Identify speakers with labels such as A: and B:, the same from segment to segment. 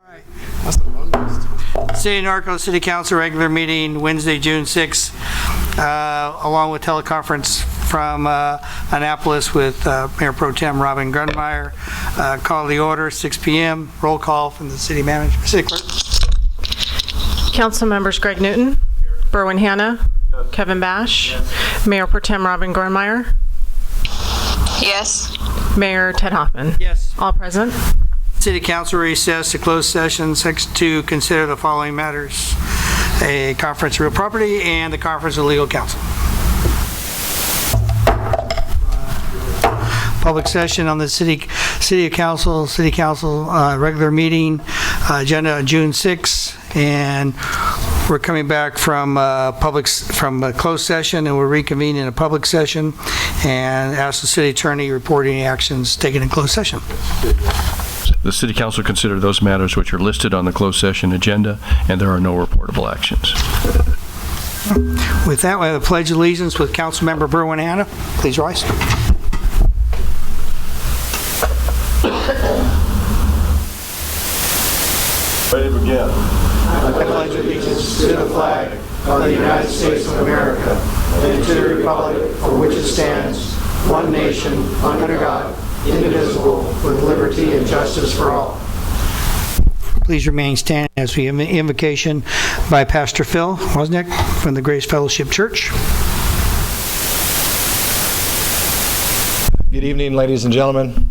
A: All right. That's the longest. City of Norco City Council regular meeting Wednesday, June 6th, along with teleconference from Annapolis with Mayor Pro Tem Robin Grunmeyer. Call the order, 6 p.m. Roll call from the city manager, city clerk.
B: Council members Greg Newton, Berwin Hanna, Kevin Bash, Mayor Pro Tem Robin Grunmeyer.
C: Yes.
B: Mayor Ted Hoffman.
A: Yes.
B: All present.
A: City Council recess to closed session, to consider the following matters: a conference of real property and the conference of legal counsel. Public session on the city council regular meeting agenda on June 6th, and we're coming back from a closed session, and we'll reconvene in a public session and ask the city attorney reporting actions taken in closed session.
D: The City Council consider those matters which are listed on the closed session agenda, and there are no reportable actions.
A: With that, we have a pledge of allegiance with Councilmember Berwin Hanna. Please rise.
D: Ready to begin.
A: I pledge allegiance to the flag of the United States of America and to the republic for which it stands, one nation, under God, indivisible, with liberty and justice for all. Please remain standing as we have an invocation by Pastor Phil Wozniak from the Grace Fellowship Church.
E: Good evening, ladies and gentlemen.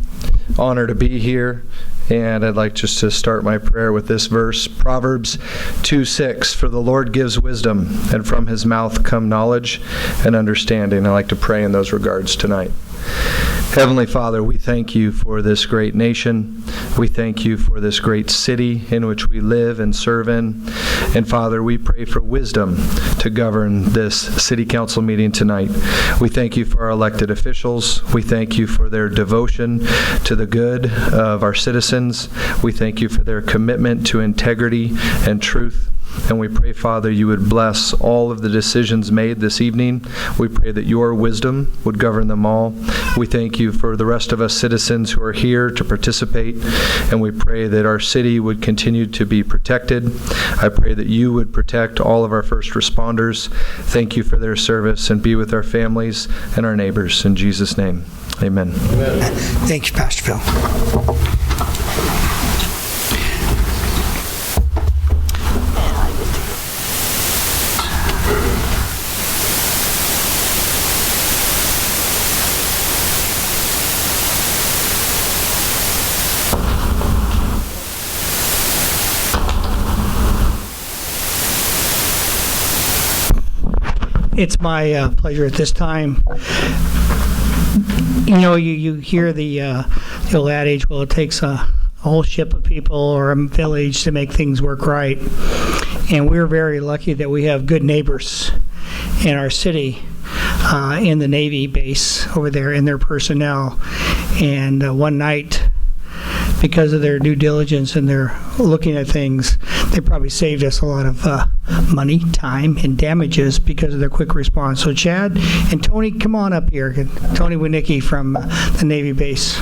E: Honor to be here. And I'd like just to start my prayer with this verse, Proverbs 2:6, for the Lord gives wisdom, and from his mouth come knowledge and understanding. I'd like to pray in those regards tonight. Heavenly Father, we thank you for this great nation. We thank you for this great city in which we live and serve in. And Father, we pray for wisdom to govern this city council meeting tonight. We thank you for our elected officials. We thank you for their devotion to the good of our citizens. We thank you for their commitment to integrity and truth. And we pray, Father, you would bless all of the decisions made this evening. We pray that your wisdom would govern them all. We thank you for the rest of us citizens who are here to participate, and we pray that our city would continue to be protected. I pray that you would protect all of our first responders. Thank you for their service, and be with our families and our neighbors. In Jesus' name, amen.
A: Amen. Thank you, Pastor Phil. It's my pleasure at this time. You know, you hear the old adage, well, it takes a whole ship of people or a village to make things work right. And we're very lucky that we have good neighbors in our city, in the Navy base over there, in their personnel. And one night, because of their due diligence and their looking at things, they probably saved us a lot of money, time, and damages because of their quick response. So Chad and Tony, come on up here. Tony Winicki from the Navy base.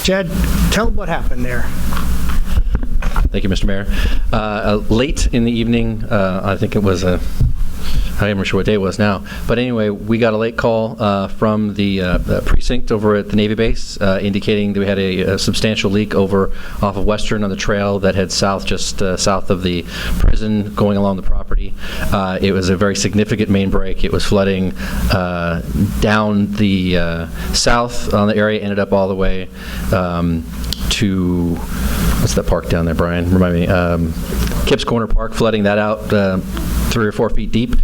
A: Chad, tell them what happened there.
F: Thank you, Mr. Mayor. Late in the evening, I think it was I'm not sure what day it was now. But anyway, we got a late call from the precinct over at the Navy base indicating that we had a substantial leak over off of Western on the trail that heads south, just south of the prison going along the property. It was a very significant main break. It was flooding down the south on the area, ended up all the way to, what's that park down there, Brian? Remind me. Kipps Corner Park, flooding that out 3 or 4 feet deep.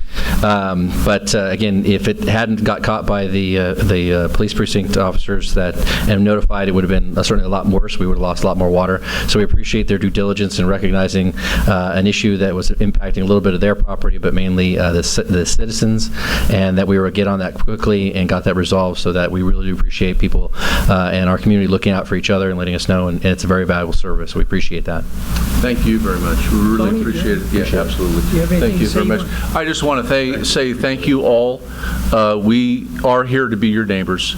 F: But again, if it hadn't got caught by the police precinct officers that and notified, it would have been certainly a lot worse. We would have lost a lot more water. So we appreciate their due diligence in recognizing an issue that was impacting a little bit of their property, but mainly the citizens, and that we were get on that quickly and got that resolved. So that we really do appreciate people and our community looking out for each other and letting us know. And it's a very valuable service. So we appreciate that.
D: Thank you very much. We really appreciate it. Yeah, absolutely.
A: Do you have anything
D: Thank you
A: to say
D: very much. I just want to thank
G: say thank you all. We are here to be your neighbors,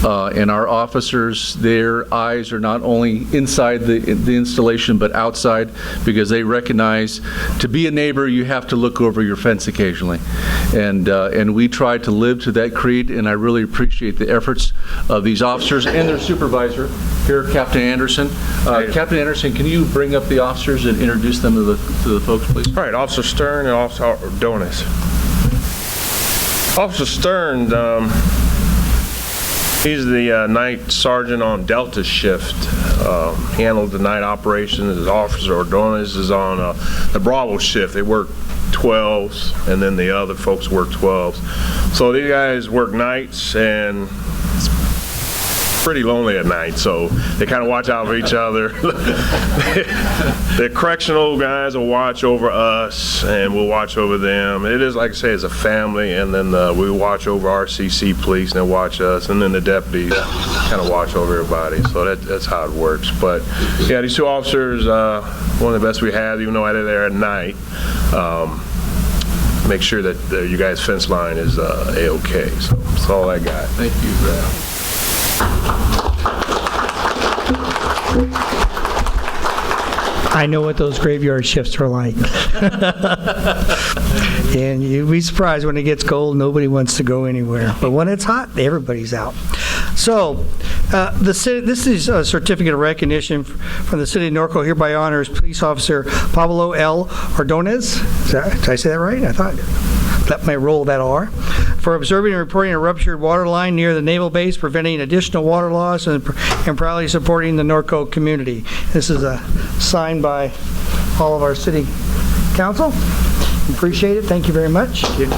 G: and our officers, their eyes are not only inside the installation but outside, because they recognize to be a neighbor you have to look over your fence occasionally, and we try to live to that creed. And I really appreciate the efforts of these officers and their supervisor here, Captain Anderson. Captain Anderson, can you bring up the officers and introduce them to the folks, please?
H: All right, Officer Stern and Officer Donis. Officer Stern, he's the night sergeant on Delta shift. He handled the night operations. His Officer Ordonez is on the Bravo shift. They work 12s, and then the other folks work 12s. So these guys work nights, and it's pretty lonely at night, so they kind of watch out for each other. The correctional guys will watch over us, and we'll watch over them. It is, like I say, it's a family, and then we watch over RCC police, and they watch us, and then the deputies kind of watch over everybody. So that's how it works. But yeah, these two officers, one of the best we have, even though they're there at night. Make sure that you guys' fence line is A-OK. So that's all I got.
G: Thank you, Brad.
A: I know what those graveyard shifts are like. And you'd be surprised when it gets cold, nobody wants to go anywhere. But when it's hot, everybody's out. So this is a certificate of recognition from the City of Norco. Hereby honors Police Officer Pablo L. Ordonez. Did I say that right? I thought. Let me roll that R. For observing and reporting a ruptured water line near the naval base, preventing additional water loss, and proudly supporting the Norco community. This is signed by all of our city council. Appreciate it. Thank you very much. Thank you.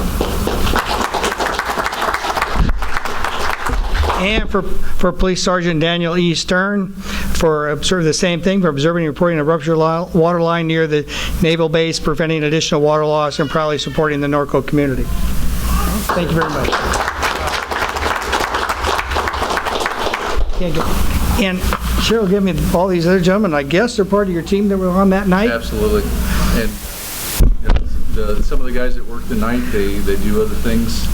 A: And for Police Sergeant Daniel E. Stern, for observing the same thing, for observing and reporting a ruptured water line near the naval base, preventing additional water loss, and proudly supporting the Norco community. Thank you very much. And Cheryl, give me all these other gentlemen. I guess they're part of your team that were on that night?
G: Absolutely. And some of the guys that work the night, they do other things.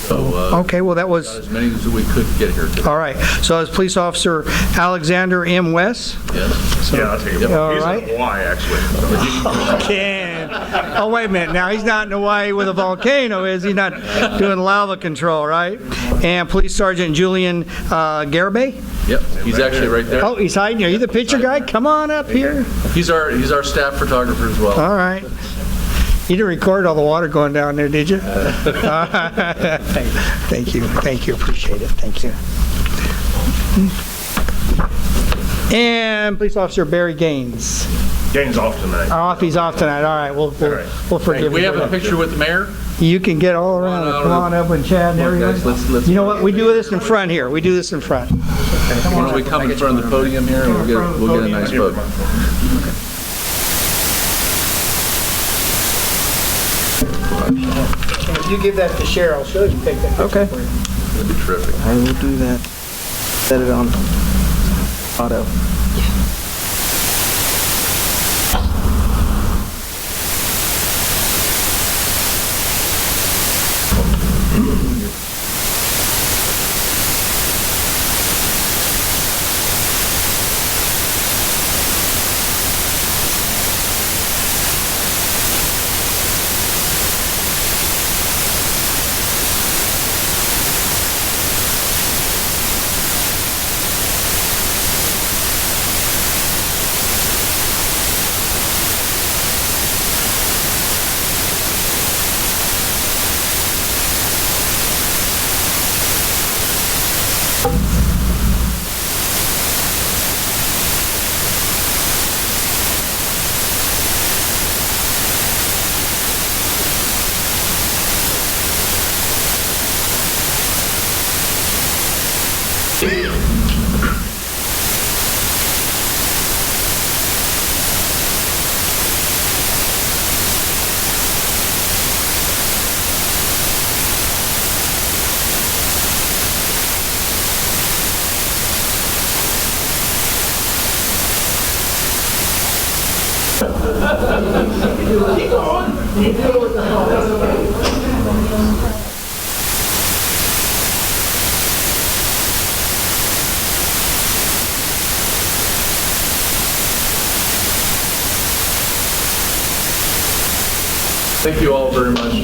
G: So,
A: okay, well, that was
G: as many as we could get here today.
A: all right. So as Police Officer Alexander M. West.
G: Yes.
A: So,
H: Yeah, I'll take it.
A: all
H: He's
A: right.
H: in Hawaii, actually.
A: Oh, wait a minute. Now, he's not in Hawaii with a volcano, is he? Not doing lava control, right? And Police Sergeant Julian Garibay.
G: Yep, he's actually right there.
A: Oh, he's hiding. Are you the picture guy? Come on up here.
G: He's our staff photographer as well.
A: All right. You didn't record all the water going down there, did you? Thank you. Thank you. Appreciate it. Thank you. And Police Officer Barry Gaines.
H: Gaines off tonight.
A: He's off tonight. All right. We'll forgive
G: We
A: you.
G: have a picture with the mayor.
A: You can get all around. Come on up with Chad and everyone.
G: Let's
A: You know what? We do this in front here. We do this in front.
G: Why don't we come in front of the podium here and we'll get a nice photo.
A: And if you give that to Cheryl, she'll take that picture
I: Okay.
A: for you.
G: That'd be terrific.
I: I will do that. Set it on auto.
G: Thank you all very much.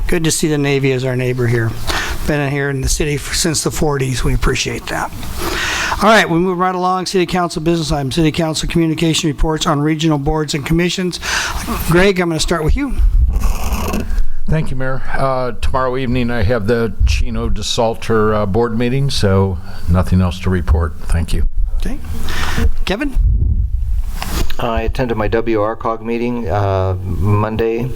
A: Good to see the Navy as our neighbor here. Been here in the city since the 40s. We appreciate that. All right, we move right along. City Council business item. City Council communication reports on regional boards and commissions. Greg, I'm going to start with you.
J: Thank you, Mayor. Tomorrow evening I have the Chino DeSalter board meeting, so nothing else to report. Thank you.
A: Okay. Kevin?
K: I attended my WRCOG meeting Monday.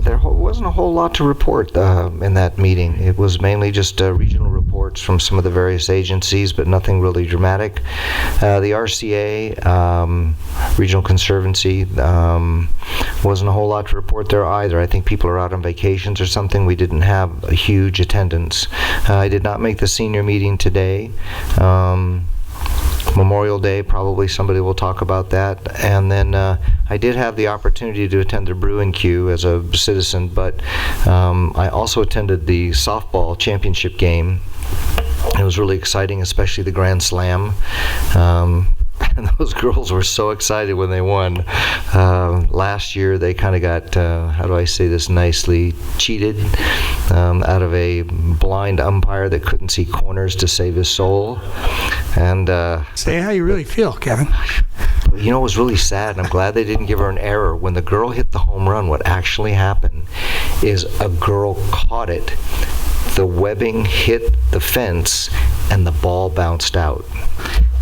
K: There wasn't a whole lot to report in that meeting. It was mainly just regional reports from some of the various agencies, but nothing really dramatic. The RCA, Regional Conservancy, wasn't a whole lot to report there either. I think people are out on vacations or something. We didn't have a huge attendance. I did not make the senior meeting today. Memorial Day, probably somebody will talk about that. And then I did have the opportunity to attend the Bruin Q as a citizen, but I also attended the softball championship game. It was really exciting, especially the Grand Slam. And those girls were so excited when they won. Last year they kind of got, how do I say this nicely, cheated out of a blind umpire that couldn't see corners to save his soul. And
A: say how you really feel, Kevin.
K: You know, it was really sad, and I'm glad they didn't give her an error. When the girl hit the home run, what actually happened is a girl caught it. The webbing hit the fence, and the ball bounced out.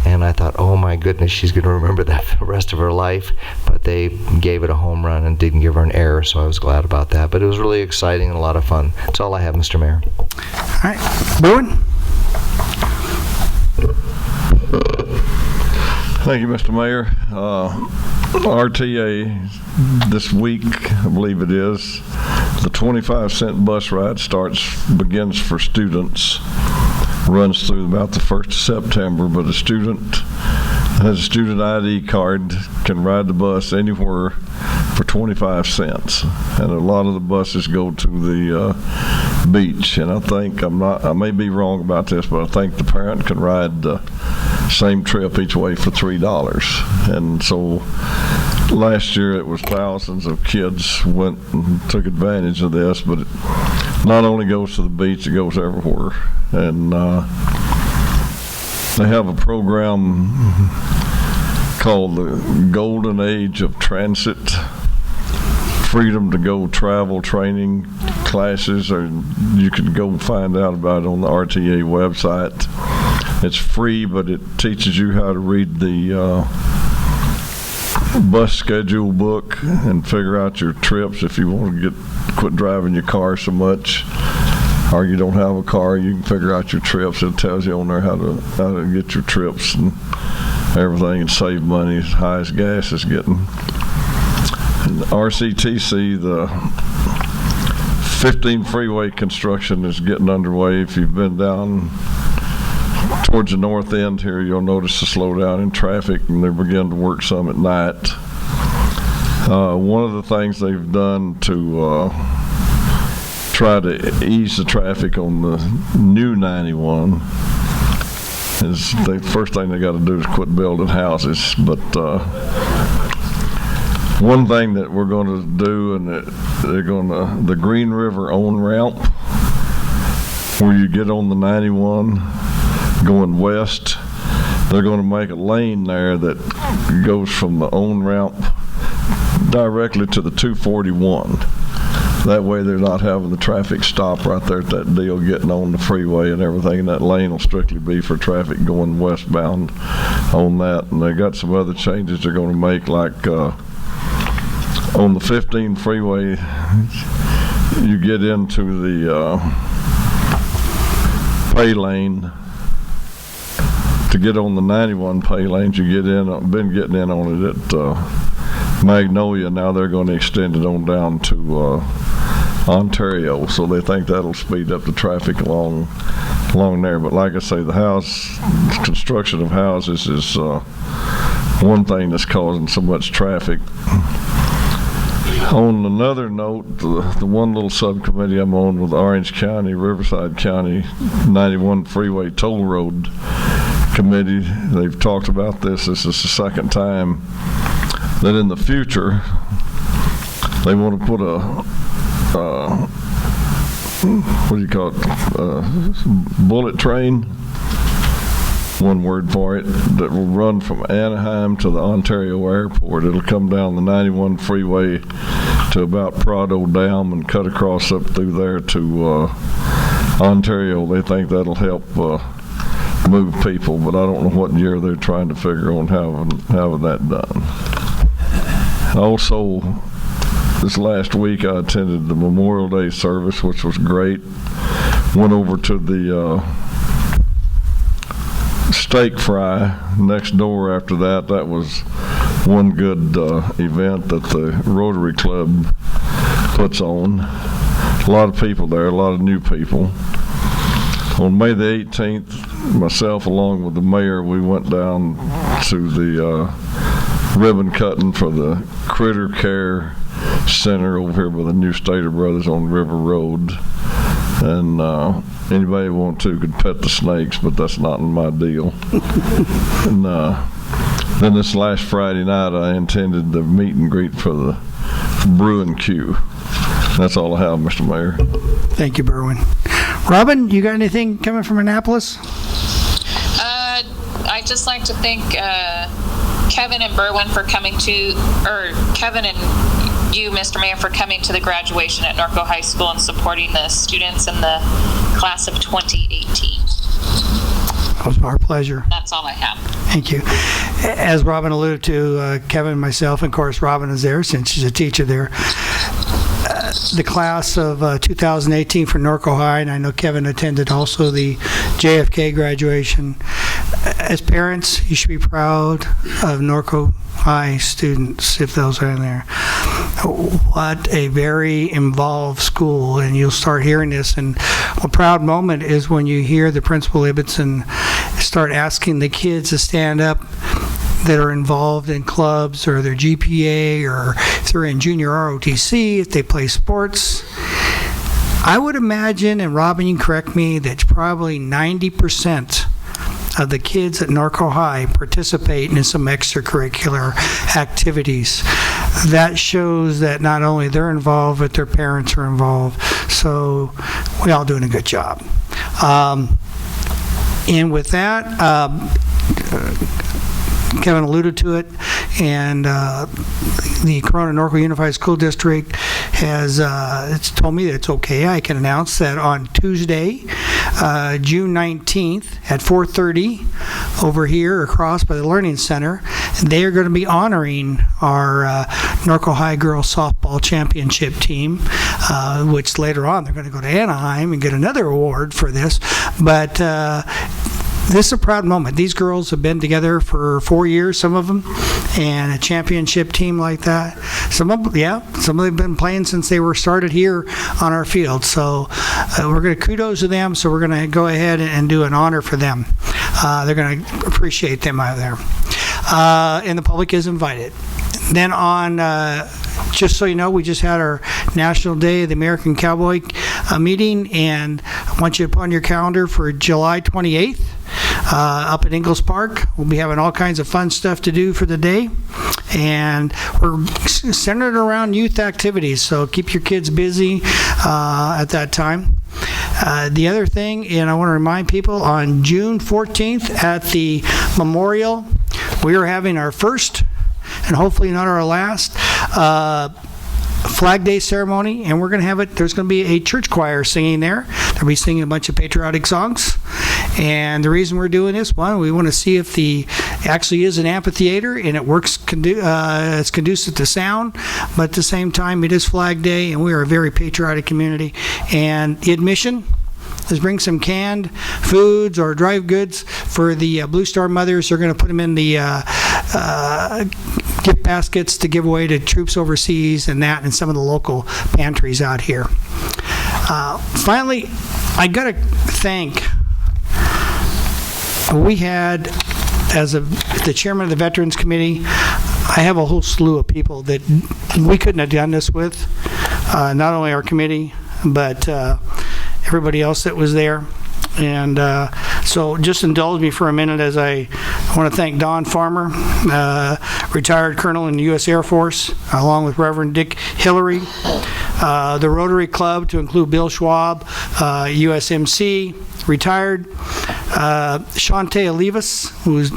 K: And I thought, oh my goodness, she's going to remember that for the rest of her life. But they gave it a home run and didn't give her an error, so I was glad about that. But it was really exciting and a lot of fun. That's all I have, Mr. Mayor.
A: All right. Bruin?
L: Thank you, Mr. Mayor. RTA this week, I believe it is, the 25-cent bus ride begins for students, runs through about the 1st of September, but a student that has a student ID card can ride the bus anywhere for 25 cents. And a lot of the buses go to the beach, and I think, I may be wrong about this, but I think the parent can ride the same trip each way for $3. And so last year it was thousands of kids went and took advantage of this, but it not only goes to the beach, it goes everywhere. And they have a program called the Golden Age of Transit, freedom to go travel training classes, or you can go find out about it on the RTA website. It's free, but it teaches you how to read the bus schedule book and figure out your trips. If you want to quit driving your car so much, or you don't have a car, you can figure out your trips. It tells you on there how to get your trips and everything and save money as high as gas is getting. And the RCTC, the 15 freeway construction is getting underway. If you've been down towards the north end here, you'll notice a slowdown in traffic, and they begin to work some at night. One of the things they've done to try to ease the traffic on the new 91 is the first thing they got to do is quit building houses. But one thing that we're going to do, and they're going to, the Green River on ramp, where you get on the 91 going west, they're going to make a lane there that goes from the on ramp directly to the 241. That way they're not having the traffic stop right there at that deal getting on the freeway and everything. And that lane will strictly be for traffic going westbound on that. And they got some other changes they're going to make, like on the 15 freeway, you get into the pay lane. To get on the 91 pay lanes, you get in, been getting in on it at Magnolia. Now they're going to extend it on down to Ontario, so they think that'll speed up the traffic along there. But like I say, the construction of houses is one thing that's causing so much traffic. On another note, the one little subcommittee I'm on with Orange County, Riverside County 91 Freeway Toll Road Committee, they've talked about this. This is the second time that in the future they want to put a what do you call it, bullet train, one word for it, that will run from Anaheim to the Ontario airport. It'll come down the 91 freeway to about Prado Dam and cut across up through there to Ontario. They think that'll help move people, but I don't know what year they're trying to figure on having that done. Also, this last week I attended the Memorial Day service, which was great. Went over to the steak fry next door after that. That was one good event that the Rotary Club puts on. A lot of people there, a lot of new people. On May the 18th, myself along with the mayor, we went down to the ribbon cutting for the Critter Care Center over here by the New Stater Brothers on River Road. And anybody who wants to could pet the snakes, but that's not in my deal. And then this last Friday night, I attended the meet and greet for the Bruin Q. That's all I have, Mr. Mayor.
A: Thank you, Berwin. Robin, you got anything coming from Annapolis?
C: I'd just like to thank Kevin and Berwin for coming to, or Kevin and you, Mr. Mayor, for coming to the graduation at Norco High School and supporting the students in the class of 2018.
A: It was our pleasure.
C: That's all I have.
A: Thank you. As Robin alluded to, Kevin and myself, and of course Robin is there since she's a teacher there. The class of 2018 for Norco High, and I know Kevin attended also the JFK graduation. As parents, you should be proud of Norco High students, if those are in there. What a very involved school, and you'll start hearing this. And a proud moment is when you hear the Principal Ibbotson start asking the kids to stand up that are involved in clubs or their GPA, or if they're in junior ROTC, if they play sports. I would imagine, and Robin, you can correct me, that probably 90% of the kids at Norco High participate in some extracurricular activities. That shows that not only they're involved, but their parents are involved. So we're all doing a good job. And with that, Kevin alluded to it, and the Corona Norco Unified School District has it's told me that it's okay. I can announce that on Tuesday, June 19th at 4:30 over here across by the Learning Center, they are going to be honoring our Norco High Girls Softball Championship team, which later on they're going to go to Anaheim and get another award for this. But this is a proud moment. These girls have been together for 4 years, some of them, and a championship team like that. Some of them have been playing since they were started here on our field. So we're going to kudos to them. So we're going to go ahead and do an honor for them. They're going to appreciate them out there. And the public is invited. Then on, just so you know, we just had our National Day of the American Cowboy meeting, and I want you to put on your calendar for July 28th. Up at Ingalls Park. We'll be having all kinds of fun stuff to do for the day, and we're centered around youth activities, so keep your kids busy at that time. The other thing, and I want to remind people, on June 14th at the Memorial, we are having our first, and hopefully not our last, Flag Day ceremony, and we're going to have it. There's going to be a church choir singing there. They'll be singing a bunch of patriotic songs. And the reason we're doing this, one, we want to see if the actually is an amphitheater and it works, it's conducive to sound, but at the same time it is Flag Day, and we are a very patriotic community. And the admission is bring some canned foods or dry goods for the Blue Star mothers. They're going to put them in the gift baskets to give away to troops overseas and that, and some of the local pantries out here. Finally, I got to thank, we had, as the chairman of the Veterans Committee, I have a whole slew of people that we couldn't have done this with, not only our committee, but everybody else that was there. And so just indulge me for a minute as I want to thank Don Farmer, retired colonel in the U.S. Air Force, along with Reverend Dick Hillary, the Rotary Club to include Bill Schwab, USMC, retired, Shante Olivas, who's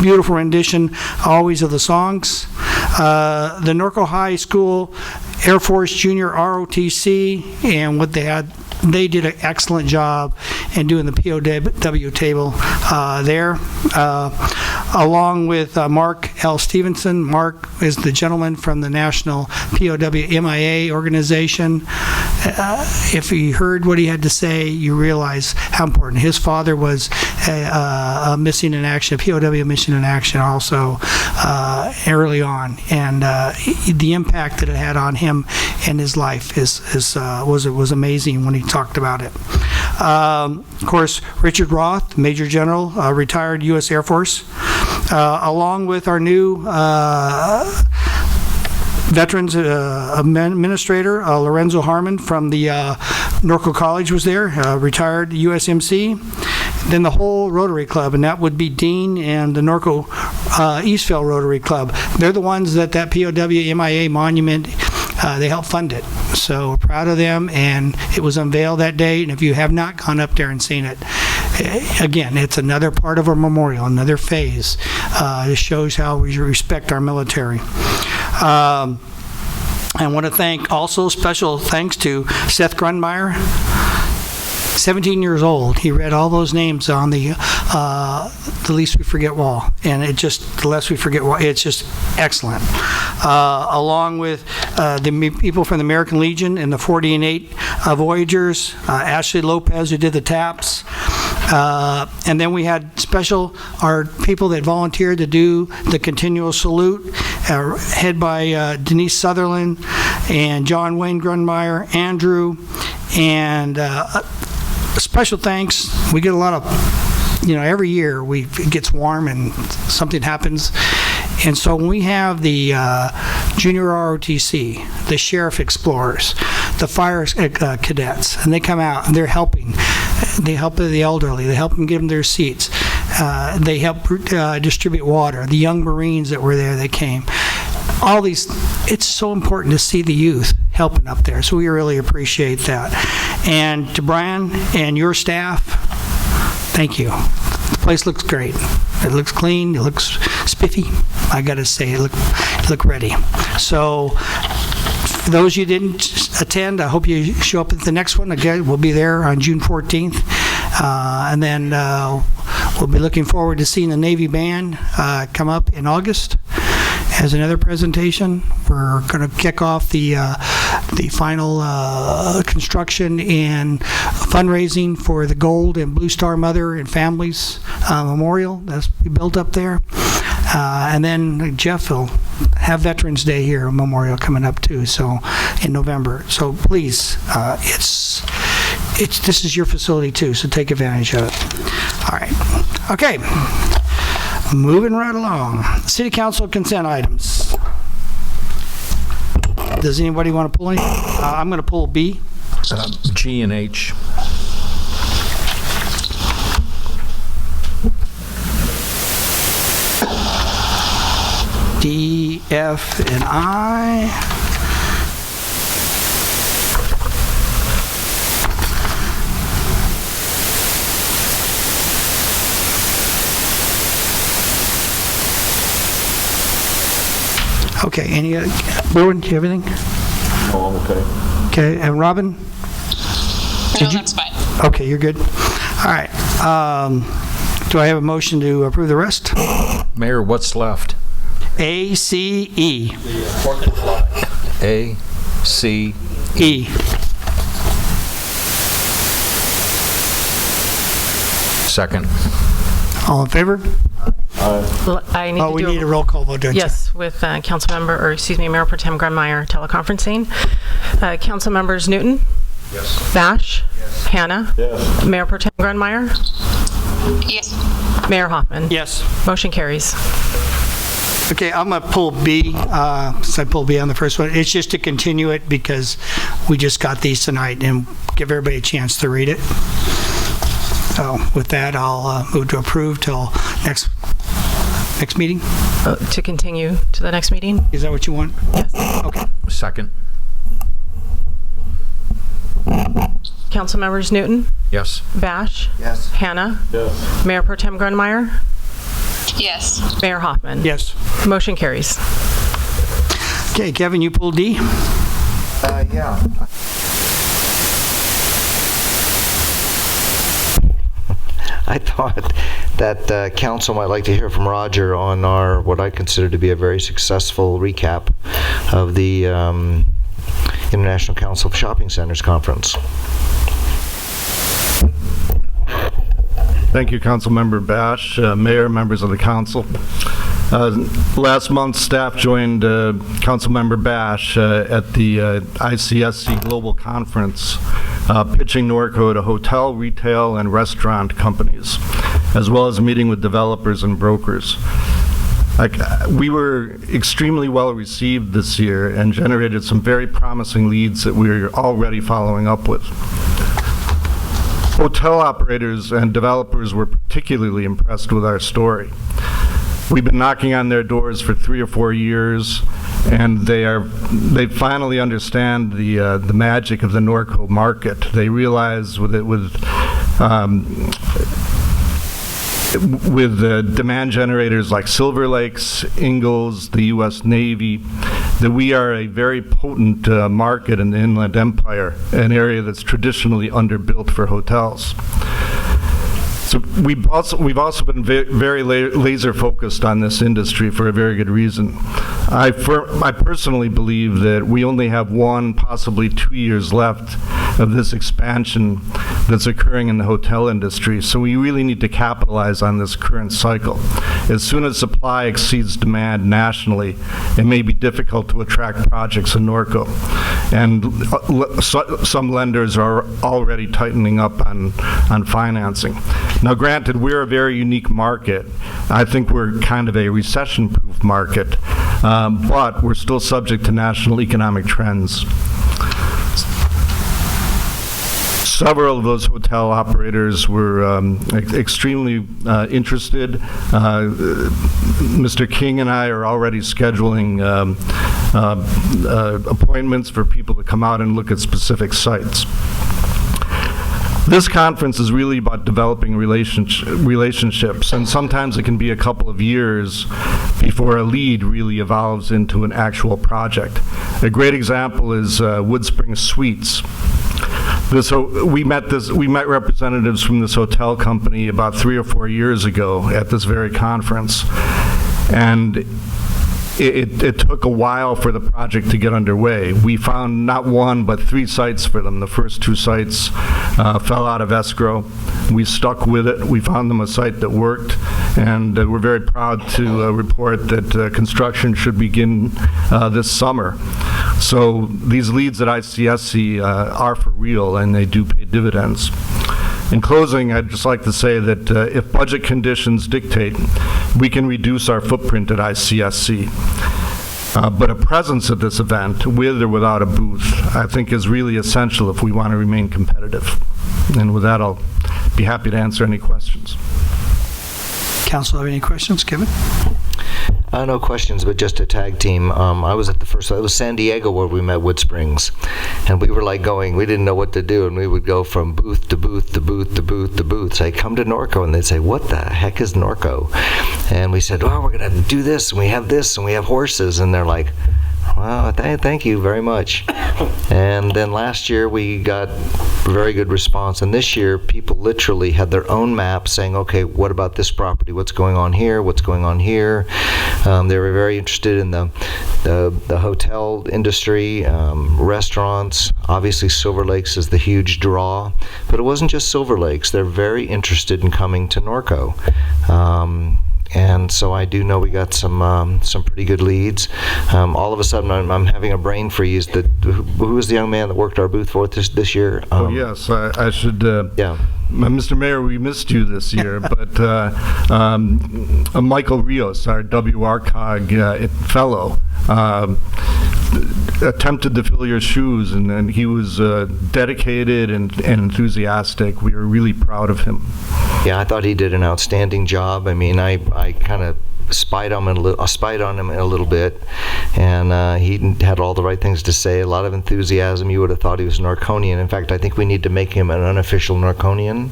A: beautiful rendition always of the songs, the Norco High School Air Force Junior ROTC, and what they did an excellent job in doing the POW table there, along with Mark L. Stevenson. Mark is the gentleman from the National POW MIA organization. If you heard what he had to say, you realize how important. His father was a missing in action, a POW missing in action also early on, and the impact that it had on him and his life was amazing when he talked about it. Of course, Richard Roth, Major General, retired U.S. Air Force, along with our new Veterans Administrator, Lorenzo Harmon from the Norco College was there, retired USMC. Then the whole Rotary Club, and that would be Dean and the Norco Eastville Rotary Club. They're the ones that POW MIA monument, they helped fund it. So we're proud of them, and it was unveiled that day. And if you have not gone up there and seen it, again, it's another part of our memorial, another phase. It shows how we respect our military. I want to thank also special thanks to Seth Grunmeyer, 17 years old. He read all those names on the Least We Forget wall, and the Less We Forget wall, it's just excellent. Along with the people from the American Legion and the 40 and 8 Voyagers, Ashley Lopez, who did the taps. And then we had our people that volunteered to do the continual salute, head by Denise Sutherland and John Wayne Grunmeyer, Andrew, and special thanks. We get a lot of, every year it gets warm and something happens. And so when we have the Junior ROTC, the Sheriff Explorers, the Fire Cadets, and they come out and they're helping. They help the elderly. They help them give them their seats. They help distribute water. The young Marines that were there, they came. All these, it's so important to see the youth helping up there. So we really appreciate that. And to Brian and your staff, thank you. The place looks great. It looks clean. It looks spiffy. I got to say, it look ready. So for those you didn't attend, I hope you show up at the next one. Again, we'll be there on June 14th. And then we'll be looking forward to seeing the Navy Band come up in August as another presentation. We're going to kick off the final construction and fundraising for the Gold and Blue Star Mother and Families Memorial that's built up there. And then Jeff will have Veterans Day here, Memorial coming up too, so in November. So please, this is your facility too, so take advantage of it. All right. Okay. Moving right along. City Council consent items. Does anybody want to pull any? I'm going to pull B.
J: G and H.
A: D, F, and I. Okay, any other? Bruin, do you have anything?
L: No, I'm okay.
A: Okay, and Robin?
C: No, that's fine.
A: Okay, you're good. All right. Do I have a motion to approve the rest?
J: Mayor, what's left?
A: A, C, E.
J: A, C,
A: E.
J: Second.
A: All in favor?
B: I need to
A: we
B: do
A: need a roll call vote, don't you?
B: Yes, with Mayor Pro Tem Grunmeyer teleconferencing. Council members Newton,
J: Yes.
B: Bash?
J: Yes.
B: Hannah?
L: Yes.
B: Mayor Pro Tem Grunmeyer?
C: Yes.
B: Mayor Hoffman?
I: Yes.
B: Motion carries.
A: Okay, I'm going to pull B, since I pulled B on the first one. It's just to continue it because we just got these tonight and give everybody a chance to read it. So with that, I'll move to approve till next meeting.
B: To continue to the next meeting?
A: Is that what you want?
B: Yes.
A: Okay.
J: Second.
B: Council members Newton?
J: Yes.
B: Bash?
I: Yes.
B: Hannah?
L: Yes.
B: Mayor Pro Tem Grunmeyer?
C: Yes.
B: Mayor Hoffman?
A: Yes.
B: Motion carries.
A: Okay, Kevin, you pulled D?
K: Yeah. I thought that council might like to hear from Roger on our, what I consider to be a very successful recap of the International Council of Shopping Centers Conference.
M: Thank you, Councilmember Bash, Mayor, members of the council. Last month, staff joined Councilmember Bash at the ICSC Global Conference, pitching Norco to hotel, retail, and restaurant companies, as well as meeting with developers and brokers. We were extremely well received this year and generated some very promising leads that we're already following up with. Hotel operators and developers were particularly impressed with our story. We've been knocking on their doors for 3 or 4 years, and they finally understand the magic of the Norco market. They realize with demand generators like Silver Lakes, Ingalls, the U.S. Navy, that we are a very potent market in the Inland Empire, an area that's traditionally underbuilt for hotels. So we've also been very laser focused on this industry for a very good reason. I personally believe that we only have 1, possibly 2 years left of this expansion that's occurring in the hotel industry. So we really need to capitalize on this current cycle. As soon as supply exceeds demand nationally, it may be difficult to attract projects in Norco. And some lenders are already tightening up on financing. Now, granted, we're a very unique market. I think we're kind of a recession-proof market, but we're still subject to national economic trends. Several of those hotel operators were extremely interested. Mr. King and I are already scheduling appointments for people to come out and look at specific sites. This conference is really about developing relationships, and sometimes it can be a couple of years before a lead really evolves into an actual project. A great example is Woodspring Suites. We met representatives from this hotel company about 3 or 4 years ago at this very conference, and it took a while for the project to get underway. We found not 1, but 3 sites for them. The first 2 sites fell out of escrow. We stuck with it. We found them a site that worked, and we're very proud to report that construction should begin this summer. So these leads at ICSC are for real, and they do pay dividends. In closing, I'd just like to say that if budget conditions dictate, we can reduce our footprint at ICSC. But a presence at this event, with or without a booth, I think is really essential if we want to remain competitive. And with that, I'll be happy to answer any questions.
A: Council have any questions? Kevin?
K: No questions, but just a tag team. I was at the first, it was San Diego where we met Woodsprings, and we were like we didn't know what to do, and we would go from booth to booth to booth to booth to booth. Say, come to Norco, and they'd say, what the heck is Norco? And we said, well, we're going to do this, and we have this, and we have horses, and they're like, well, thank you very much. And then last year we got a very good response, and this year people literally had their own map saying, okay, what about this property? What's going on here? What's going on here? They were very interested in the hotel industry, restaurants. Obviously Silver Lakes is the huge draw, but it wasn't just Silver Lakes. They're very interested in coming to Norco. And so I do know we got some pretty good leads. All of a sudden, I'm having a brain freeze. Who was the young man that worked our booth for us this year?
M: Yes, I should.
K: Yeah.
M: Mr. Mayor, we missed you this year, but Michael Rios, our WRCOG fellow, attempted to fill your shoes, and he was dedicated and enthusiastic. We were really proud of him.
K: Yeah, I thought he did an outstanding job. I mean, I kind of spied on him a little bit, and he had all the right things to say, a lot of enthusiasm. You would have thought he was Norconian. In fact, I think we need to make him an unofficial Norconian.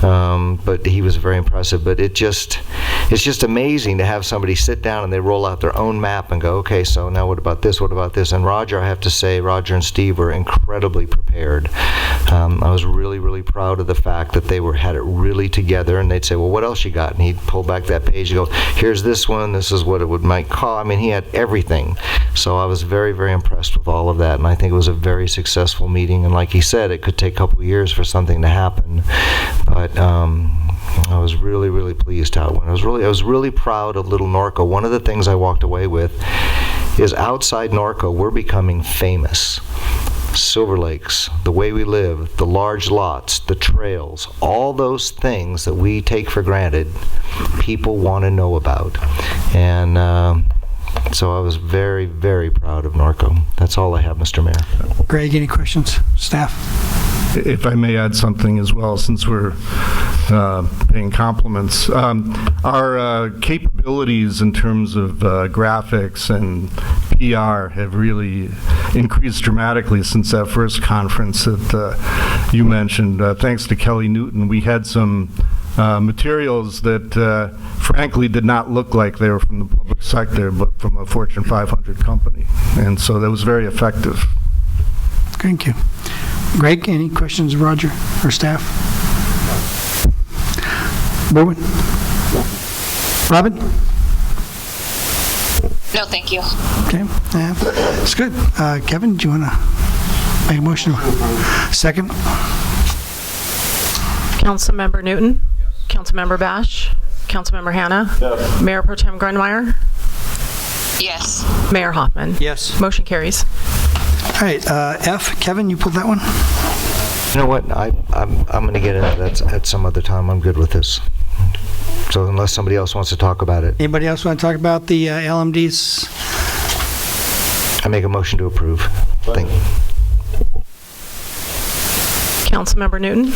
K: But he was very impressive. But it's just amazing to have somebody sit down and they roll out their own map and go, okay, so now what about this? What about this? And Roger, I have to say, Roger and Steve were incredibly prepared. I was really, really proud of the fact that they had it really together. And they'd say, well, what else you got? And he'd pull back that page and go, here's this one. This is what it might cost. I mean, he had everything. So I was very, very impressed with all of that. And I think it was a very successful meeting. And like he said, it could take a couple years for something to happen. But I was really, really pleased how it went. I was really proud of Little Norco. One of the things I walked away with is outside Norco, we're becoming famous. Silver Lakes, the way we live, the large lots, the trails, all those things that we take for granted, people want to know about. And so I was very, very proud of Norco. That's all I have, Mr. Mayor.
A: Greg, any questions? Staff?
M: If I may add something as well, since we're paying compliments. Our capabilities in terms of graphics and PR have really increased dramatically since that first conference that you mentioned. Thanks to Kelly Newton, we had some materials that frankly did not look like they were from the public sector, but from a Fortune 500 company. And so that was very effective.
A: Thank you. Greg, any questions of Roger or staff? Berwin? Robin?
C: No, thank you.
A: Okay, that's good. Kevin, do you want to make a motion? Second?
B: Councilmember Newton? Yes. Councilmember Bash? Councilmember Hanna?
H: Yes.
B: Mayor Pro Tem Grunmeyer?
C: Yes.
B: Mayor Hoffman?
I: Yes.
B: Motion carries.
A: All right, F, Kevin, you pulled that one?
K: You know what? I'm going to get into that at some other time. I'm good with this. So unless somebody else wants to talk about it,
A: Anybody else want to talk about the LMDs?
K: I make a motion to approve. Thank you.
B: Councilmember Newton?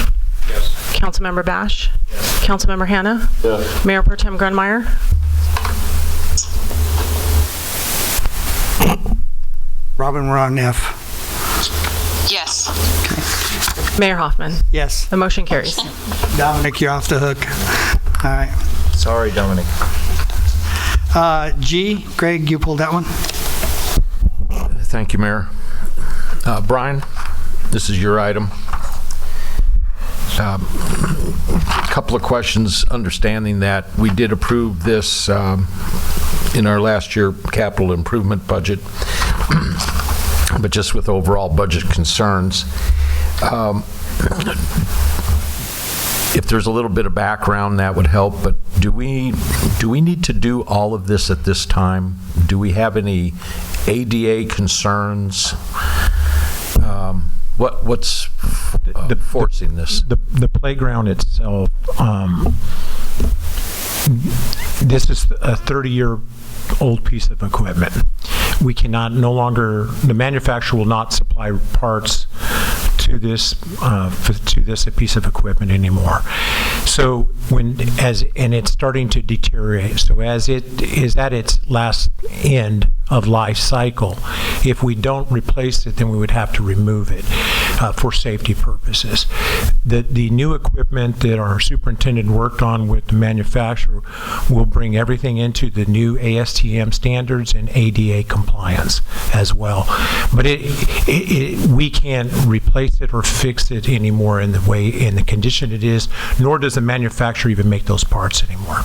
H: Yes.
B: Councilmember Bash?
H: Yes.
B: Councilmember Hanna?
H: Yes.
B: Mayor Pro Tem Grunmeyer?
A: Robin, we're on F.
C: Yes.
B: Mayor Hoffman?
A: Yes.
B: The motion carries.
A: Dominic, you're off the hook. All right.
K: Sorry, Dominic.
A: G, Greg, you pulled that one?
J: Thank you, Mayor. Brian, this is your item. A couple of questions, understanding that we did approve this in our last year capital improvement budget, but just with overall budget concerns. If there's a little bit of background, that would help, but do we need to do all of this at this time? Do we have any ADA concerns? What's forcing this?
N: The playground itself, this is a 30-year-old piece of equipment. We cannot the manufacturer will not supply parts to this piece of equipment anymore. So and it's starting to deteriorate. So as it is at its last end of life cycle, if we don't replace it, then we would have to remove it for safety purposes. The new equipment that our superintendent worked on with the manufacturer will bring everything into the new ASTM standards and ADA compliance as well. But we can't replace it or fix it anymore in the condition it is, nor does the manufacturer even make those parts anymore.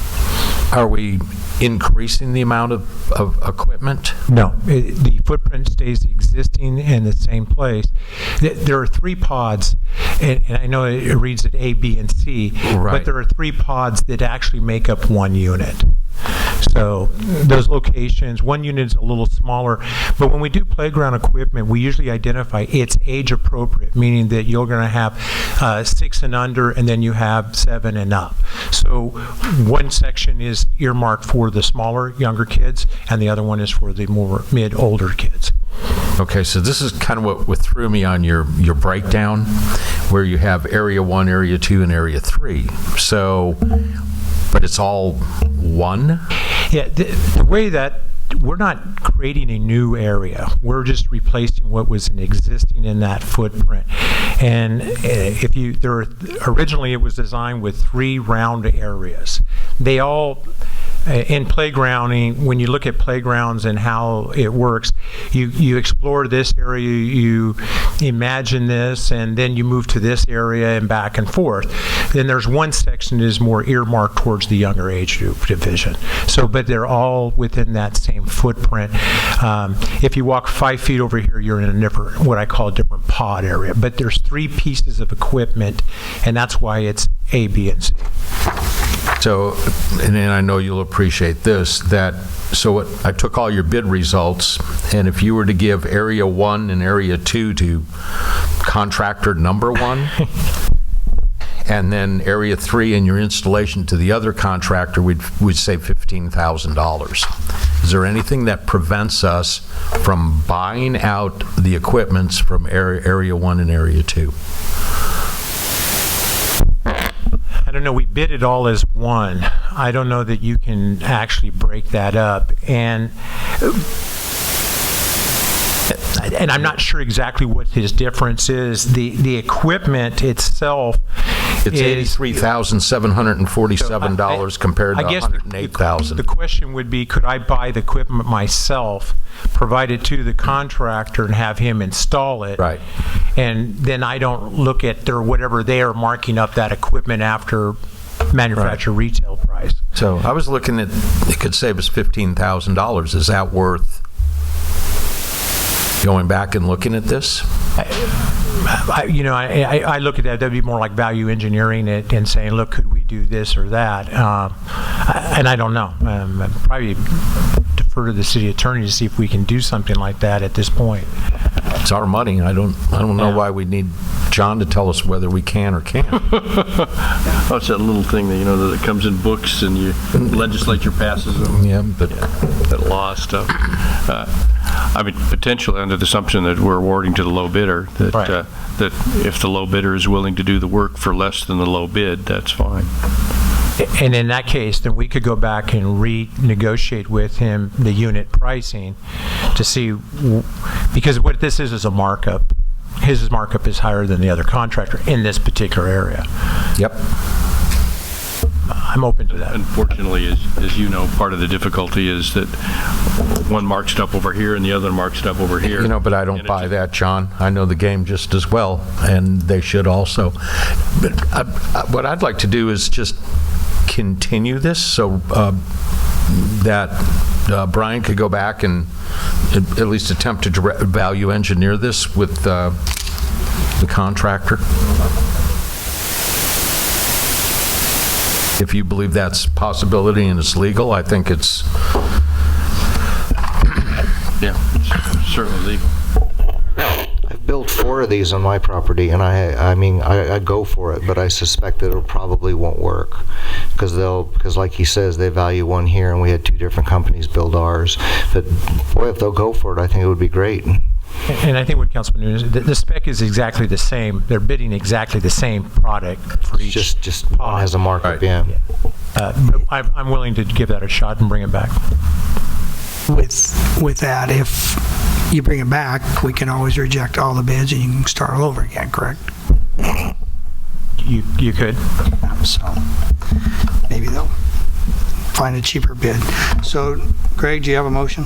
J: Are we increasing the amount of equipment?
N: No, the footprint stays existing in the same place. There are 3 pods and I know it reads at A, B, and C,
J: Right.
N: but there are 3 pods that actually make up 1 unit. So those locations, 1 unit is a little smaller, but when we do playground equipment, we usually identify it's age appropriate, meaning that you're going to have 6 and under, and then you have 7 and up. So one section is earmarked for the smaller, younger kids, and the other one is for the more mid-older kids.
J: Okay, so this is kind of what threw me on your breakdown, where you have Area 1, Area 2, and Area 3. So, but it's all one?
N: Yeah, the way that we're not creating a new area. We're just replacing what was existing in that footprint. And originally it was designed with 3 round areas. They all, in playgrounding, when you look at playgrounds and how it works, you explore this area, you imagine this, and then you move to this area and back and forth. Then there's one section that is more earmarked towards the younger age group division. So, but they're all within that same footprint. If you walk 5 feet over here, you're in a different, what I call a different pod area. But there's 3 pieces of equipment, and that's why it's A, B, and C.
J: So, and then I know you'll appreciate this, so I took all your bid results, and if you were to give Area 1 and Area 2 to contractor number 1, and then Area 3 and your installation to the other contractor, we'd save $15,000. Is there anything that prevents us from buying out the equipments from Area 1 and Area 2?
N: I don't know, we bid it all as one. I don't know that you can actually break that up. And I'm not sure exactly what his difference is. The equipment itself
J: It's $83,747 compared to $108,000.
N: The question would be, could I buy the equipment myself, provide it to the contractor, and have him install it?
J: Right.
N: And then I don't look at whatever they are marking up that equipment after manufacturer retail price.
J: So I was looking at, it could save us $15,000. Is that worth going back and looking at this?
N: I look at that, that'd be more like value engineering it and saying, look, could we do this or that? And I don't know. I'd probably defer to the city attorney to see if we can do something like that at this point.
J: It's our money. I don't know why we need John to tell us whether we can or can't.
D: Oh, it's that little thing that, that comes in books and the legislature passes them.
J: Yeah, but
D: that law stuff. I mean, potentially under the assumption that we're awarding to the low bidder, that that if the low bidder is willing to do the work for less than the low bid, that's fine.
N: And in that case, then we could go back and renegotiate with him the unit pricing to see, because what this is a markup. His markup is higher than the other contractor in this particular area.
J: Yep.
N: I'm open to that.
D: Unfortunately, as you know, part of the difficulty is that one marks it up over here and the other marks it up over here.
J: But I don't buy that, John. I know the game just as well, and they should also. But what I'd like to do is just continue this so that Brian could go back and at least attempt to value engineer this with the contractor. If you believe that's a possibility and it's legal, I think it's...
D: Yeah, it's certainly legal.
K: I've built 4 of these on my property, and I go for it, but I suspect that it probably won't work because like he says, they value one here, and we had 2 different companies build ours. But boy, if they'll go for it, I think it would be great.
N: And I think what Councilman Nunez, the spec is exactly the same. They're bidding exactly the same product for each.
K: Just one has a markup, yeah.
N: But I'm willing to give that a shot and bring it back.
O: With that, if you bring it back, we can always reject all the bids and you can start all over again, correct?
N: You could.
O: So maybe they'll find a cheaper bid. So, Greg, do you have a motion?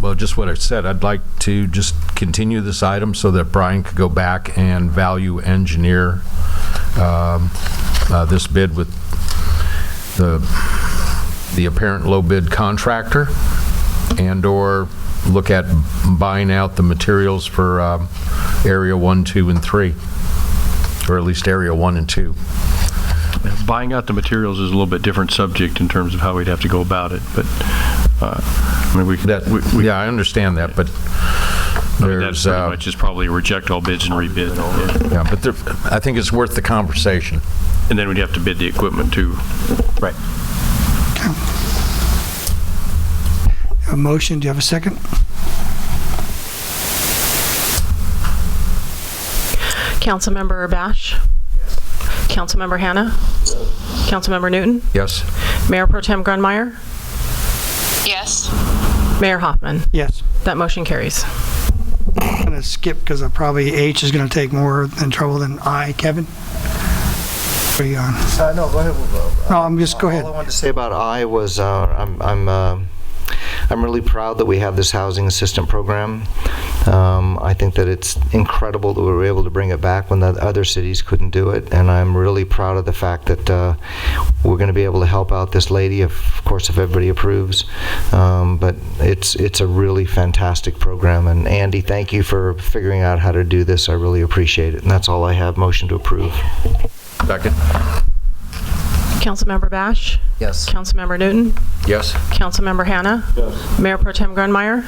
J: Well, just what I said, I'd like to just continue this item so that Brian could go back and value engineer this bid with the apparent low bid contractor, and or look at buying out the materials for Area 1, 2, and 3, or at least Area 1 and 2.
D: Buying out the materials is a little bit different subject in terms of how we'd have to go about it, but I mean,
J: yeah, I understand that, but
D: that's pretty much just probably reject all bids and rebid.
J: Yeah, but I think it's worth the conversation.
D: And then we'd have to bid the equipment too.
J: Right.
O: A motion, do you have a second?
B: Councilmember Bash? Yes. Councilmember Hanna? Yes. Councilmember Newton?
J: Yes.
B: Mayor Pro Tem Grunmeyer?
C: Yes.
B: Mayor Hoffman?
O: Yes.
B: That motion carries.
O: I'm going to skip because probably H is going to take more than trouble than I. Kevin? Where are you on?
K: No, go ahead.
O: No, I'm just, go ahead.
K: All I wanted to say about I was I'm really proud that we have this housing assistant program. I think that it's incredible that we were able to bring it back when the other cities couldn't do it, and I'm really proud of the fact that we're going to be able to help out this lady, of course, if everybody approves. But it's a really fantastic program, and Andy, thank you for figuring out how to do this. I really appreciate it, and that's all I have. Motion to approve.
J: Second.
B: Councilmember Bash?
F: Yes.
B: Councilmember Newton?
J: Yes.
B: Councilmember Hanna?
L: Yes.
B: Mayor Pro Tem Grunmeyer?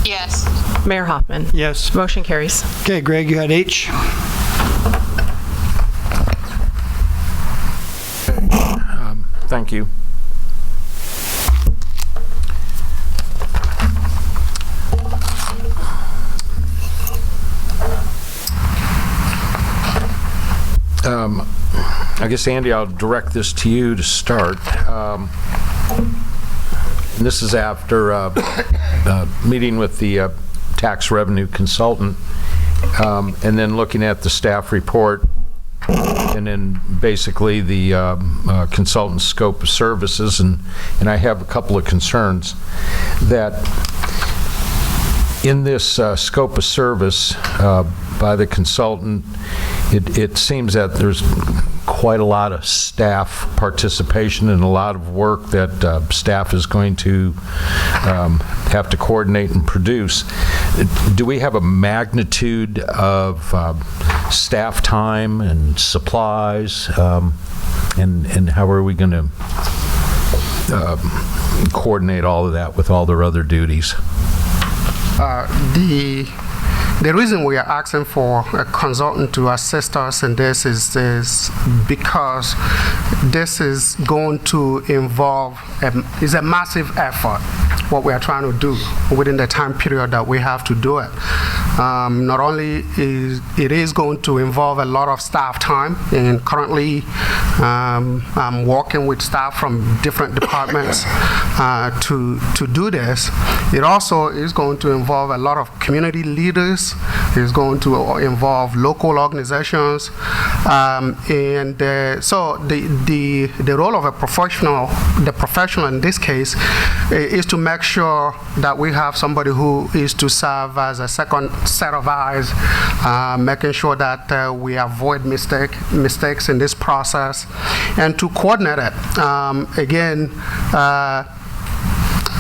C: Yes.
B: Mayor Hoffman?
O: Yes.
B: Motion carries.
O: Okay, Greg, you had H.
J: Thank you. I guess, Andy, I'll direct this to you to start. And this is after meeting with the tax revenue consultant, and then looking at the staff report, and then basically the consultant's scope of services. And I have a couple of concerns that in this scope of service by the consultant, it seems that there's quite a lot of staff participation and a lot of work that staff is going to have to coordinate and produce. Do we have a magnitude of staff time and supplies, and how are we going to coordinate all of that with all their other duties?
P: The reason we are asking for a consultant to assist us in this is because this is going to involve, is a massive effort, what we are trying to do within the time period that we have to do it. Not only is it going to involve a lot of staff time, and currently I'm working with staff from different departments to do this. It also is going to involve a lot of community leaders. It's going to involve local organizations, so the role of a professional, the professional in this case, is to make sure that we have somebody who is to serve as a second set of eyes, making sure that we avoid mistakes in this process, and to coordinate it. Again,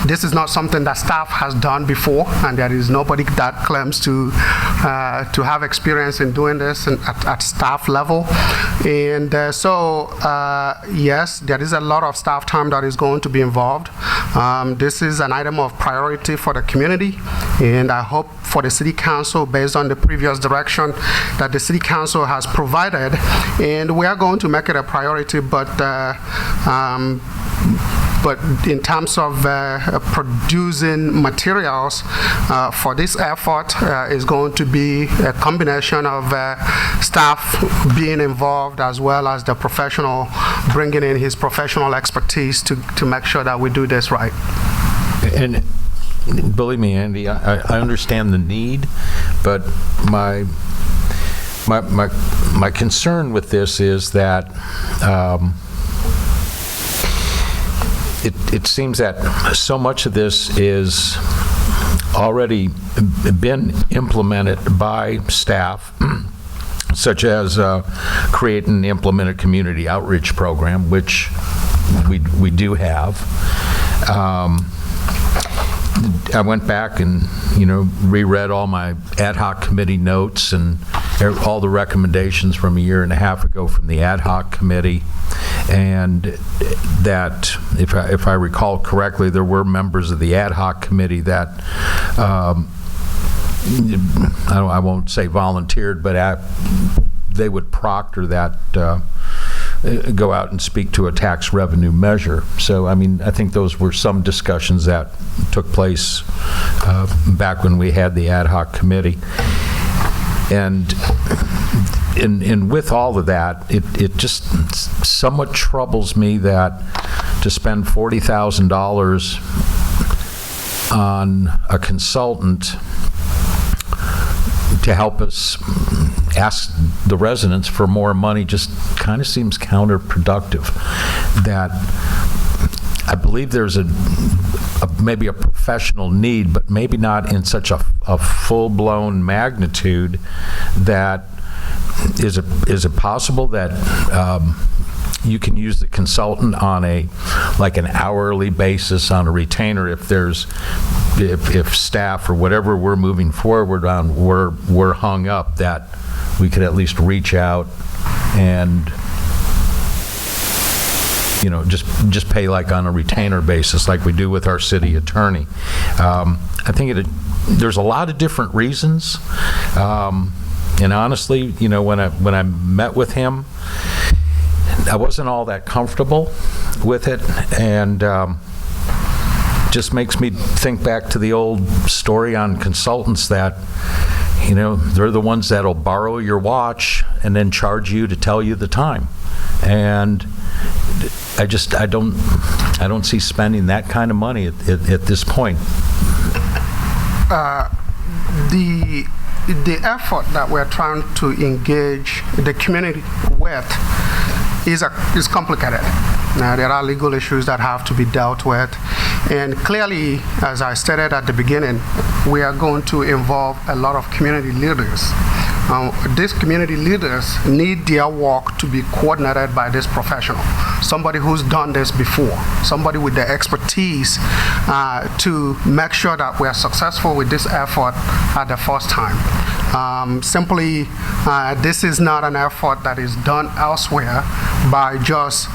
P: this is not something that staff has done before, and there is nobody that claims to have experience in doing this at staff level. And yes, there is a lot of staff time that is going to be involved. This is an item of priority for the community, and I hope for the City Council, based on the previous direction that the City Council has provided, and we are going to make it a priority, but in terms of producing materials for this effort is going to be a combination of staff being involved as well as the professional bringing in his professional expertise to make sure that we do this right.
J: And believe me, Andy, I understand the need, but my concern with this is that it seems that so much of this is already been implemented by staff, such as create and implement a community outreach program, which we do have. I went back and, reread all my ad hoc committee notes and all the recommendations from a year and a half ago from the ad hoc committee, and that, if I recall correctly, there were members of the ad hoc committee that I won't say volunteered, but they would proctor that, go out and speak to a tax revenue measure. So, I think those were some discussions that took place back when we had the ad hoc committee. And with all of that, it just somewhat troubles me that to spend $40,000 on a consultant to help us ask the residents for more money just kind of seems counterproductive. That I believe there's maybe a professional need, but maybe not in such a full-blown magnitude. That is it possible that you can use the consultant on an hourly basis on a retainer if staff or whatever we're moving forward on we're hung up, that we could at least reach out and just pay on a retainer basis like we do with our city attorney. I think there's a lot of different reasons, and honestly, when I met with him, I wasn't all that comfortable with it, and just makes me think back to the old story on consultants that, they're the ones that'll borrow your watch and then charge you to tell you the time. And I don't see spending that kind of money at this point.
P: The effort that we're trying to engage the community with is complicated. There are legal issues that have to be dealt with, and clearly, as I stated at the beginning, we are going to involve a lot of community leaders. These community leaders need their work to be coordinated by this professional, somebody who's done this before, somebody with the expertise to make sure that we are successful with this effort at the first time. This is not an effort that is done elsewhere by just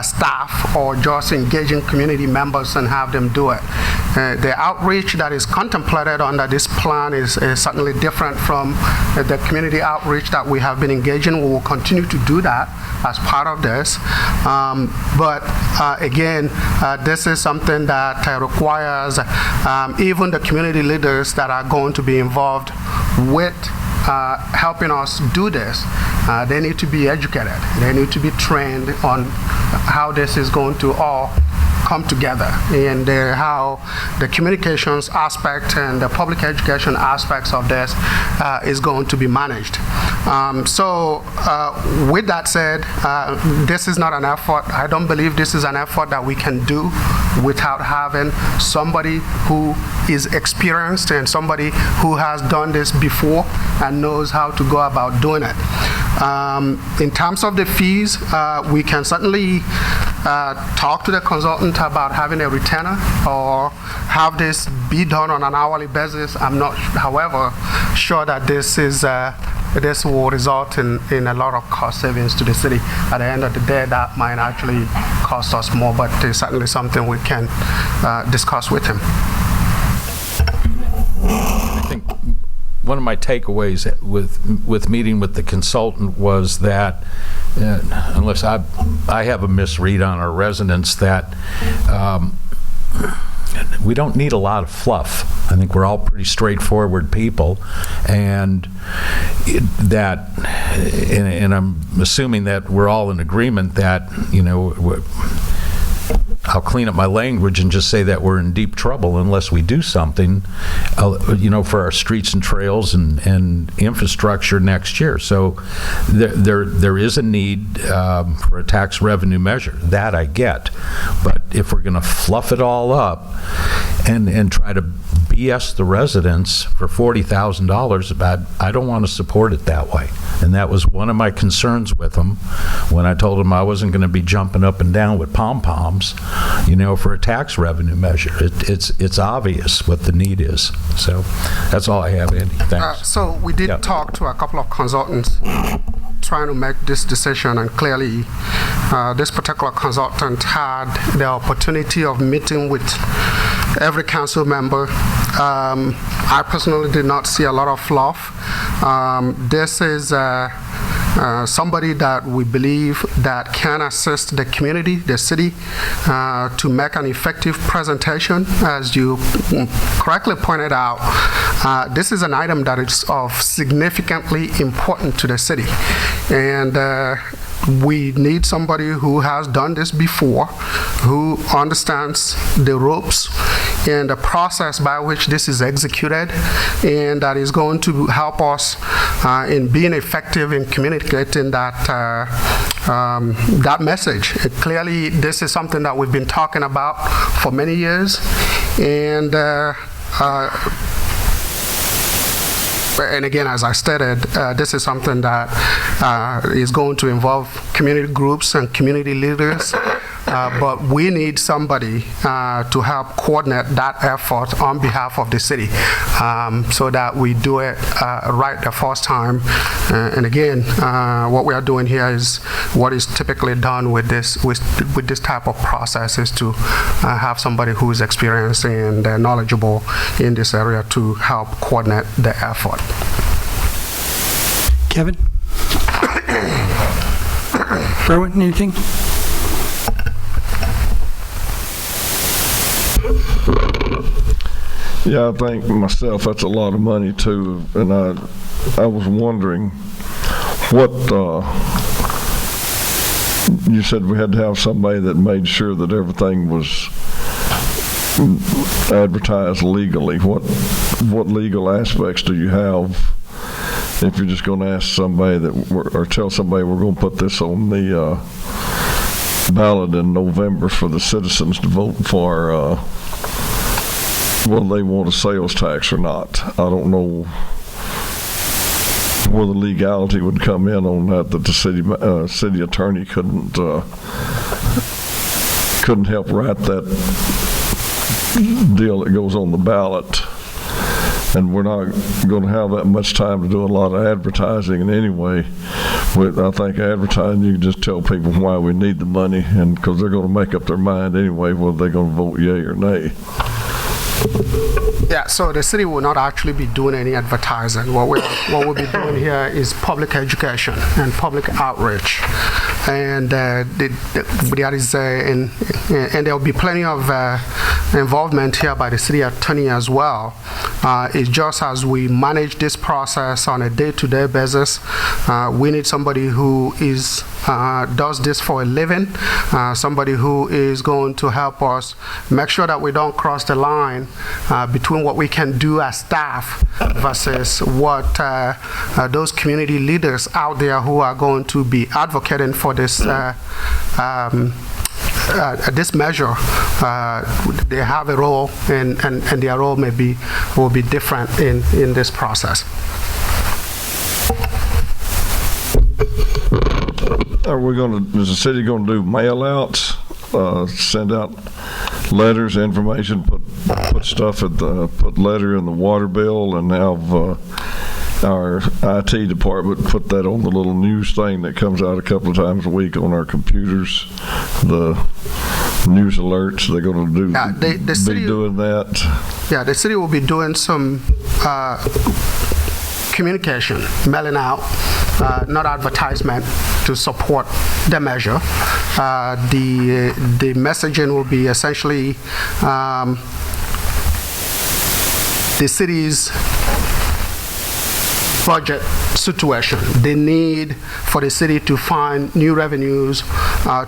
P: staff or just engaging community members and have them do it. The outreach that is contemplated under this plan is certainly different from the community outreach that we have been engaging. We will continue to do that as part of this. Again, this is something that requires even the community leaders that are going to be involved with helping us do this. They need to be educated. They need to be trained on how this is going to all come together, and how the communications aspect and the public education aspects of this is going to be managed. With that said, this is not an effort. I don't believe this is an effort that we can do without having somebody who is experienced and somebody who has done this before and knows how to go about doing it. In terms of the fees, we can certainly talk to the consultant about having a retainer or have this be done on an hourly basis. I'm not, however, sure that this will result in a lot of cost savings to the city. At the end of the day, that might actually cost us more, but it's certainly something we can discuss with him.
J: I think one of my takeaways with meeting with the consultant was that, unless I have a misread on our residents, that we don't need a lot of fluff. I think we're all pretty straightforward people, and I'm assuming that we're all in agreement that, I'll clean up my language and just say that we're in deep trouble unless we do something, for our streets and trails and infrastructure next year. So there is a need for a tax revenue measure. That I get, but if we're going to fluff it all up and try to BS the residents for $40,000, I don't want to support it that way. And that was one of my concerns with them when I told them I wasn't going to be jumping up and down with pom-poms, for a tax revenue measure. It's obvious what the need is. So that's all I have, Andy. Thanks.
P: So we did talk to a couple of consultants trying to make this decision, and clearly this particular consultant had the opportunity of meeting with every council member. I personally did not see a lot of fluff. This is somebody that we believe that can assist the community, the city, to make an effective presentation. As you correctly pointed out, this is an item that is of significantly important to the city. And we need somebody who has done this before, who understands the ropes and the process by which this is executed, and that is going to help us in being effective in communicating that message. Clearly, this is something that we've been talking about for many years, and again, as I stated, this is something that is going to involve community groups and community leaders, but we need somebody to help coordinate that effort on behalf of the city, so that we do it right the first time. And again, what we are doing here is what is typically done with this type of process, is to have somebody who is experienced and knowledgeable in this area to help coordinate the effort.
O: Kevin? Berwin, anything?
L: Yeah, I think myself that's a lot of money too, and I was wondering what you said we had to have somebody that made sure that everything was advertised legally. What legal aspects do you have if you're just going to ask somebody or tell somebody we're going to put this on the ballot in November for the citizens to vote for whether they want a sales tax or not? I don't know where the legality would come in on that the city attorney couldn't help write that deal that goes on the ballot. And we're not going to have that much time to do a lot of advertising in any way. I think advertising, you can just tell people why we need the money, and because they're going to make up their mind anyway whether they're going to vote yay or nay.
P: Yeah, so the city will not actually be doing any advertising. What we'll be doing here is public education and public outreach, and there is and there will be plenty of involvement here by the city attorney as well. It's just as we manage this process on a day-to-day basis, we need somebody who does this for a living, somebody who is going to help us make sure that we don't cross the line between what we can do as staff versus what those community leaders out there who are going to be advocating for this this measure. They have a role, and their role will be different in this process.
L: Is the city going to do mail outs, send out letters, information, put stuff put letter in the water bill, and have our IT department put that on the little news thing that comes out a couple of times a week on our computers, the news alerts? They're going to do the city, doing that?
P: Yeah, the city will be doing some communication, mailing out, not advertisement, to support the measure. The messaging will be essentially the city's budget situation, the need for the city to find new revenues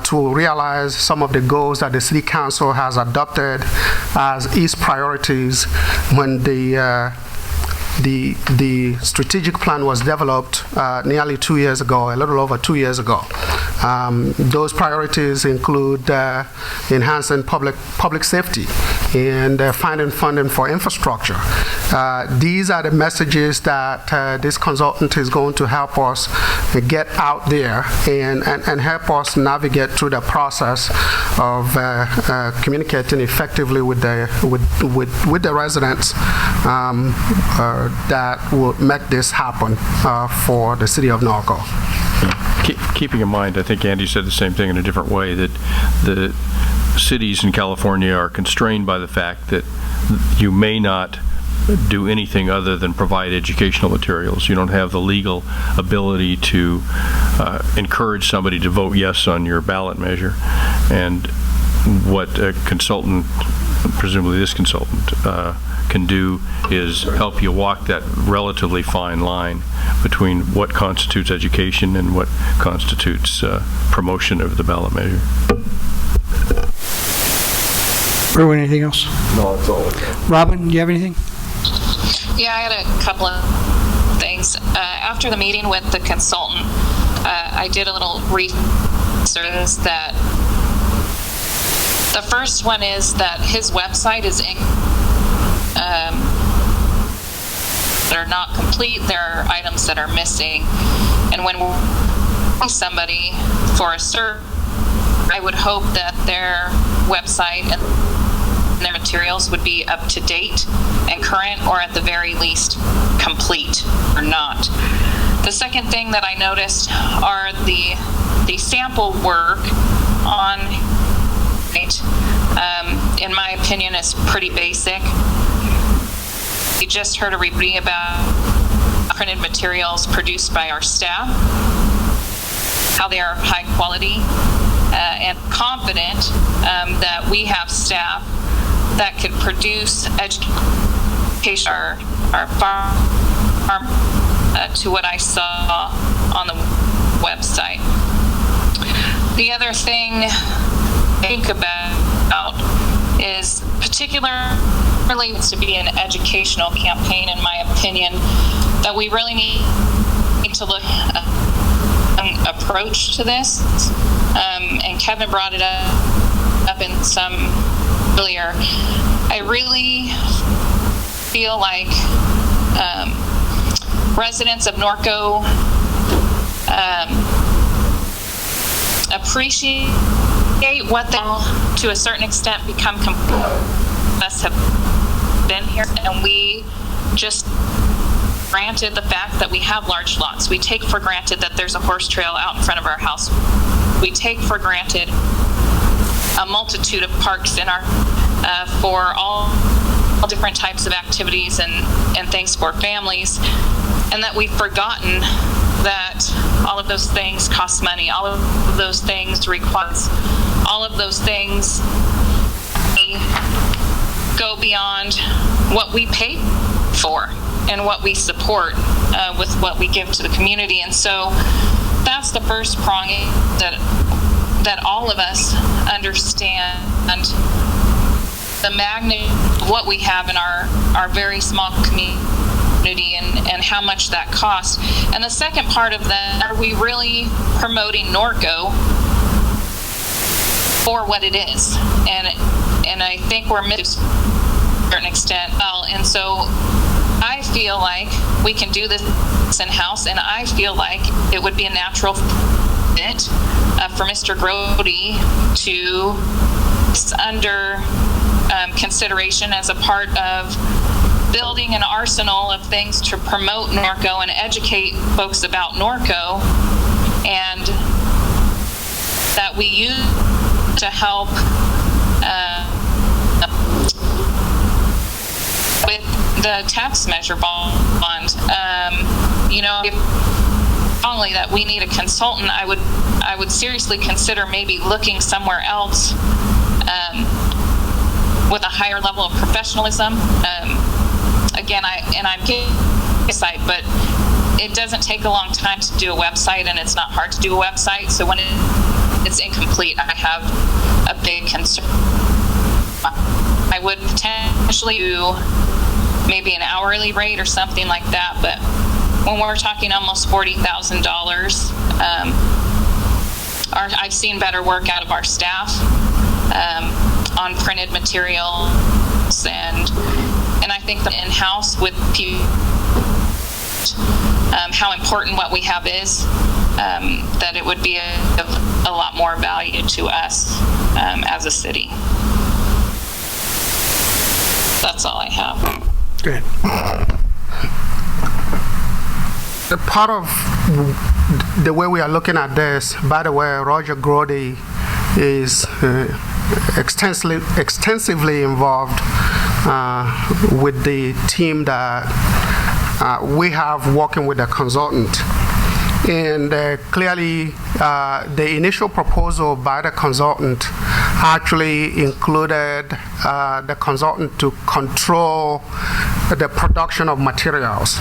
P: to realize some of the goals that the city council has adopted as its priorities when the the strategic plan was developed nearly 2 years ago, a little over 2 years ago. Those priorities include enhancing public safety and finding funding for infrastructure. These are the messages that this consultant is going to help us get out there and help us navigate through the process of communicating effectively with the residents that will make this happen for the city of Norco.
D: Keeping in mind, I think Andy said the same thing in a different way, that the cities in California are constrained by the fact that you may not do anything other than provide educational materials. You don't have the legal ability to encourage somebody to vote yes on your ballot measure. And what a consultant, presumably this consultant, can do is help you walk that relatively fine line between what constitutes education and what constitutes promotion of the ballot measure.
O: Erwin, anything else?
L: No, that's all.
O: Robin, do you have anything?
C: Yeah, I had a couple of things. After the meeting with the consultant, I did a little research that the first one is that his website is that are not complete. There are items that are missing. And when we somebody for a search, I would hope that their website and their materials would be up to date and current, or at the very least complete or not. The second thing that I noticed are the sample work on in my opinion is pretty basic. You just heard a review about printed materials produced by our staff, how they are high quality, and confident that we have staff that could produce education our farm to what I saw on the website. The other thing I think about is particularly to be an educational campaign, in my opinion, that we really need to look at an approach to this. And Kevin brought it up in some earlier. I really feel like residents of Norco appreciate what they, to a certain extent, become us have been here, and we just granted the fact that we have large lots. We take for granted that there's a horse trail out in front of our house. We take for granted a multitude of parks in our for all different types of activities and things for families, and that we've forgotten that all of those things cost money, all of those things require, all of those things go beyond what we pay for and what we support with what we give to the community. And so that's the first prong, that all of us understand the magnitude of what we have in our very small community and how much that costs. And the second part of that, are we really promoting Norco for what it is? And I think we're missing to a certain extent. And so I feel like we can do this in-house, and I feel like it would be a natural fit for Mr. Grody to under consideration as a part of building an arsenal of things to promote Norco and educate folks about Norco, and that we use to help with the tax measure bond. If only that we need a consultant, I would seriously consider maybe looking somewhere else with a higher level of professionalism. Again, I'm getting site, but it doesn't take a long time to do a website, and it's not hard to do a website. So when it's incomplete, I have a big concern. I would potentially do maybe an hourly rate or something like that, but when we're talking almost $40,000, I've seen better work out of our staff on printed materials, and I think that in-house with people, how important what we have is, that it would be of a lot more value to us as a city. That's all I have.
O: Good.
P: The part of the way we are looking at this, by the way, Roger Grody is extensively involved with the team that we have working with the consultant. And clearly, the initial proposal by the consultant actually included the consultant to control the production of materials.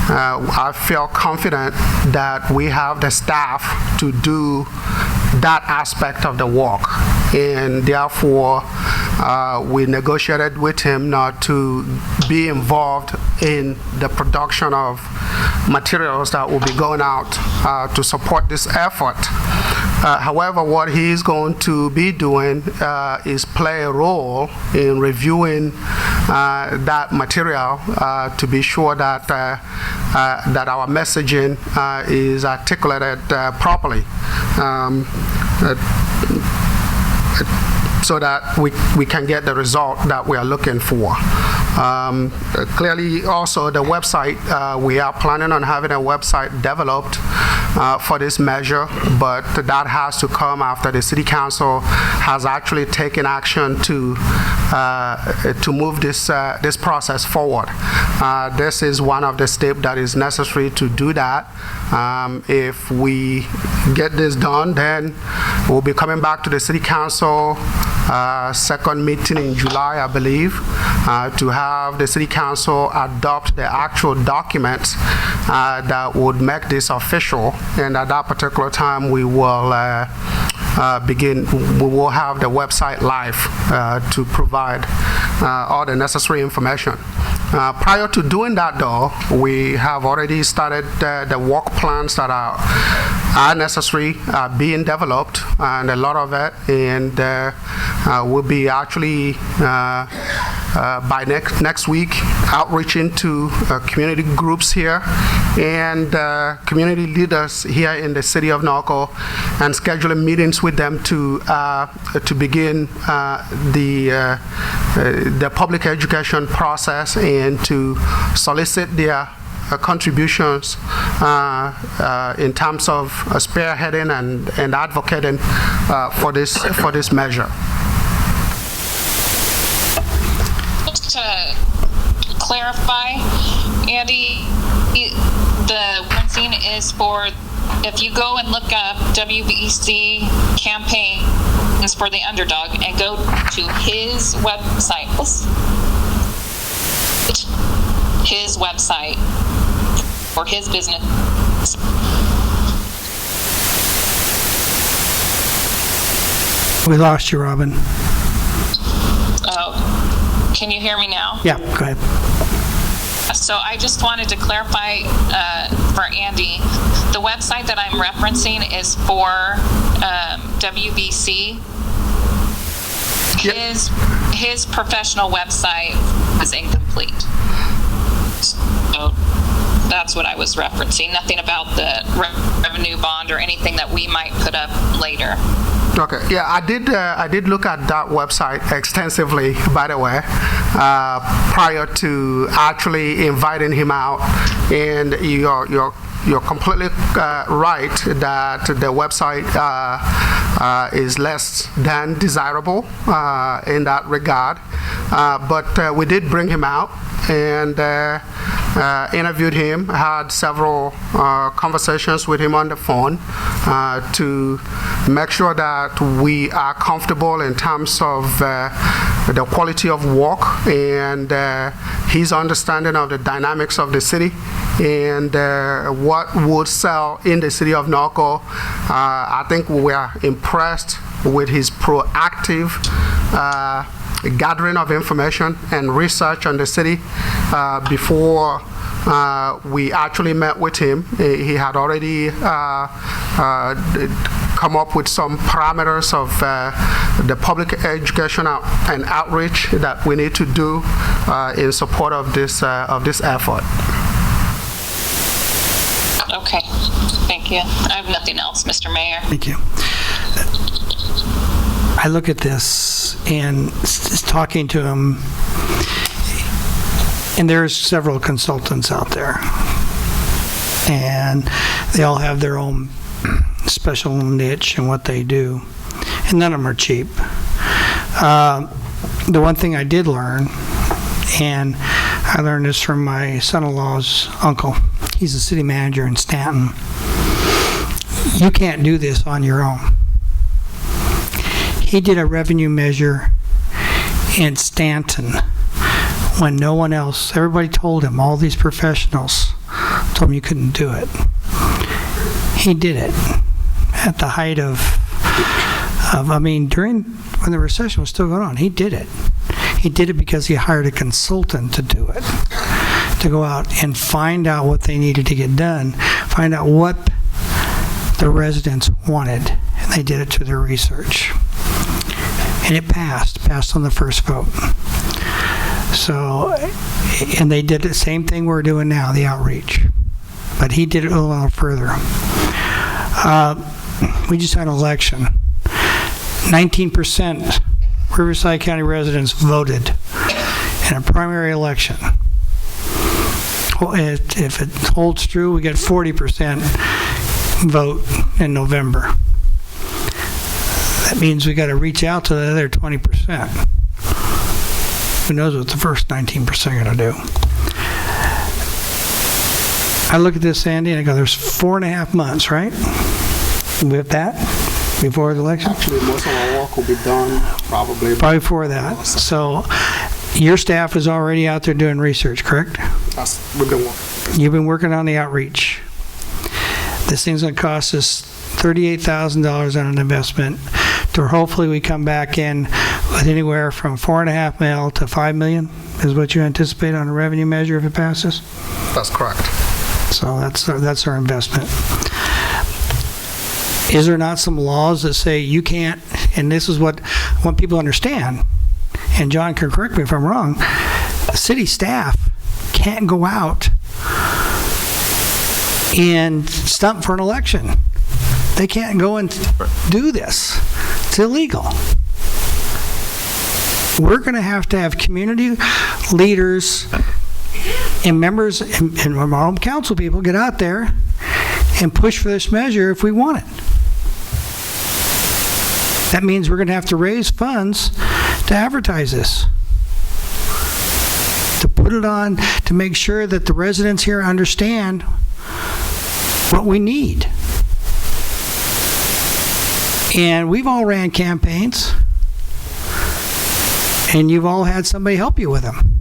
P: I feel confident that we have the staff to do that aspect of the work, and therefore we negotiated with him not to be involved in the production of materials that will be going out to support this effort. However, what he's going to be doing is play a role in reviewing that material to be sure that that our messaging is articulated properly, so that we can get the result that we are looking for. Clearly, also the website, we are planning on having a website developed for this measure, but that has to come after the City Council has actually taken action to move this process forward. This is one of the steps that is necessary to do that. If we get this done, then we'll be coming back to the City Council second meeting in July, I believe, to have the City Council adopt the actual documents that would make this official. And at that particular time, we will we will have the website live to provide all the necessary information. Prior to doing that, though, we have already started the work plans that are necessary being developed, and a lot of it, and we'll be actually by next week outreaching to community groups here and community leaders here in the city of Norco, and scheduling meetings with them to begin the public education process and to solicit their contributions in terms of spearheading and advocating for this measure.
C: Just to clarify, Andy, the fencing is for, if you go and look up WBC campaigns for the underdog and go to his website, for his business.
O: We lost you, Robin.
C: Oh, can you hear me now?
O: Yeah, go ahead.
C: So I just wanted to clarify for Andy, the website that I'm referencing is for WBC. His professional website is incomplete. So that's what I was referencing. Nothing about the revenue bond or anything that we might put up later.
P: Okay. Yeah, I did look at that website extensively, by the way, prior to actually inviting him out. And you're completely right that the website is less than desirable in that regard. But we did bring him out and interviewed him, had several conversations with him on the phone to make sure that we are comfortable in terms of the quality of work and his understanding of the dynamics of the city and what would sell in the city of Norco. I think we are impressed with his proactive gathering of information and research on the city before we actually met with him. He had already come up with some parameters of the public education and outreach that we need to do in support of this effort.
C: Okay, thank you. I have nothing else, Mr. Mayor.
O: Thank you. I look at this and talking to him, and there's several consultants out there, and they all have their own special niche and what they do, and none of them are cheap. The one thing I did learn, and I learned this from my son-in-law's uncle. He's a city manager in Stanton. You can't do this on your own. He did a revenue measure in Stanton when no one else, everybody told him, all these professionals told him you couldn't do it. He did it at the height of when the recession was still going on. He did it. He did it because he hired a consultant to do it, to go out and find out what they needed to get done, find out what the residents wanted, and they did it through their research. And it passed on the first vote. So, and they did the same thing we're doing now, the outreach. But he did it a little further. We just had an election. 19% Riverside County residents voted in a primary election. If it holds true, we get 40% vote in November. That means we got to reach out to the other 20%. Who knows what the first 19% are going to do? I look at this, Andy, and I go, there's 4.5 months, right? With that, before the election?
P: Actually, most of our work will be done probably
O: before that. So your staff is already out there doing research, correct?
P: We've been working.
O: You've been working on the outreach. This thing's going to cost us $38,000 on an investment. To hopefully we come back in with anywhere from $4.5 million to $5 million is what you anticipate on a revenue measure if it passes?
P: That's correct.
O: So that's our investment. Is there not some laws that say you can't, and this is what I want people to understand, and John can correct me if I'm wrong, the city staff can't go out and stump for an election. They can't go and do this. It's illegal. We're going to have community leaders and members and our own council people get out there and push for this measure if we want it. That means we're going to have to raise funds to advertise this, to put it on, to make sure that the residents here understand what we need. And we've all ran campaigns, and you've all had somebody help you with them.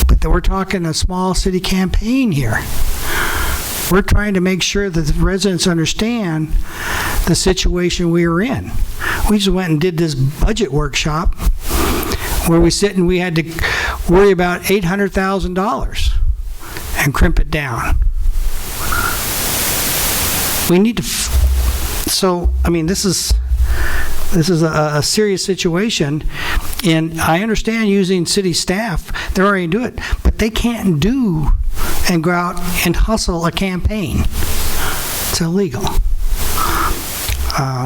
O: But we're talking a small city campaign here. We're trying to make sure that the residents understand the situation we are in. We just went and did this budget workshop where we sit and we had to worry about $800,000 and crimp it down. We need to, this is a serious situation, and I understand using city staff, they're already doing it, but they can't do and go out and hustle a campaign. It's illegal.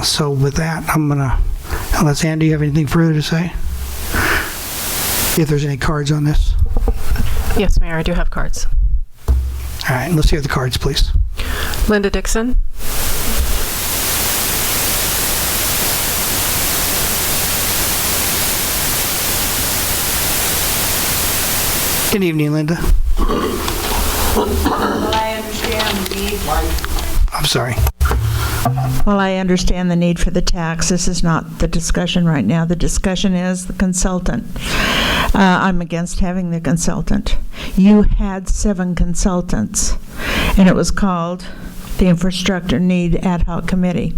O: So with that, unless Andy, you have anything further to say? If there's any cards on this?
B: Yes, Mayor, I do have cards.
O: All right, let's hear the cards, please.
B: Linda Dixon.
O: Good evening, Linda.
Q: I understand the need.
O: I'm sorry.
Q: Well, I understand the need for the tax. This is not the discussion right now. The discussion is the consultant. I'm against having the consultant. You had 7 consultants, and it was called the Infrastructure Need Ad Hoc Committee.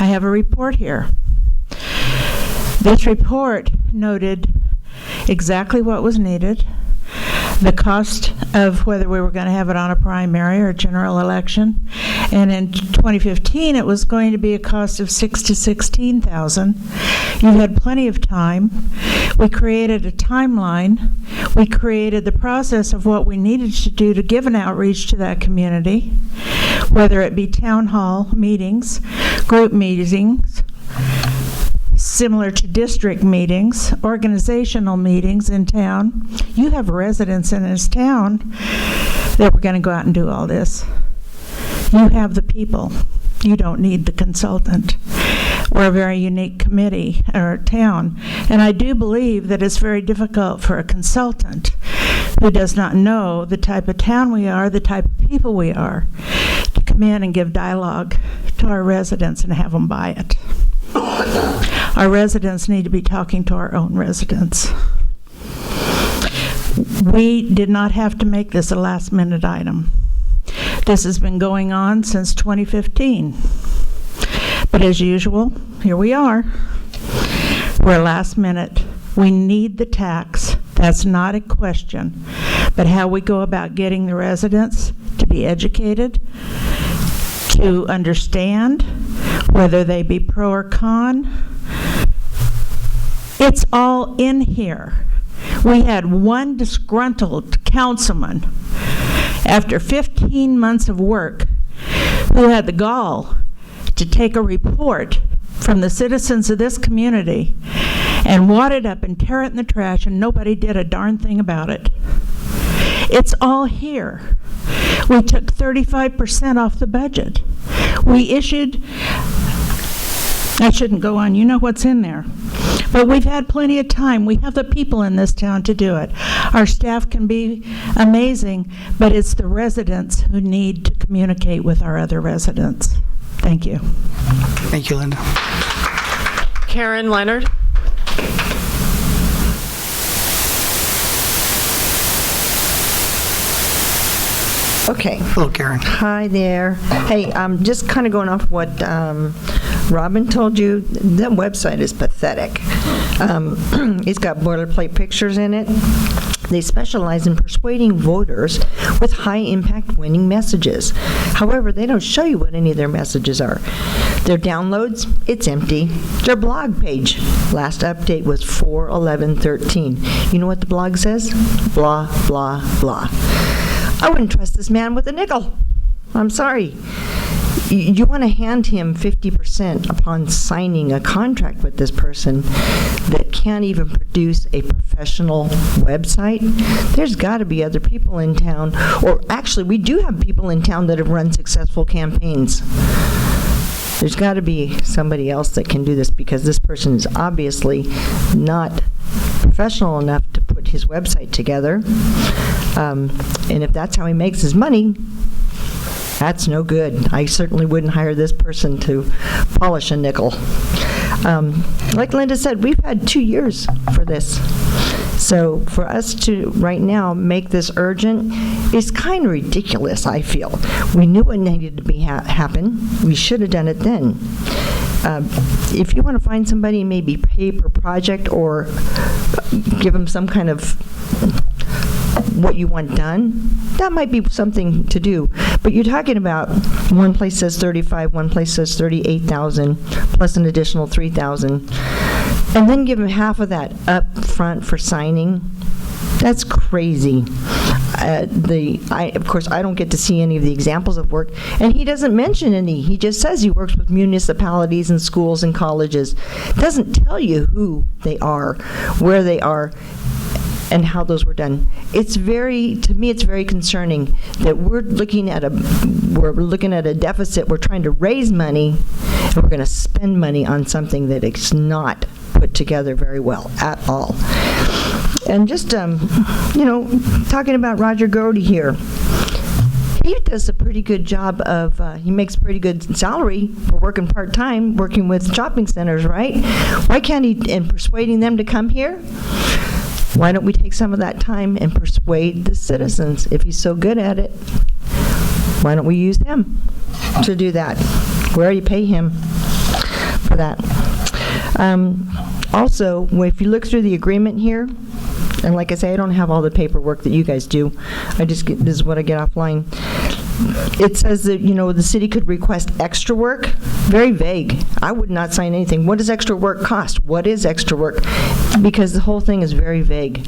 Q: I have a report here. This report noted exactly what was needed, the cost of whether we were going to have it on a primary or general election, and in 2015 it was going to be a cost of $6,000 to $16,000. You had plenty of time. We created a timeline. We created the process of what we needed to do to give an outreach to that community, whether it be town hall meetings, group meetings, similar to district meetings, organizational meetings in town. You have residents in this town that were going to go out and do all this. You have the people. You don't need the consultant. We're a very unique committee or town, and I do believe that it's very difficult for a consultant who does not know the type of town we are, the type of people we are, to come in and give dialogue to our residents and have them buy it. Our residents need to be talking to our own residents. We did not have to make this a last-minute item. This has been going on since 2015. But as usual, here we are. We're last minute. We need the tax. That's not a question. But how we go about getting the residents to be educated, to understand whether they be pro or con, it's all in here. We had one disgruntled councilman after 15 months of work who had the gall to take a report from the citizens of this community and wad it up and tear it in the trash, and nobody did a darn thing about it. It's all here. We took 35% off the budget. We issued, I shouldn't go on, you know what's in there. But we've had plenty of time. We have the people in this town to do it. Our staff can be amazing, but it's the residents who need to communicate with our other residents. Thank you.
O: Thank you, Linda.
B: Karen Leonard.
R: Okay.
O: Hello, Karen.
R: Hi there. Hey, I'm just kind of going off what Robin told you. That website is pathetic. It's got boilerplate pictures in it. They specialize in persuading voters with high-impact winning messages. However, they don't show you what any of their messages are. Their downloads, it's empty. Their blog page, last update was 4/11/13. You know what the blog says? Blah, blah, blah. I wouldn't trust this man with a nickel. I'm sorry. You want to hand him 50% upon signing a contract with this person that can't even produce a professional website? There's got to be other people in town, or actually we do have people in town that have run successful campaigns. There's got to be somebody else that can do this, because this person is obviously not professional enough to put his website together. And if that's how he makes his money, that's no good. I certainly wouldn't hire this person to polish a nickel. Like Linda said, we've had 2 years for this. So for us to right now make this urgent is kind of ridiculous, I feel. We knew it needed to be happen. We should have done it then. If you want to find somebody, maybe pay per project or give them some kind of what you want done, that might be something to do. But you're talking about one place says 35, one place says 38,000, plus an additional 3,000, and then give him half of that up front for signing. That's crazy. Of course, I don't get to see any of the examples of work, and he doesn't mention any. He just says he works with municipalities and schools and colleges. Doesn't tell you who they are, where they are, and how those were done. To me, it's very concerning that we're looking at a deficit. We're trying to raise money, and we're going to spend money on something that is not put together very well at all. And just, talking about Roger Grody here, he does a pretty good job of, he makes a pretty good salary for working part-time, working with shopping centers, right? Why can't he, in persuading them to come here? Why don't we take some of that time and persuade the citizens? If he's so good at it, why don't we use him to do that? We already pay him for that. Also, if you look through the agreement here, and like I say, I don't have all the paperwork that you guys do. This is what I get offline. It says that, the city could request extra work. Very vague. I would not sign anything. What does extra work cost? What is extra work? Because the whole thing is very vague.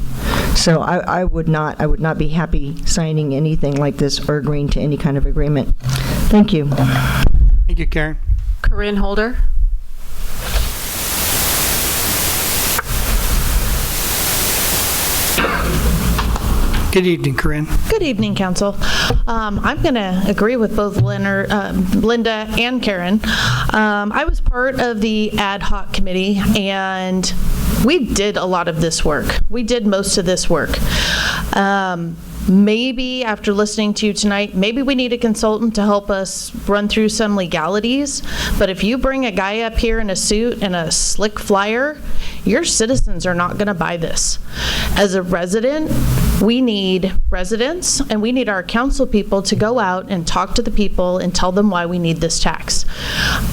R: So I would not be happy signing anything like this or agreeing to any kind of agreement. Thank you.
O: Thank you, Karen.
B: Corinne Holder.
O: Good evening, Corinne.
S: Good evening, Council. I'm going to agree with both Linda and Karen. I was part of the ad hoc committee, and we did a lot of this work. We did most of this work. Maybe after listening to you tonight, maybe we need a consultant to help us run through some legalities. But if you bring a guy up here in a suit and a slick flyer, your citizens are not going to buy this. As a resident, we need residents and we need our council people to go out and talk to the people and tell them why we need this tax.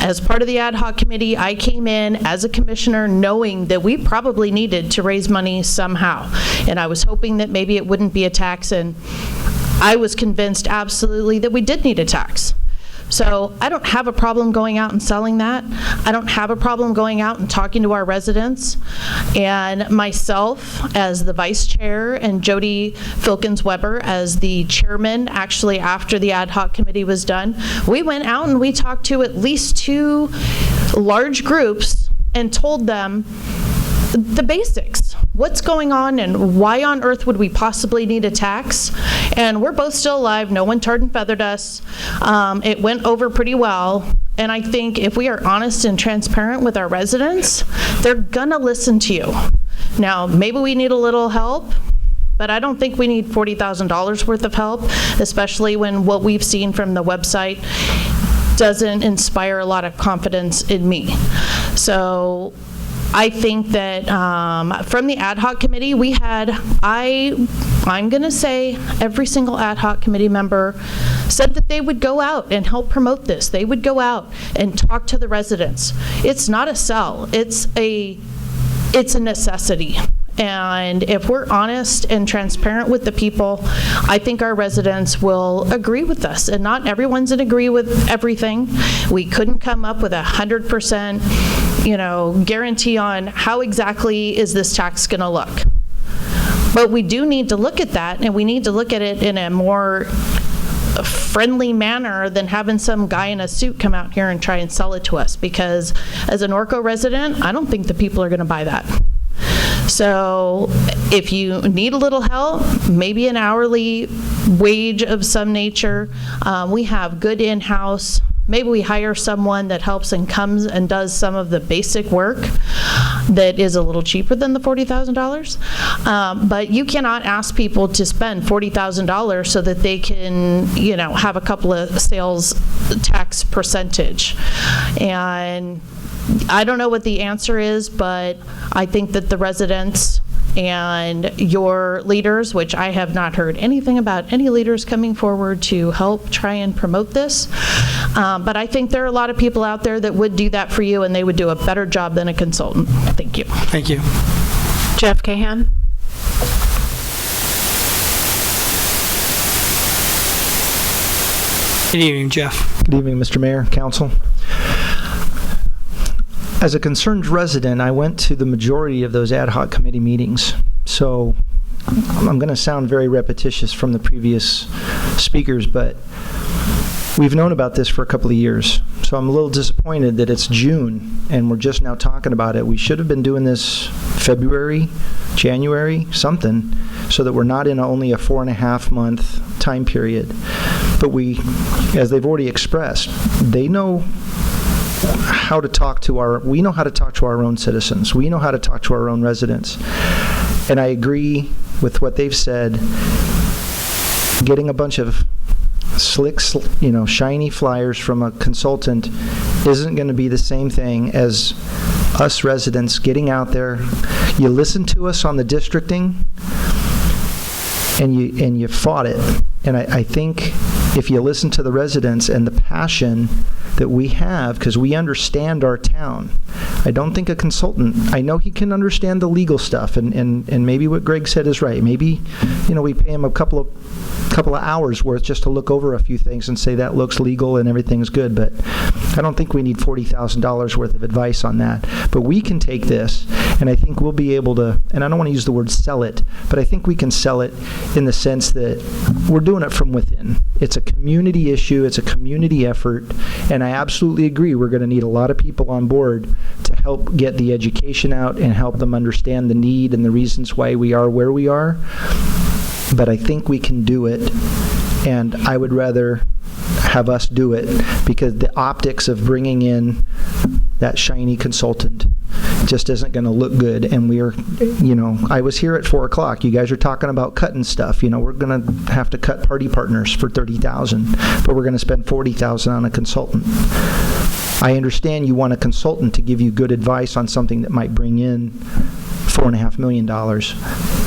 S: As part of the ad hoc committee, I came in as a commissioner knowing that we probably needed to raise money somehow. And I was hoping that maybe it wouldn't be a tax, and I was convinced absolutely that we did need a tax. So I don't have a problem going out and selling that. I don't have a problem going out and talking to our residents. And myself as the vice chair and Jody Filkins-Weber as the chairman, actually after the ad hoc committee was done, we went out and we talked to at least 2 large groups and told them the basics. What's going on and why on earth would we possibly need a tax? And we're both still alive. No one tarred and feathered us. It went over pretty well. And I think if we are honest and transparent with our residents, they're gonna listen to you. Now, maybe we need a little help, but I don't think we need $40,000 worth of help, especially when what we've seen from the website doesn't inspire a lot of confidence in me. So I think that from the ad hoc committee, we had, I'm going to say every single ad hoc committee member said that they would go out and help promote this. They would go out and talk to the residents. It's not a sell, it's a necessity. And if we're honest and transparent with the people, I think our residents will agree with us. And not everyone's in agree with everything. We couldn't come up with 100%, guarantee on how exactly is this tax going to look. But we do need to look at that, and we need to look at it in a more friendly manner than having some guy in a suit come out here and try and sell it to us. Because as a Norco resident, I don't think the people are going to buy that. So if you need a little help, maybe an hourly wage of some nature, we have good in-house. Maybe we hire someone that helps and comes and does some of the basic work that is a little cheaper than the $40,000. But you cannot ask people to spend $40,000 so that they can, have a couple of sales tax percentage. And I don't know what the answer is, but I think that the residents and your leaders, which I have not heard anything about any leaders coming forward to help try and promote this, but I think there are a lot of people out there that would do that for you, and they would do a better job than a consultant. Thank you.
O: Thank you.
B: Jeff Cahan.
O: Good evening, Jeff.
T: Good evening, Mr. Mayor, Council. As a concerned resident, I went to the majority of those ad hoc committee meetings. So I'm going to sound very repetitious from the previous speakers, but we've known about this for a couple of years. So I'm a little disappointed that it's June and we're just now talking about it. We should have been doing this February, January, something, so that we're not in only a 4.5-month time period. But we, as they've already expressed, they know how to talk to we know how to talk to our own citizens. We know how to talk to our own residents. And I agree with what they've said. Getting a bunch of slick, shiny flyers from a consultant isn't going to be the same thing as us residents getting out there. You listen to us on the districting. and you fought it. And I think if you listen to the residents and the passion that we have, because we understand our town, I don't think a consultant, I know he can understand the legal stuff, and maybe what Greg said is right. Maybe, we pay him a couple of hours worth just to look over a few things and say that looks legal and everything's good, but I don't think we need $40,000 worth of advice on that. But we can take this, and I think we'll be able to, and I don't want to use the word sell it, but I think we can sell it in the sense that we're doing it from within. It's a community issue, it's a community effort, and I absolutely agree we're going to need a lot of people on board to help get the education out and help them understand the need and the reasons why we are where we are. But I think we can do it, and I would rather have us do it, because the optics of bringing in that shiny consultant just isn't going to look good. And we're, I was here at 4 o'clock. You guys are talking about cutting stuff. We're going to have to cut party partners for $30,000, but we're going to spend $40,000 on a consultant. I understand you want a consultant to give you good advice on something that might bring in $4.5 million,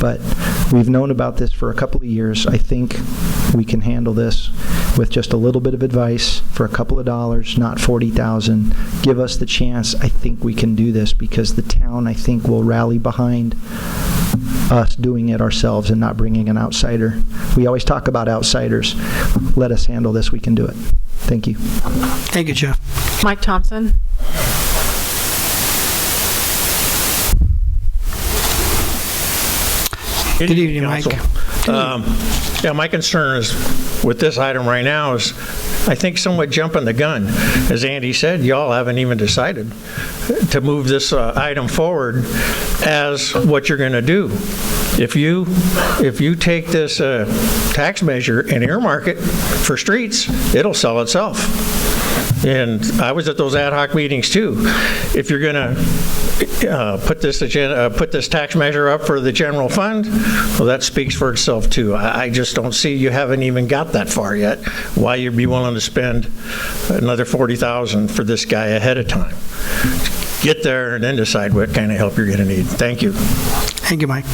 T: but we've known about this for a couple of years. I think we can handle this with just a little bit of advice for a couple of dollars, not $40,000. Give us the chance. I think we can do this, because the town, I think, will rally behind us doing it ourselves and not bringing an outsider. We always talk about outsiders. Let us handle this. We can do it. Thank you.
O: Thank you, Jeff.
B: Mike Thompson.
O: Good evening, Mike.
U: My concern is with this item right now is, I think, somewhat jumping the gun. As Andy said, y'all haven't even decided to move this item forward as what you're going to do. If you take this tax measure and earmark it for streets, it'll sell itself. And I was at those ad hoc meetings too. If you're going to put this tax measure up for the general fund, well, that speaks for itself too. I just don't see, you haven't even got that far yet, why you'd be willing to spend another $40,000 for this guy ahead of time. Get there and then decide what kind of help you're going to need. Thank you.
O: Thank you, Mike.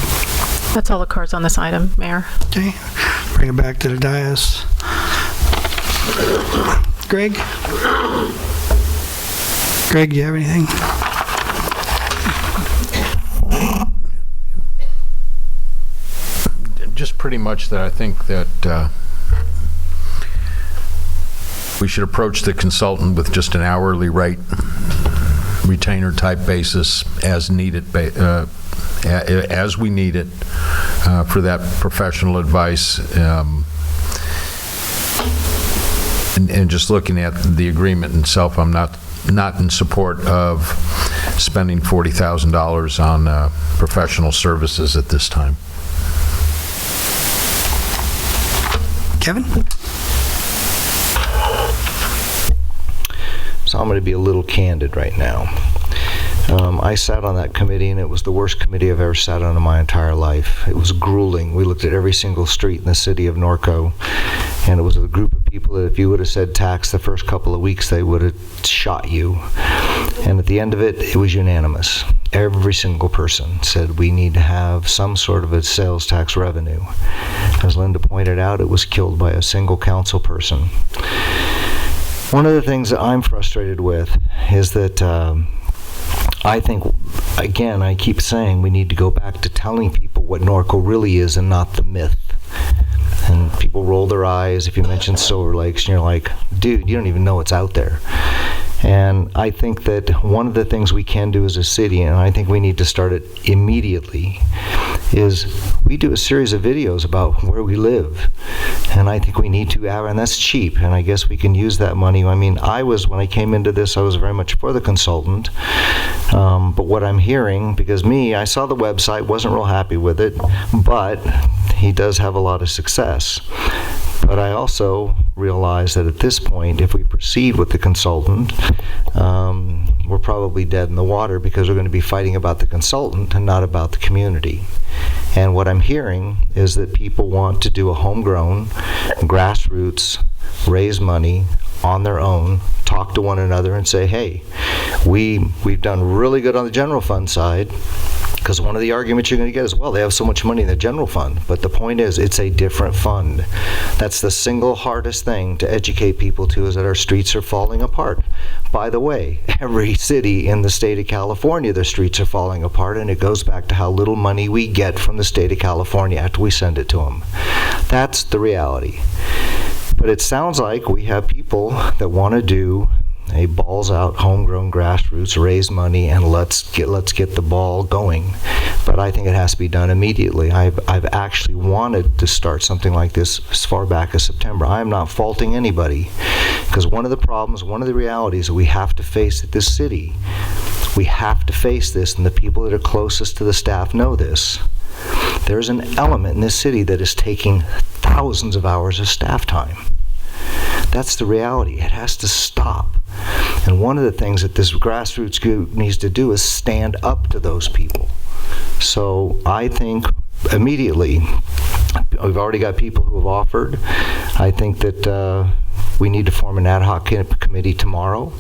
B: That's all the cards on this item, Mayor.
O: Okay. Bring it back to the dais. Greg? Greg, do you have anything?
J: Just pretty much that I think that we should approach the consultant with just an hourly rate, retainer type basis as needed, as we need it for that professional advice. And just looking at the agreement itself, I'm not in support of spending $40,000 on professional services at this time.
O: Kevin?
K: So I'm going to be a little candid right now. I sat on that committee, and it was the worst committee I've ever sat on in my entire life. It was grueling. We looked at every single street in the city of Norco, and it was a group of people that if you would have said tax the first couple of weeks, they would have shot you. And at the end of it, it was unanimous. Every single person said we need to have some sort of a sales tax revenue. As Linda pointed out, it was killed by a single council person. One of the things that I'm frustrated with is that I think, again, I keep saying we need to go back to telling people what Norco really is and not the myth. And people roll their eyes if you mention Silver Lakes, and you're like, dude, you don't even know what's out there. And I think that one of the things we can do as a city, and I think we need to start it immediately, is we do a series of videos about where we live. And I think we need to, and that's cheap, and I guess we can use that money. I mean, when I came into this, I was very much for the consultant. But what I'm hearing, because I saw the website, wasn't real happy with it, but he does have a lot of success. But I also realize that at this point, if we proceed with the consultant, we're probably dead in the water, because we're going to be fighting about the consultant and not about the community. And what I'm hearing is that people want to do a homegrown, grassroots, raise money on their own, talk to one another and say, hey, we've done really good on the general fund side. Because one of the arguments you're going to get is, well, they have so much money in the general fund. But the point is, it's a different fund. That's the single hardest thing to educate people to, is that our streets are falling apart. By the way, every city in the state of California, their streets are falling apart, and it goes back to how little money we get from the state of California after we send it to them. That's the reality. But it sounds like we have people that want to do a balls out, homegrown, grassroots, raise money, and let's get the ball going. But I think it has to be done immediately. I've actually wanted to start something like this as far back as September. I am not faulting anybody, because one of the problems, one of the realities that we have to face at this city, we have to face this, and the people that are closest to the staff know this. There's an element in this city that is taking thousands of hours of staff time. That's the reality. It has to stop. And one of the things that this grassroots group needs to do is stand up to those people. So I think immediately, we've already got people who have offered. I think that we need to form an ad hoc committee tomorrow.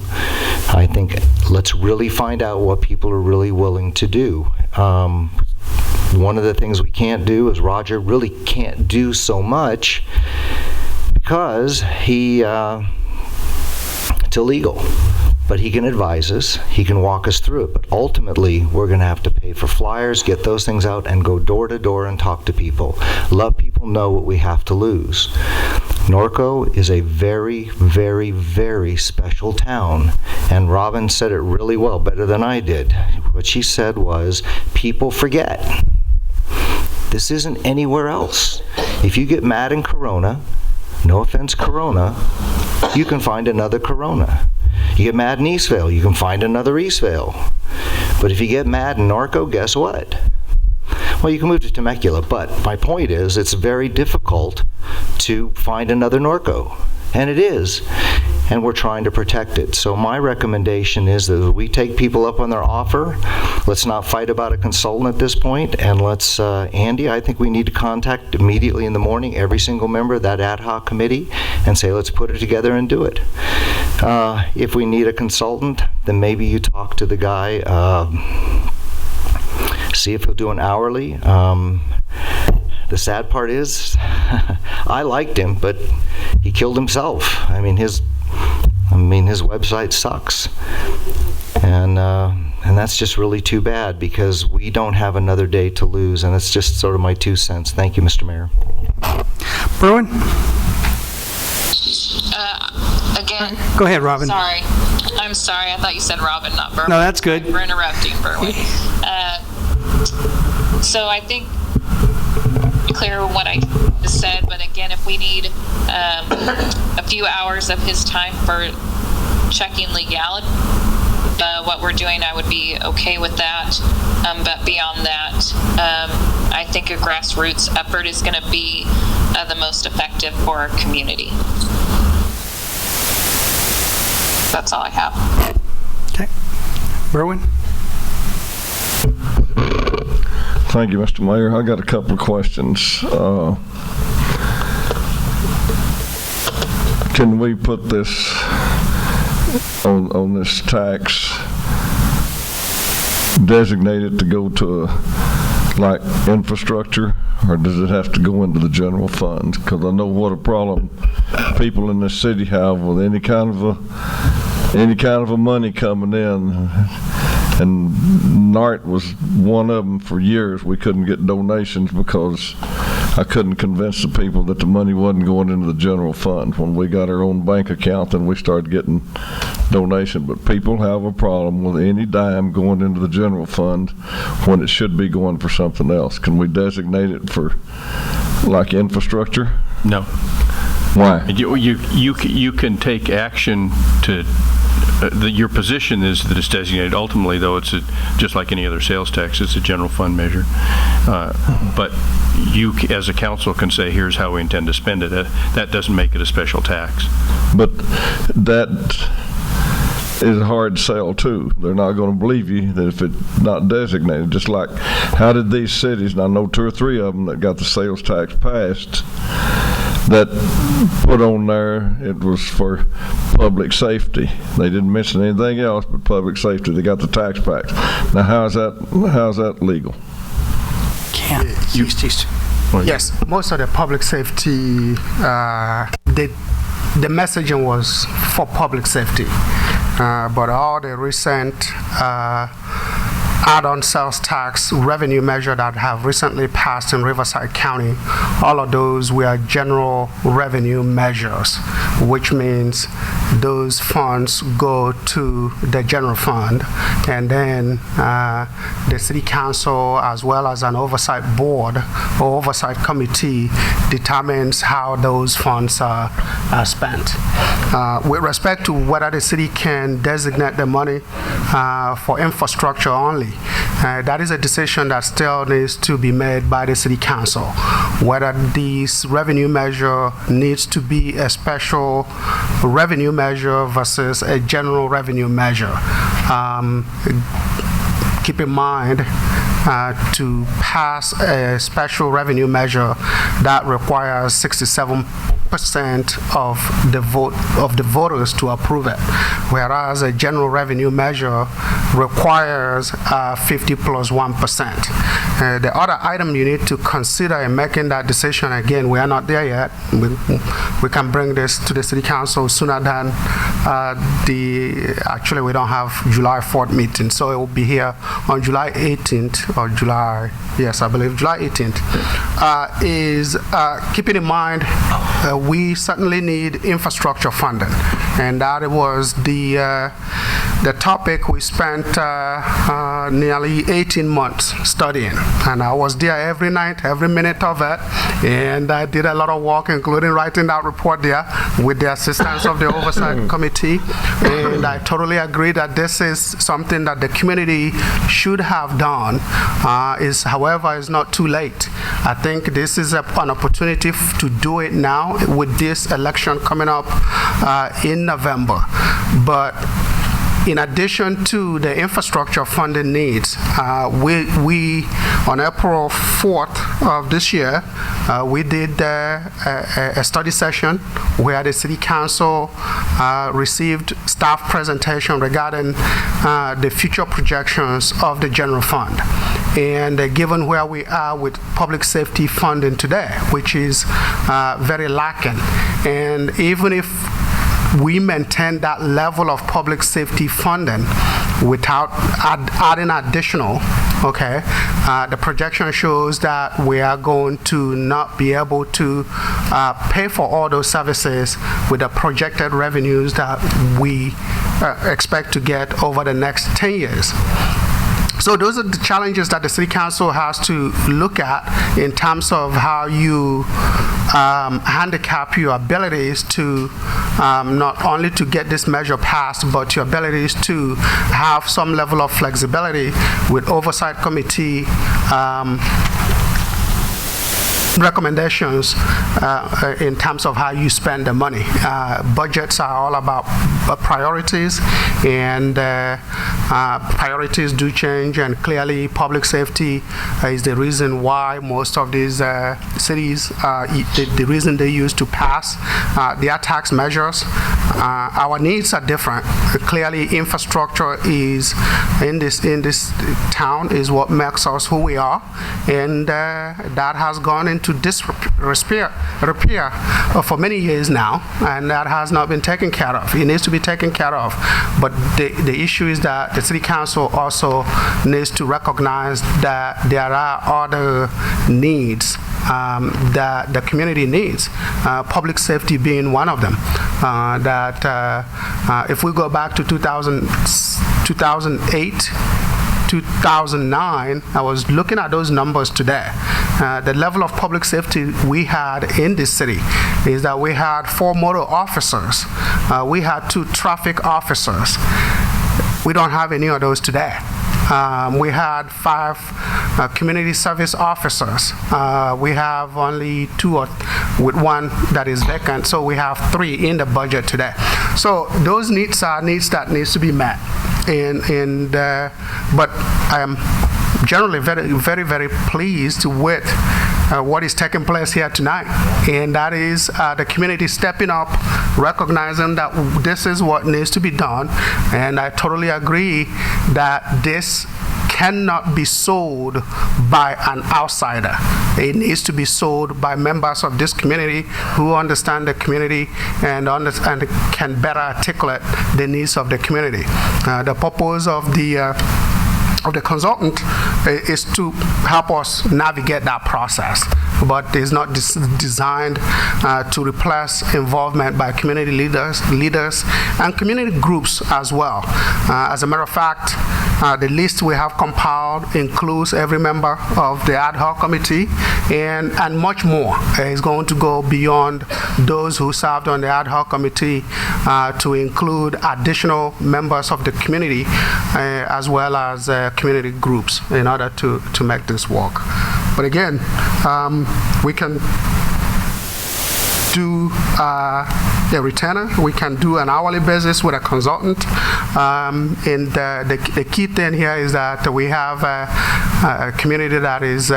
K: I think let's really find out what people are really willing to do. One of the things we can't do is Roger really can't do so much because it's illegal. But he can advise us, he can walk us through it. But ultimately, we're going to have to pay for flyers, get those things out, and go door to door and talk to people. Let people know what we have to lose. Norco is a very, very, very special town. And Robin said it really well, better than I did. What she said was, people forget. This isn't anywhere else. If you get mad in Corona, no offense Corona, you can find another Corona. You get mad in Eastvale, you can find another Eastvale. But if you get mad in Norco, guess what? Well, you can move to Temecula, but my point is it's very difficult to find another Norco. And it is. And we're trying to protect it. So my recommendation is that we take people up on their offer. Let's not fight about a consultant at this point. And let's, Andy, I think we need to contact immediately in the morning every single member of that ad hoc committee and say, let's put it together and do it. If we need a consultant, then maybe you talk to the guy, see if he'll do an hourly. The sad part is, I liked him, but he killed himself. I mean, his website sucks, and that's just really too bad because we don't have another day to lose, and it's just sort of my 2 cents. Thank you, Mr. Mayor.
O: Berwin?
C: Again.
O: Go ahead, Robin.
C: Sorry. I'm sorry. I thought you said Robin, not Berwin.
O: No, that's good.
C: We're interrupting Berwin. So I think clear what I just said, but again, if we need a few hours of his time for checking legality, what we're doing, I would be okay with that. But beyond that, I think a grassroots effort is going to be the most effective for our community. That's all I have.
O: Okay. Berwin?
L: Thank you, Mr. Mayor. I got a couple of questions. Can we put this on this tax, designate it to go to like infrastructure, or does it have to go into the general fund? Because I know what a problem people in this city have with any kind of a money coming in. And NART was one of them for years. We couldn't get donations because I couldn't convince the people that the money wasn't going into the general fund. When we got our own bank account, then we started getting donations. But people have a problem with any dime going into the general fund when it should be going for something else. Can we designate it for like infrastructure?
D: No.
L: Why?
D: You can take action to. Your position is that it's designated. Ultimately, though, it's just like any other sales tax. It's a general fund measure. But you, as a council, can say, here's how we intend to spend it. That doesn't make it a special tax.
L: But that is a hard sell, too. They're not going to believe you that if it's not designated. Just like, how did these cities, and I know 2 or 3 of them that got the sales tax passed, that put on there, it was for public safety. They didn't mention anything else but public safety. They got the tax backs. Now, how's that legal?
P: Yes, most of the public safety, the messaging was for public safety, but all the recent add-on sales tax revenue measure that have recently passed in Riverside County, all of those were general revenue measures, which means those funds go to the general fund, and then the city council, as well as an oversight board or oversight committee, determines how those funds are spent. With respect to whether the city can designate the money for infrastructure only, that is a decision that still needs to be made by the city council, whether this revenue measure needs to be a special revenue measure versus a general revenue measure. Keep in mind, to pass a special revenue measure that requires 67% of the voters to approve it, whereas a general revenue measure requires 50 plus 1%. The other item you need to consider in making that decision, again, we are not there yet. We can bring this to the city council sooner than actually we don't have July 4th meeting, so it will be here on July 18th or July 18th, is keeping in mind we certainly need infrastructure funding, and that was the topic we spent nearly 18 months studying, and I was there every night, every minute of it, and I did a lot of work, including writing that report there with the assistance of the oversight committee, and I totally agree that this is something that the community should have done. However, it's not too late. I think this is an opportunity to do it now with this election coming up in November. But in addition to the infrastructure funding needs, we on April 4th of this year, we did a study session where the city council received staff presentation regarding the future projections of the general fund. And given where we are with public safety funding today, which is very lacking, and even if we maintain that level of public safety funding without adding additional, the projection shows that we are going to not be able to pay for all those services with the projected revenues that we expect to get over the next 10 years. So those are the challenges that the city council has to look at in terms of how you handicap your abilities to not only to get this measure passed, but your abilities to have some level of flexibility with oversight committee recommendations in terms of how you spend the money. Budgets are all about priorities, and priorities do change, and clearly public safety is the reason why most of these cities, the reason they use to pass their tax measures. Our needs are different. Clearly infrastructure is in this town is what makes us who we are, and that has gone into repair for many years now, and that has not been taken care of. It needs to be taken care of, but the issue is that the city council also needs to recognize that there are other needs that the community needs, public safety being one of them. If we go back to 2008, 2009, I was looking at those numbers today. The level of public safety we had in this city is that we had 4 motor officers. We had 2 traffic officers. We don't have any of those today. We had 5 community service officers. We have only 2 with 1 that is vacant, so we have 3 in the budget today. So those needs are needs that needs to be met. But I am generally very, very, very pleased with what is taking place here tonight, and that is the community stepping up, recognizing that this is what needs to be done, and I totally agree that this cannot be sold by an outsider. It needs to be sold by members of this community who understand the community and can better articulate the needs of the community. The purpose of the consultant is to help us navigate that process, but it's not designed to replace involvement by community leaders and community groups as well. As a matter of fact, the list we have compiled includes every member of the ad hoc committee and much more. It's going to go beyond those who served on the ad hoc committee to include additional members of the community as well as community groups in order to make this work. But again, we can do a retainer, we can do an hourly basis with a consultant, and the key thing here is that we have a community that is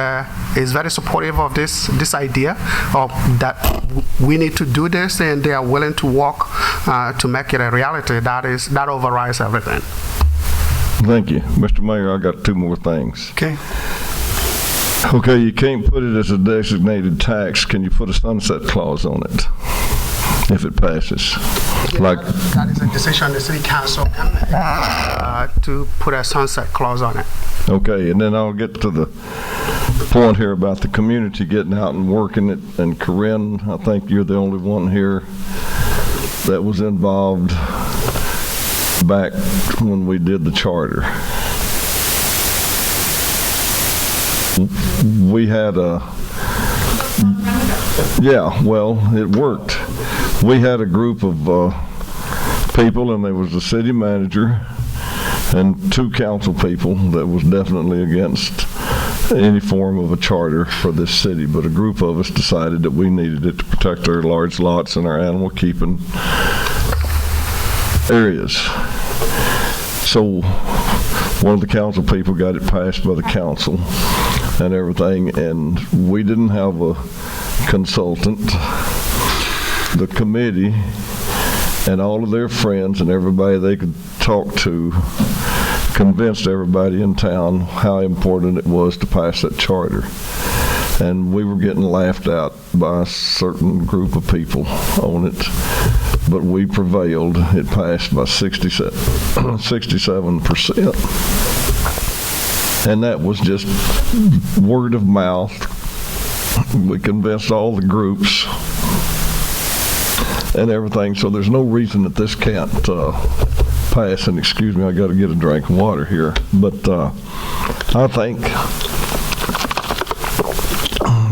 P: very supportive of this idea of that we need to do this, and they are willing to work to make it a reality. That overrides everything.
L: Thank you. Mr. Mayor, I got two more things.
O: Okay.
L: Okay, you can't put it as a designated tax. Can you put a sunset clause on it if it passes?
P: That is a decision the city council can make to put a sunset clause on it.
L: Okay, and then I'll get to the point here about the community getting out and working it. And Corinne, I think you're the only one here that was involved back when we did the charter. We had it worked. We had a group of people, and there was the city manager and two council people that was definitely against any form of a charter for this city, but a group of us decided that we needed it to protect our large lots and our animal keeping areas. So one of the council people got it passed by the council and everything, and we didn't have a consultant. The committee and all of their friends and everybody they could talk to convinced everybody in town how important it was to pass that charter. And we were getting laughed at by a certain group of people on it, but we prevailed. It passed by 67%. And that was just word of mouth. We convinced all the groups and everything, so there's no reason that this can't pass. And excuse me, I got to get a drink of water here. But I think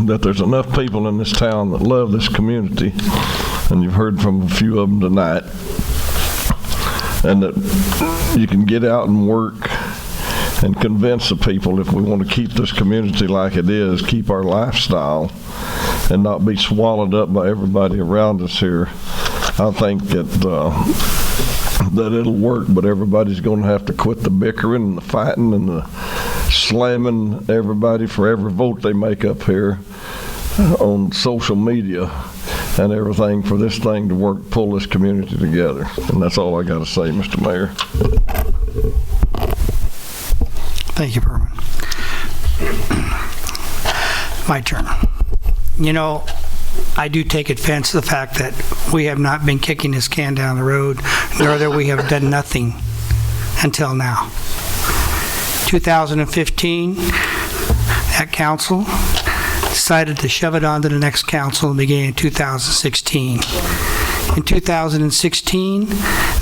L: that there's enough people in this town that love this community, and you've heard from a few of them tonight, and that you can get out and work and convince the people if we want to keep this community like it is, keep our lifestyle, and not be swallowed up by everybody around us here. I think that it'll work, but everybody's going to have to quit the bickering and the fighting and the slamming everybody for every vote they make up here on social media and everything for this thing to work, pull this community together. And that's all I got to say, Mr. Mayor.
O: Thank you, Berman. My turn. You know, I do take offense to the fact that we have not been kicking this can down the road, nor that we have done nothing until now. 2015, that council decided to shove it on to the next council in the beginning of 2016. In 2016,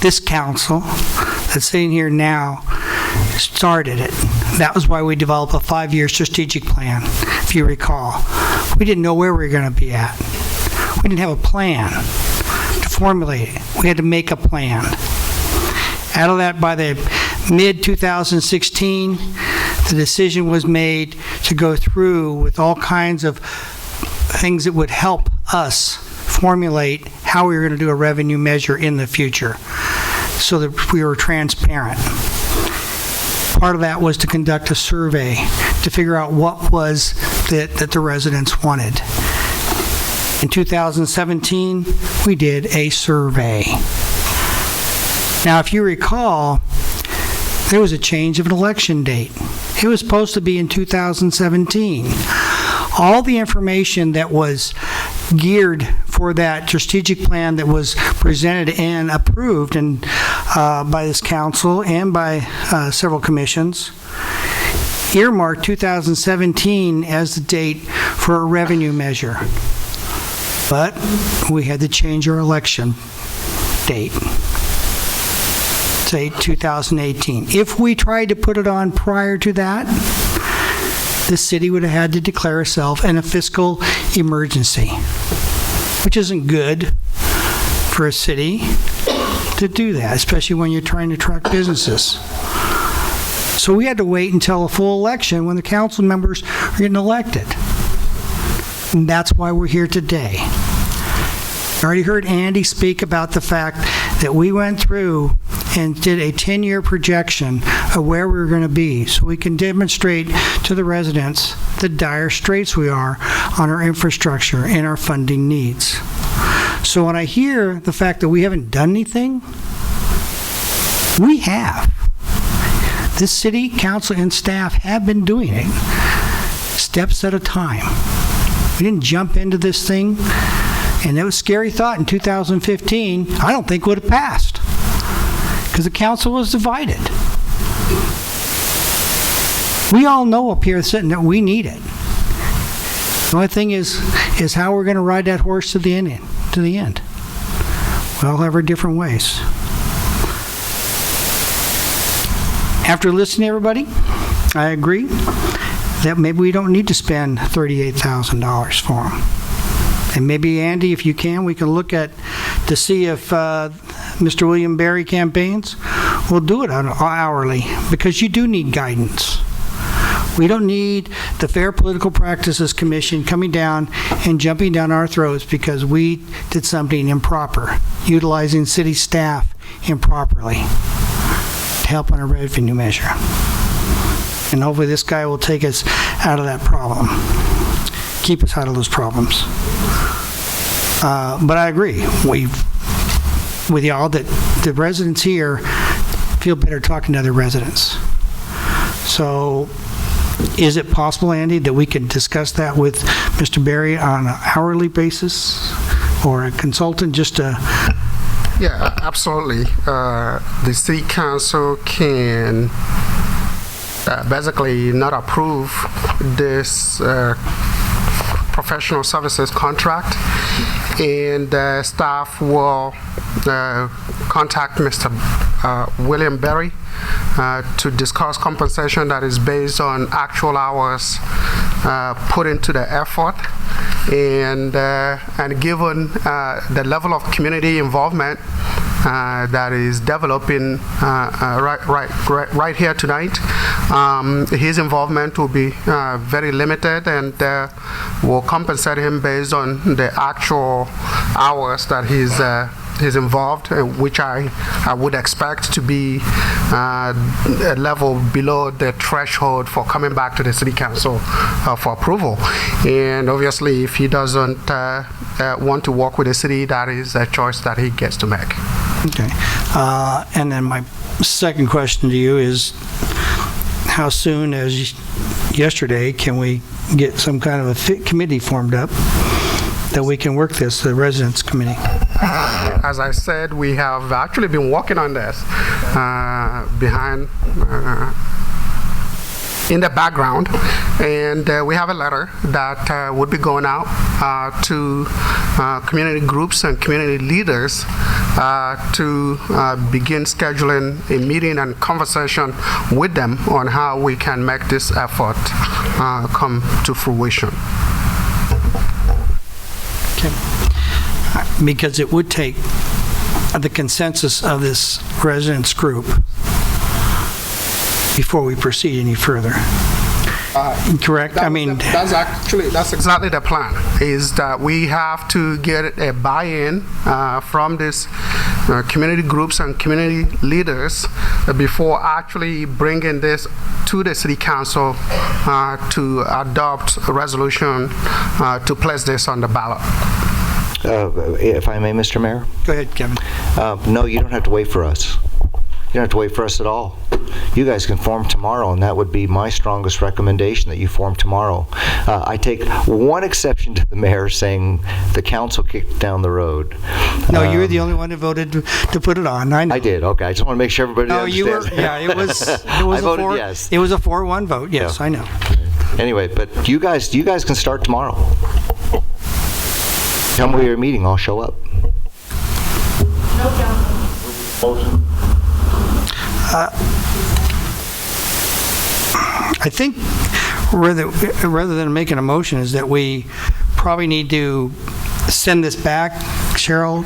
O: this council that's sitting here now started it. That was why we developed a 5-year strategic plan, if you recall. We didn't know where we were going to be at. We didn't have a plan to formulate it. We had to make a plan. Out of that, by the mid-2016, the decision was made to go through with all kinds of things that would help us formulate how we were going to do a revenue measure in the future so that we were transparent. Part of that was to conduct a survey to figure out what was that the residents wanted. In 2017, we did a survey. Now, if you recall, there was a change of an election date. It was supposed to be in 2017. All the information that was geared for that strategic plan that was presented and approved by this council and by several commissions earmarked 2017 as the date for a revenue measure. But we had to change our election date, say 2018. If we tried to put it on prior to that, the city would have had to declare itself in a fiscal emergency, which isn't good for a city to do that, especially when you're trying to attract businesses. So we had to wait until a full election when the council members are getting elected. And that's why we're here today. I already heard Andy speak about the fact that we went through and did a 10-year projection of where we were going to be so we can demonstrate to the residents the dire straits we are on our infrastructure and our funding needs. So when I hear the fact that we haven't done anything, we have. This city council and staff have been doing it, steps at a time. We didn't jump into this thing, and it was a scary thought in 2015. I don't think would have passed because the council was divided. We all know up here sitting that we need it. The only thing is how we're going to ride that horse to the end. We all have our different ways. After listening to everybody, I agree that maybe we don't need to spend $38,000 for them. And maybe, Andy, if you can, we can look at to see if Mr. William Berry campaigns will do it hourly, because you do need guidance. We don't need the Fair Political Practices Commission coming down and jumping down our throats because we did something improper, utilizing city staff improperly to help on a revenue measure. And hopefully this guy will take us out of that problem, keep us out of those problems. But I agree with y'all that the residents here feel better talking to other residents. So is it possible, Andy, that we could discuss that with Mr. Berry on an hourly basis or a consultant just to...
P: Yeah, absolutely. The city council can basically not approve this professional services contract, and staff will contact Mr. William Berry to discuss compensation that is based on actual hours put into the effort, and given the level of community involvement that is developing right here tonight, his involvement will be very limited, and will compensate him based on the actual hours that he's involved, which I would expect to be a level below the threshold for coming back to the city council for approval. And obviously, if he doesn't want to work with the city, that is a choice that he gets to make.
O: Okay. And then my second question to you is, how soon as yesterday can we get some kind of a committee formed up that we can work this, the residents committee?
P: As I said, we have actually been working on this in the background, and we have a letter that would be going out to community groups and community leaders to begin scheduling a meeting and conversation with them on how we can make this effort come to fruition.
O: Okay. Because it would take the consensus of this residents group before we proceed any further. Correct?
P: That's exactly the plan, is that we have to get a buy-in from this community groups and community leaders before actually bringing this to the City Council to adopt a resolution to place this on the ballot.
K: If I may, Mr. Mayor?
O: Go ahead, Kevin.
K: No, you don't have to wait for us. You don't have to wait for us at all. You guys can form tomorrow, and that would be my strongest recommendation, that you form tomorrow. I take one exception to the mayor saying the council kicked down the road.
O: No, you were the only one who voted to put it on. I
K: did. Okay, I just want to make sure everybody
O: No,
K: understands.
O: you were. Yeah, it was. It was
K: I voted yes.
O: It was a 4-1 vote. Yes,
K: Yeah.
O: I know.
K: Anyway, but you guys can start tomorrow. Tell me where you're meeting. I'll show up.
O: I think rather than making a motion is that we probably need to send this back, Cheryl,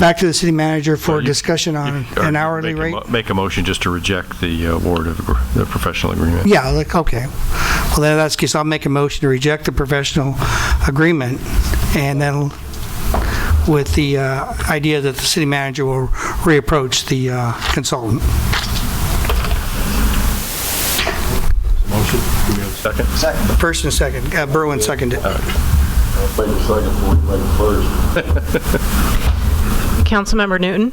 O: back to the city manager for discussion on an hourly rate.
D: Make a motion just to reject the award of the professional agreement.
O: Yeah, okay. Well, then that's the case. I'll make a motion to reject the professional agreement, and then with the idea that the city manager will reapproach the consultant.
D: Motion. Do we have a second?
O: Second. First and second. Berwin seconded.
B: Councilmember Newton?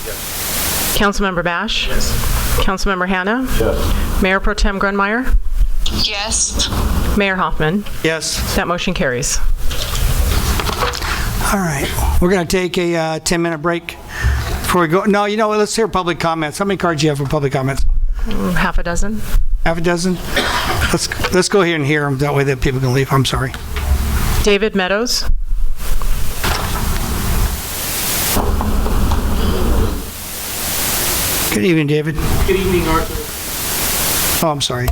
B: Yes. Councilmember Bash? Yes. Councilmember Hanna?
L: Yes.
B: Mayor Pro Tem Grunmeyer?
C: Yes.
B: Mayor Hoffman?
O: Yes.
B: That motion carries.
O: All right. We're going to take a 10-minute break before we go. No, you know what? Let's hear public comments. How many cards do you have for public comments?
B: Half a dozen.
O: Half a dozen? Let's go here and hear them. That way that people can leave. I'm sorry.
B: David Meadows.
O: Good evening, David.
E: Good evening, Norco.
O: Oh, I'm sorry.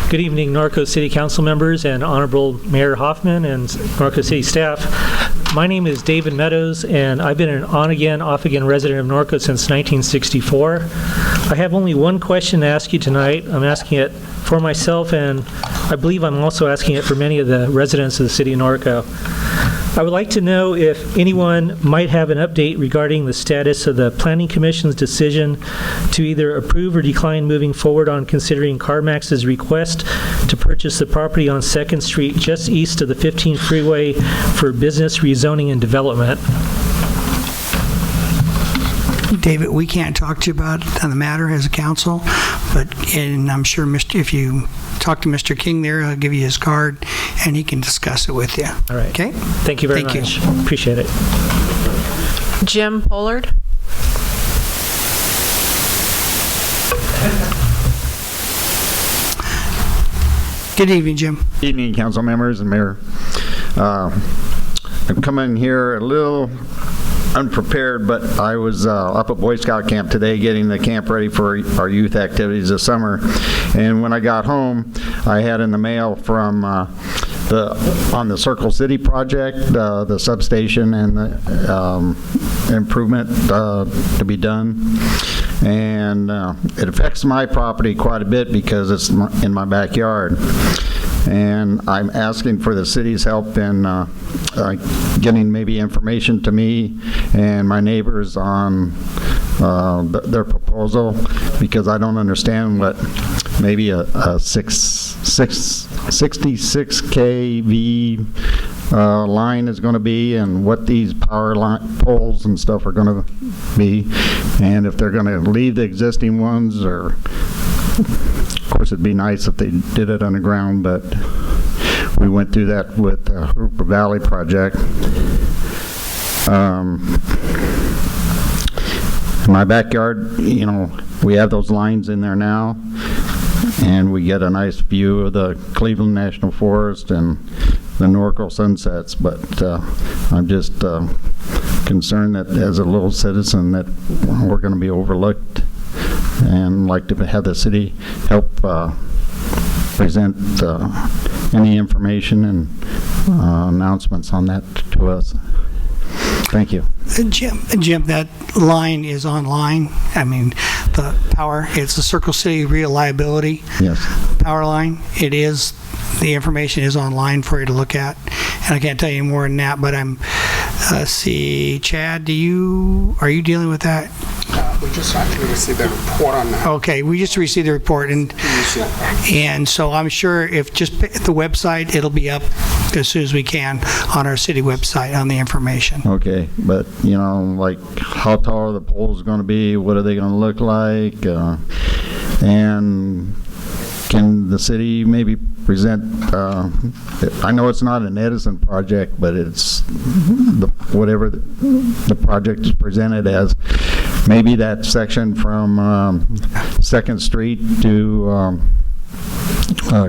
E: Good evening, Norco City Council members and Honorable Mayor Hoffman and Norco City staff. My name is David Meadows, and I've been an on-again, off-again resident of Norco since 1964. I have only one question to ask you tonight. I'm asking it for myself, and I believe I'm also asking it for many of the residents of the city of Norco. I would like to know if anyone might have an update regarding the status of the Planning Commission's decision to either approve or decline moving forward on considering CarMax's request to purchase the property on 2nd Street just east of the 15 freeway for business rezoning and development.
O: David, we can't talk to you about the matter as a council, and I'm sure if you talk to Mr. King there, he'll give you his card, and he can discuss it with you.
E: All right.
O: Okay?
E: Thank you very much. Appreciate it.
B: Jim Pollard.
O: Good evening, Jim.
V: Evening, council members and mayor. I'm coming here a little unprepared, but I was up at Boy Scout camp today getting the camp ready for our youth activities this summer. And when I got home, I had in the mail from on the Circle City project, the substation and the improvement to be done. And it affects my property quite a bit because it's in my backyard. And I'm asking for the city's help in getting maybe information to me and my neighbors on their proposal, because I don't understand what maybe a 66 kV line is going to be, and what these power poles and stuff are going to be, and if they're going to leave the existing ones, or of course it'd be nice if they did it underground, but we went through that with the Hooper Valley project. In my backyard, you know, we have those lines in there now, and we get a nice view of the Cleveland National Forest and the Norco sunsets, but I'm just concerned that as a little citizen that we're going to be overlooked, and like to have the city help present any information and announcements on that to us. Thank you.
O: Jim, that line is online. I mean, the power, it's the Circle City Reliability power line. It is, the information is online for you to look at. And I can't tell you more than that, but Let's see, Chad, are you dealing with that?
P: We just actually received a report on that.
O: Okay, we just received the report, and so I'm sure if just pick the website, it'll be up as soon as we can on our city website on the information.
V: Okay, but, like how tall are the poles going to be? What are they going to look like? And can the city maybe present, I know it's not an Edison project, but it's whatever the project is presented as. Maybe that section from 2nd Street to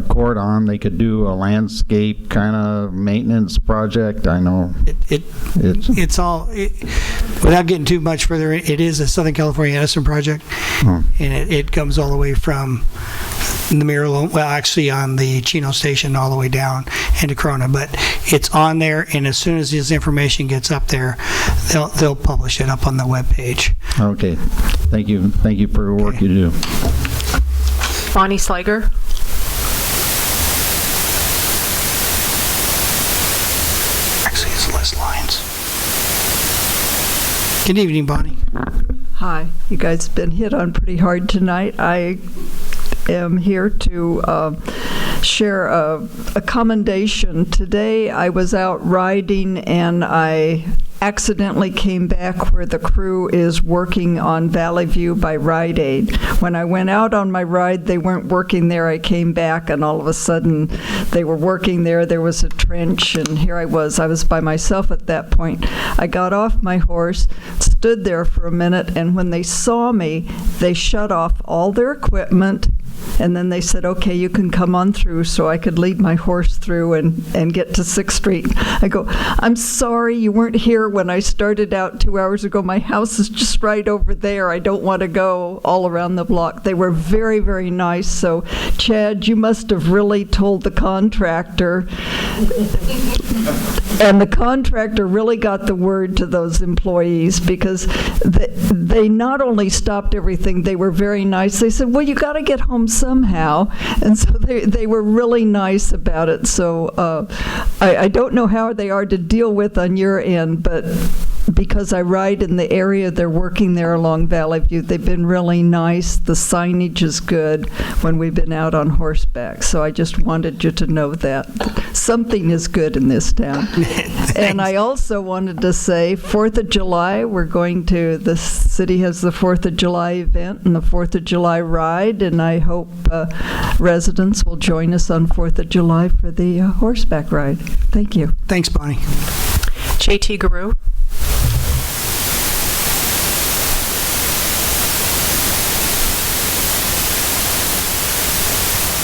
V: Cordon, they could do a landscape kind of maintenance project. I know
O: it's all, without getting too much further, it is a Southern California Edison project, and it comes all the way from the Mirror, well, actually on the Chino Station all the way down into Corona, but it's on there, and as soon as this information gets up there, they'll publish it up on the webpage.
V: Okay, thank you for the work you do.
B: Bonnie Slager.
O: Actually, it's Les Lyons. Good evening, Bonnie.
G: Hi, you guys have been hit on pretty hard tonight. I am here to share a commendation. Today I was out riding and I accidentally came back where the crew is working on Valley View by Rite Aid. When I went out on my ride, they weren't working there. I came back and all of a sudden they were working there. There was a trench and here I was by myself at that point. I got off my horse, stood there for a minute, and when they saw me, they shut off all their equipment, and then they said, okay, you can come on through, so I could lead my horse through and get to 6th Street. I go, I'm sorry you weren't here when I started out 2 hours ago. My house is just right over there. I don't want to go all around the block. They were very, very nice. So, Chad, you must have really told the contractor. And the contractor really got the word to those employees, because they not only stopped everything, they were very nice. They said, well, you got to get home somehow. And so they were really nice about it. So I don't know how they are to deal with on your end, but because I ride in the area, they're working there along Valley View. They've been really nice. The signage is good when we've been out on horseback. So I just wanted you to know that something is good in this town. And I also wanted to say 4th of July, the city has the 4th of July event and the 4th of July ride, and I hope residents will join us on 4th of July for the horseback ride. Thank you.
O: Thanks, Bonnie.
B: JT Guru.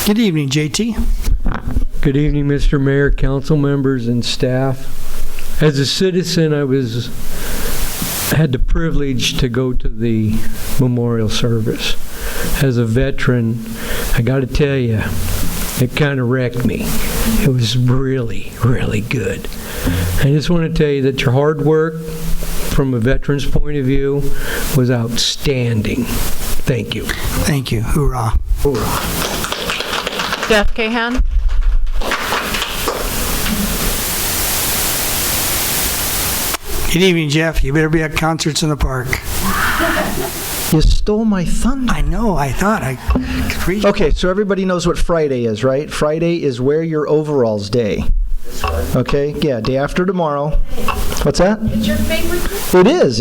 O: Good evening, JT.
M: Good evening, Mr. Mayor, council members, and staff. As a citizen, I had the privilege to go to the memorial service. As a veteran, I got to tell you, it kind of wrecked me. It was really, really good. I just want to tell you that your hard work, from a veteran's point of view, was outstanding. Thank you.
O: Thank you. Hoorah.
B: Hoorah. Jeff Cahan.
O: Good evening, Jeff. You better be at concerts in the park.
T: You stole my thunder.
O: I know. I thought I could reach.
T: Okay, so everybody knows what Friday is, right? Friday is Wear Your Overalls Day. Okay, yeah, day after tomorrow. What's that?
S: It's your favorite?
T: It is.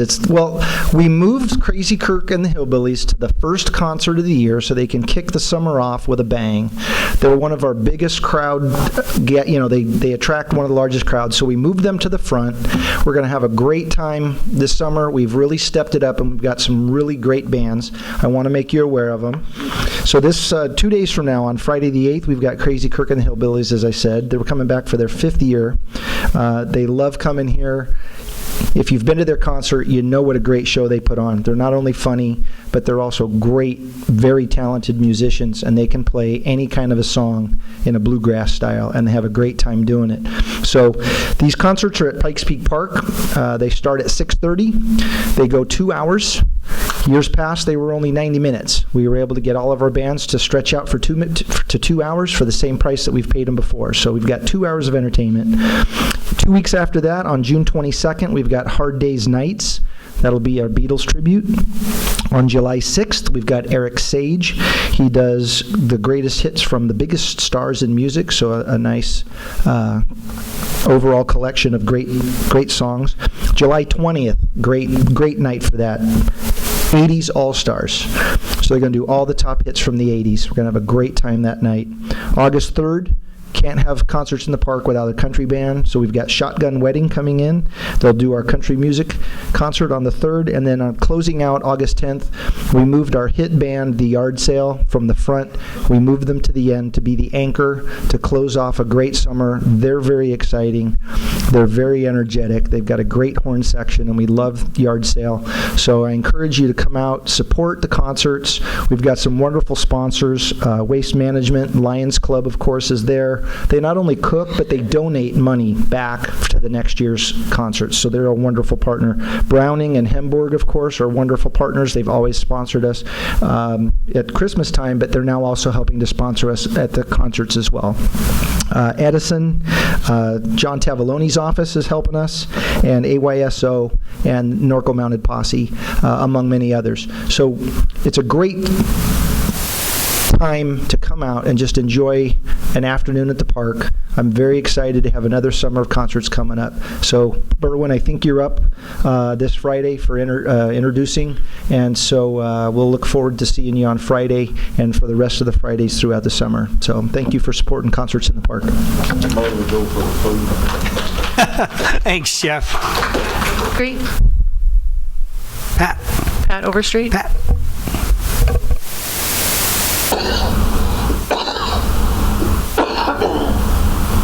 T: We moved Crazy Kirk and the Hillbillies to the first concert of the year so they can kick the summer off with a bang. They're one of our biggest crowd, they attract one of the largest crowds, so we moved them to the front. We're going to have a great time this summer. We've really stepped it up, and we've got some really great bands. I want to make you aware of them. So this 2 days from now, on Friday the 8th, we've got Crazy Kirk and the Hillbillies, as I said. They're coming back for their 5th year. They love coming here. If you've been to their concert, you know what a great show they put on. They're not only funny, but they're also great, very talented musicians, and they can play any kind of a song in a bluegrass style, and they have a great time doing it. So these concerts are at Pikes Peak Park. They start at 6:30. They go 2 hours. Years past, they were only 90 minutes. We were able to get all of our bands to stretch out for 2 hours for the same price that we've paid them before. So we've got 2 hours of entertainment. 2 weeks after that, on June 22nd, we've got Hard Day's Nights. That'll be our Beatles tribute. On July 6th, we've got Eric Sage. He does the greatest hits from the biggest stars in music, so a nice overall collection of great songs. July 20th, great night for that. 80s All-Stars. So they're going to do all the top hits from the 80s. We're going to have a great time that night. August 3rd, can't have concerts in the park without a country band, so we've got Shotgun Wedding coming in. They'll do our country music concert on the 3rd, and then on closing out August 10th, we moved our hit band, The Yard Sale, from the front. We moved them to the end to be the anchor to close off a great summer. They're very exciting. They're very energetic. They've got a great horn section, and we love Yard Sale. So I encourage you to come out, support the concerts. We've got some wonderful sponsors. Waste Management, Lions Club, of course, is there. They not only cook, but they donate money back to the next year's concerts. So they're a wonderful partner. Browning and Hemborg, of course, are wonderful partners. They've always sponsored us at Christmas time, but they're now also helping to sponsor us at the concerts as well. Edison, John Tavaloni's office is helping us, and AYSO and Norco Mounted Posse, among many others. So it's a great time to come out and just enjoy an afternoon at the park. I'm very excited to have another summer of concerts coming up. So, Berwin, I think you're up this Friday for introducing, and so we'll look forward to seeing you on Friday and for the rest of the Fridays throughout the summer. So, thank you for supporting concerts in the park.
O: Thanks, Jeff.
B: Great.
O: Pat.
B: Pat Overstreet.
O: Pat.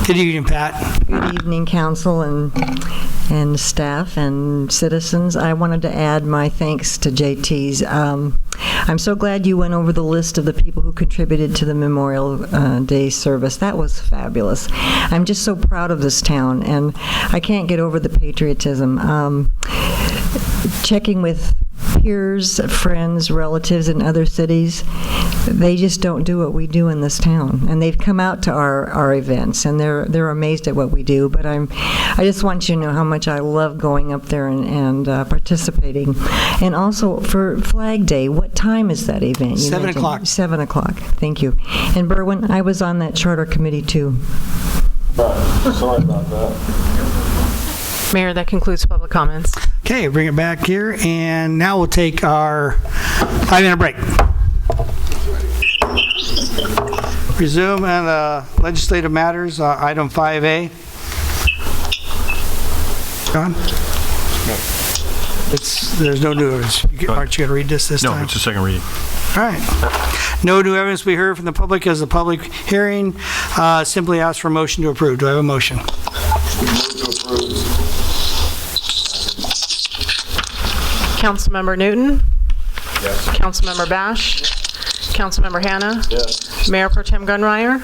O: Good evening, Pat.
R: Good evening, council and staff and citizens. I wanted to add my thanks to JT's. I'm so glad you went over the list of the people who contributed to the Memorial Day service. That was fabulous. I'm just so proud of this town, and I can't get over the patriotism. Checking with peers, friends, relatives in other cities, they just don't do what we do in this town. And they've come out to our events, and they're amazed at what we do. But I just want you to know how much I love going up there and participating. And also for Flag Day, what time is that event?
O: 7 o'clock.
R: 7 o'clock. Thank you. And Berwin, I was on that charter committee too.
L: Sorry about that.
B: Mayor, that concludes public comments.
O: Okay, bring it back here, and now we'll take our 5-minute break. Resume on legislative matters, item 5A. John? There's no new evidence. Aren't you going to read this time?
D: No, it's a second reading.
O: All right. No new evidence we heard from the public as a public hearing. Simply ask for a motion to approve. Do I have a motion?
B: Councilmember Newton?
L: Yes.
B: Councilmember Bash? Councilmember Hanna?
L: Yes.
B: Mayor Pro Tem Gunryer?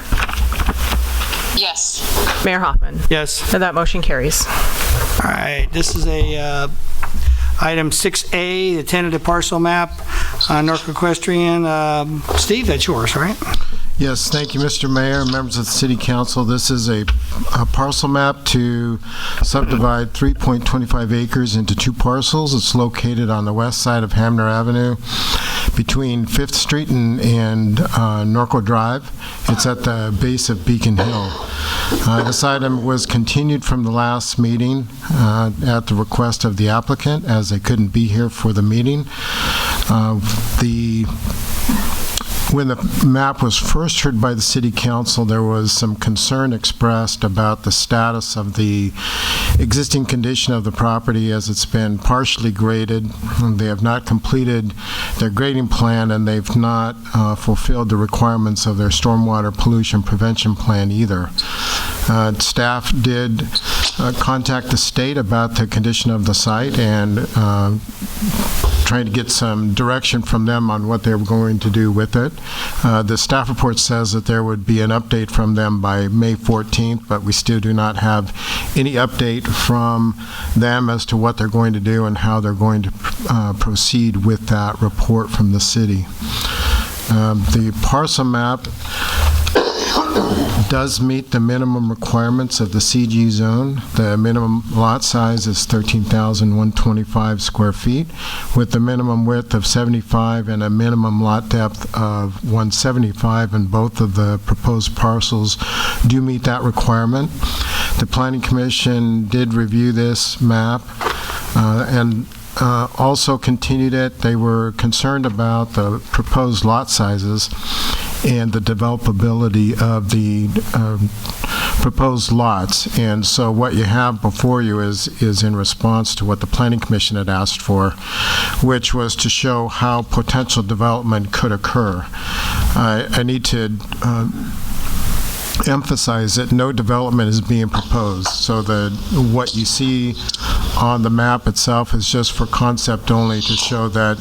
C: Yes.
B: Mayor Hoffman?
O: Yes.
B: And that motion carries.
O: All right, this is a item 6A, the tentative parcel map, Norco Equestrian. Steve, that's yours, right?
H: Yes, thank you, Mr. Mayor, members of the City Council. This is a parcel map to subdivide 3.25 acres into 2 parcels. It's located on the west side of Hamner Avenue between 5th Street and Norco Drive. It's at the base of Beacon Hill. This item was continued from the last meeting at the request of the applicant, as they couldn't be here for the meeting. When the map was first heard by the City Council, there was some concern expressed about the status of the existing condition of the property as it's been partially graded. They have not completed their grading plan, and they've not fulfilled the requirements of their stormwater pollution prevention plan either. Staff did contact the state about the condition of the site and trying to get some direction from them on what they were going to do with it. The staff report says that there would be an update from them by May 14th, but we still do not have any update from them as to what they're going to do and how they're going to proceed with that report from the city. The parcel map does meet the minimum requirements of the CG zone. The minimum lot size is 13,125 square feet, with a minimum width of 75 and a minimum lot depth of 175, and both of the proposed parcels do meet that requirement. The Planning Commission did review this map and also continued it. They were concerned about the proposed lot sizes and the developability of the proposed lots. And so what you have before you is in response to what the Planning Commission had asked for, which was to show how potential development could occur. I need to emphasize that no development is being proposed. So what you see on the map itself is just for concept only, to show that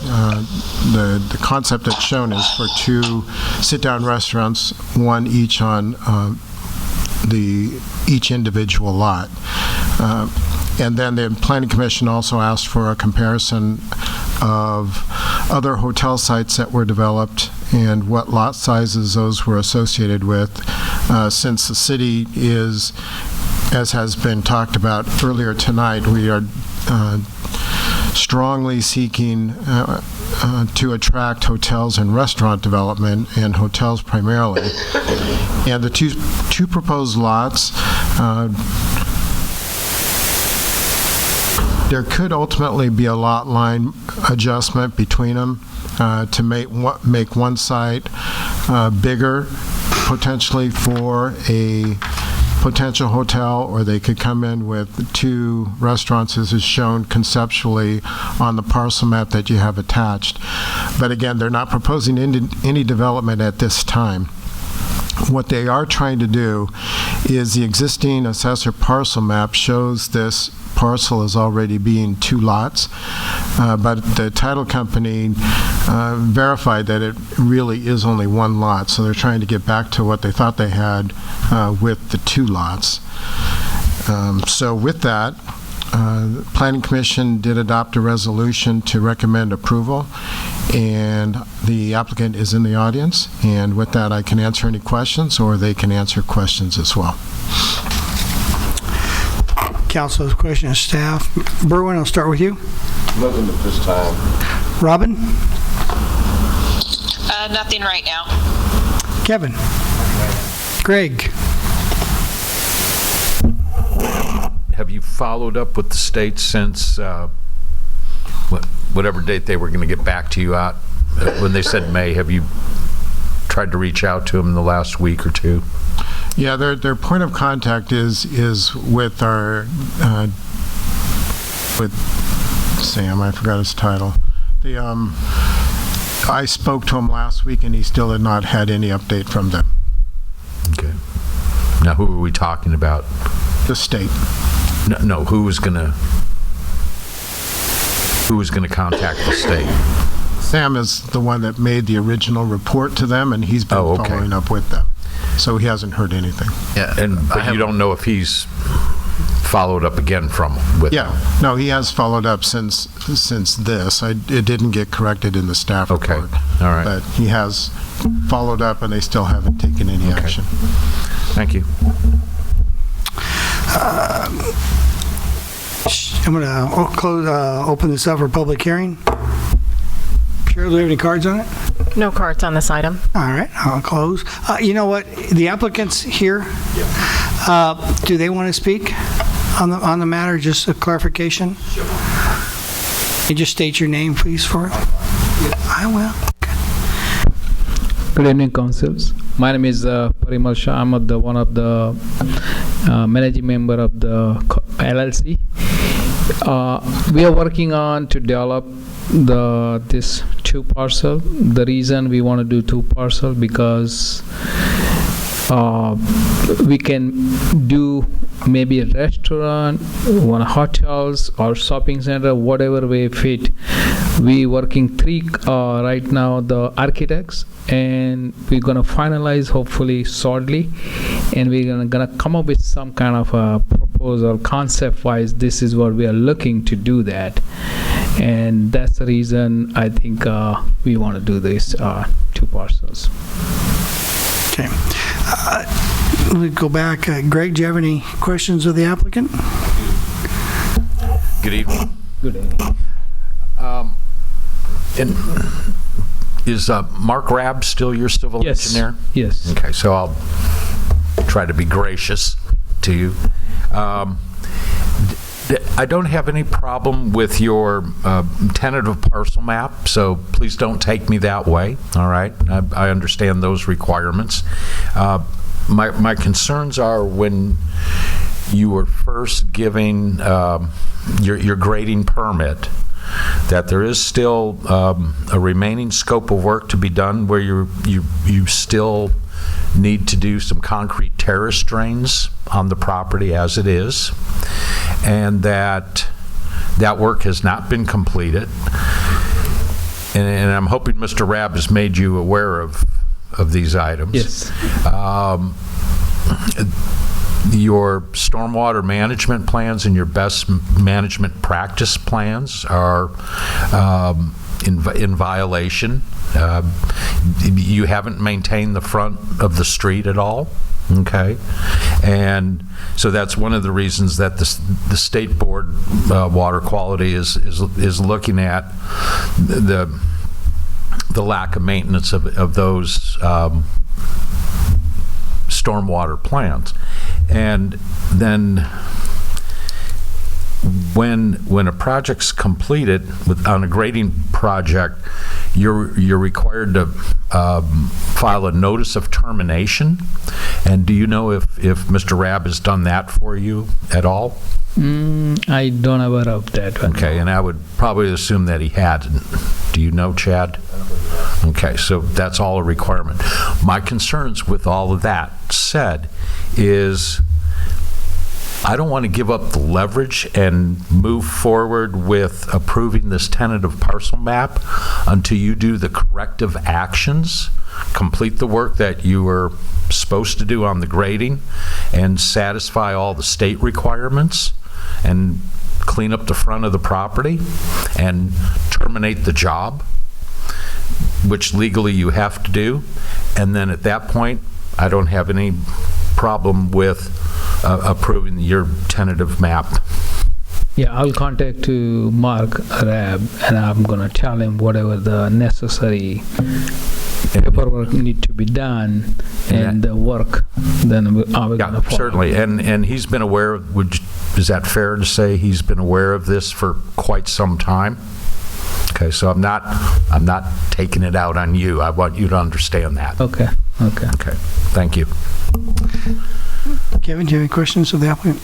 H: the concept that's shown is for 2 sit-down restaurants, one each on each individual lot. And then the Planning Commission also asked for a comparison of other hotel sites that were developed and what lot sizes those were associated with, since the city is, as has been talked about earlier tonight, we are strongly seeking to attract hotels and restaurant development, and hotels primarily. And the two proposed lots, there could ultimately be a lot line adjustment between them to make one site bigger, potentially for a potential hotel, or they could come in with 2 restaurants as is shown conceptually on the parcel map that you have attached. But again, they're not proposing any development at this time. What they are trying to do is, the existing assessor parcel map shows this parcel is already being 2 lots, but the title company verified that it really is only 1 lot, so they're trying to get back to what they thought they had with the 2 lots. So with that, the Planning Commission did adopt a resolution to recommend approval, and the applicant is in the audience, and with that I can answer any questions, or they can answer questions as well.
O: Council's question, staff. Berwin, I'll start with you.
L: Nothing at this time.
O: Robin?
C: Nothing right now.
O: Kevin? Greg?
J: Have you followed up with the state since whatever date they were going to get back to you out? When they said May, have you tried to reach out to them in the last week or 2?
H: Yeah, their point of contact is with our with Sam. I forgot his title. I spoke to him last week, and he still had not had any update from them.
J: Okay. Now, who are we talking about?
H: The state.
J: No, who was going to contact the state?
H: Sam is the one that made the original report to them, and he's been following up with them. So he hasn't heard anything.
J: Yeah, but you don't know if he's followed up again with them.
H: No, he has followed up since this. It didn't get corrected in the staff report.
J: All right.
H: But he has followed up, and they still haven't taken any action.
J: Thank you.
O: I'm going to open this up for public hearing. Cheryl, do we have any cards on it?
B: No cards on this item.
O: All right, I'll close. You know what? The applicant's here. Do they want to speak on the matter? Just a clarification? Sure. You just state your name, please, for it. I will.
A: Good evening, councils. My name is Parimal Shah. I'm one of the managing member of the LLC. We are working on to develop this 2 parcel. The reason we want to do 2 parcel because we can do maybe a restaurant, one hotels or shopping center, whatever way fit. We working 3 right now, the architects, and we're gonna finalize hopefully shortly, and we're gonna come up with some kind of a proposal concept wise. This is what we are looking to do that, and that's the reason I think we want to do this 2 parcels.
O: Okay. Let me go back. Greg, do you have any questions of the applicant?
J: Good evening.
A: Good evening.
J: And is Mark Rabb still your civil engineer?
A: Yes.
J: Okay, so I'll try to be gracious to you. I don't have any problem with your tentative parcel map, so please don't take me that way, all right? I understand those requirements. My concerns are when you were first giving your grading permit, that there is still a remaining scope of work to be done where you still need to do some concrete terrace drains on the property as it is, and that work has not been completed. And I'm hoping Mr. Rabb has made you aware of these items.
A: Yes.
J: Your stormwater management plans and your best management practice plans are in violation. You haven't maintained the front of the street at all. Okay, and so that's one of the reasons that the State Board Water Quality is looking at the lack of maintenance of those stormwater plans. And then when a project's completed on a grading project, you're required to file a notice of termination. And do you know if Mr. Rabb has done that for you at all?
A: I don't aware of that one.
J: Okay, and I would probably assume that he hadn't. Do you know, Chad? Okay, so that's all a requirement. My concerns with all of that said is I don't want to give up the leverage and move forward with approving this tentative parcel map until you do the corrective actions, complete the work that you were supposed to do on the grading, and satisfy all the state requirements, and clean up the front of the property, and terminate the job, which legally you have to do. And then at that point, I don't have any problem with approving your tentative map.
A: Yeah, I'll contact to Mark Rabb, and I'm going to tell him whatever the necessary paperwork need to be done, and the work, then we're going to follow.
J: Certainly, and he's been aware of, is that fair to say he's been aware of this for quite some time? Okay, so I'm not taking it out on you. I want you to understand that.
A: Okay.
J: Okay, thank you.
O: Kevin, do you have any questions of the applicant?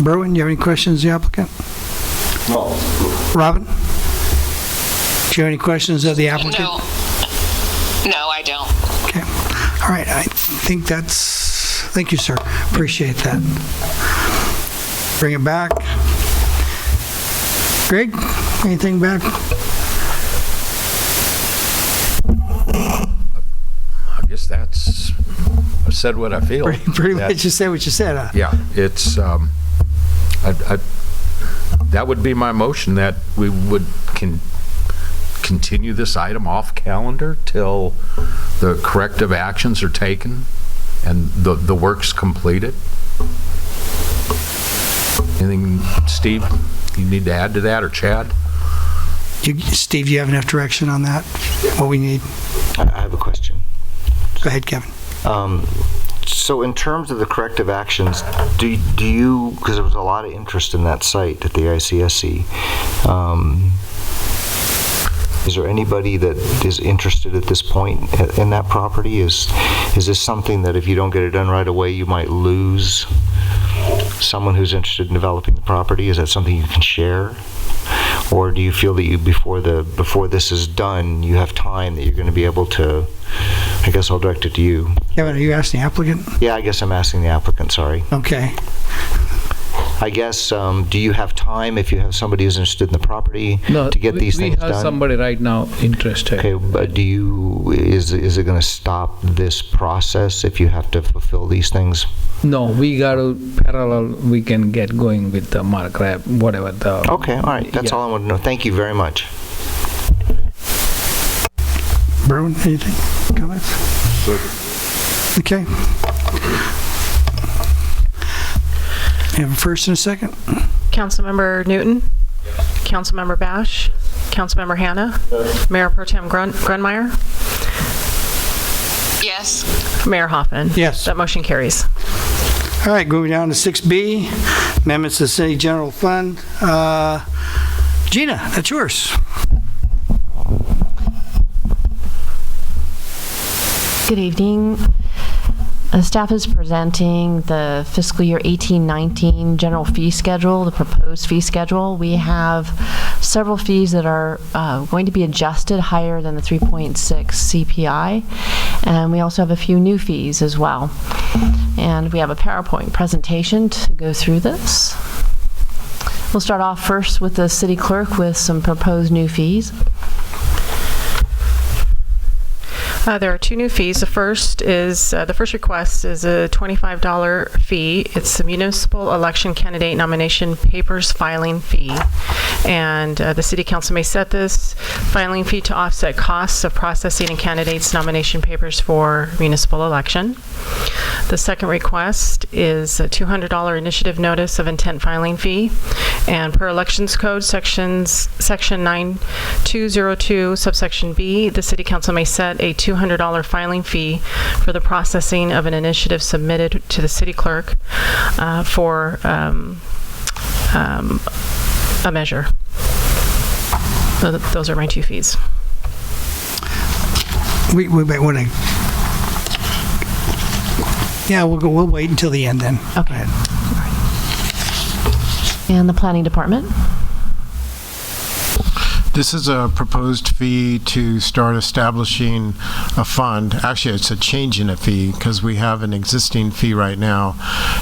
O: Berwin, do you have any questions of the applicant?
L: No.
O: Robin? Do you have any questions of the applicant?
C: No, I don't.
O: Okay. All right, I think thank you, sir. Appreciate that. Bring it back. Greg, anything back?
J: I guess I've said what I feel.
O: Pretty much you said what you said, huh?
J: Yeah, it's, that would be my motion, that we would continue this item off calendar till the corrective actions are taken and the work's completed. Anything, Steve, you need to add to that, or Chad?
O: Steve, do you have enough direction on that? What we need?
K: I have a question.
O: Go ahead, Kevin.
K: So in terms of the corrective actions, do you, because there was a lot of interest in that site at the ICSC, is there anybody that is interested at this point in that property? Is this something that if you don't get it done right away, you might lose someone who's interested in developing the property? Is that something you can share? Or do you feel that before this is done, you have time that you're going to be able to? I guess I'll direct it to you.
O: Kevin, are you asking the applicant?
K: Yeah, I guess I'm asking the applicant, sorry.
O: Okay.
K: I guess, do you have time if you have somebody who's interested in the property to get these things done?
A: We have somebody right now interested.
K: Okay, but is it going to stop this process if you have to fulfill these things?
A: No, we got to parallel, we can get going with the Mark Rabb, whatever the...
K: Okay, all right, that's all I want to know. Thank you very much.
O: Berwin, anything? Comments? Okay. We have a first and a second.
B: Councilmember Newton? Councilmember Bash? Councilmember Hanna? Mayor Pro Tem Grunmeyer?
C: Yes.
B: Mayor Hoffman?
O: Yes.
B: That motion carries.
O: All right, moving down to 6B, amendments to the City General Fund. Gina, that's yours.
I: Good evening. Staff is presenting the fiscal year 18-19 general fee schedule, the proposed fee schedule. We have several fees that are going to be adjusted higher than the 3.6 CPI, and we also have a few new fees as well. And we have a PowerPoint presentation to go through this. We'll start off first with the city clerk with some proposed new fees.
B: There are two new fees. The first request is a $25 fee. It's the municipal election candidate nomination papers filing fee. And the City Council may set this filing fee to offset costs of processing a candidate's nomination papers for municipal election. The second request is a $200 initiative notice of intent filing fee. And per Elections Code, Section 9202, subsection B, the City Council may set a $200 filing fee for the processing of an initiative submitted to the city clerk for a measure. So those are my two fees.
O: We might want to. Yeah, we'll wait until the end then.
I: Okay. And the planning department.
H: This is a proposed fee to start establishing a fund. Actually, it's a change in a fee because we have an existing fee right now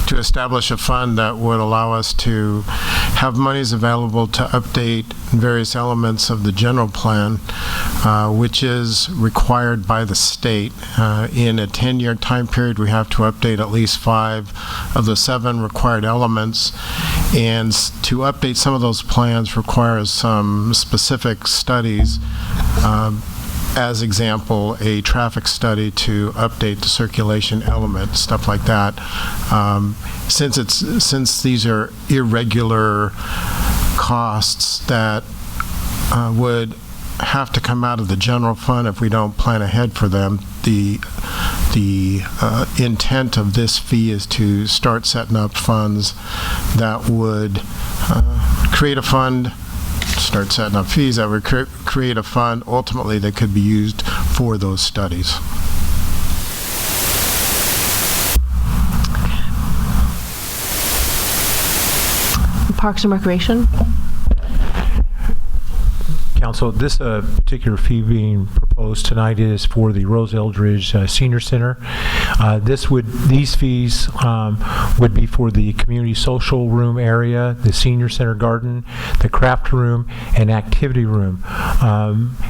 H: to establish a fund that would allow us to have monies available to update various elements of the general plan, which is required by the state. In a 10-year time period, we have to update at least 5 of the 7 required elements, and to update some of those plans requires some specific studies. As example, a traffic study to update the circulation element, stuff like that. Since these are irregular costs that would have to come out of the general fund if we don't plan ahead for them, the intent of this fee is to start setting up funds that would create a fund, start setting up fees that would create a fund ultimately that could be used for those studies.
I: Parks and Recreation.
N: Council, this particular fee being proposed tonight is for the Rose Eldridge Senior Center. These fees would be for the community social room area, the senior center garden, the craft room, and activity room,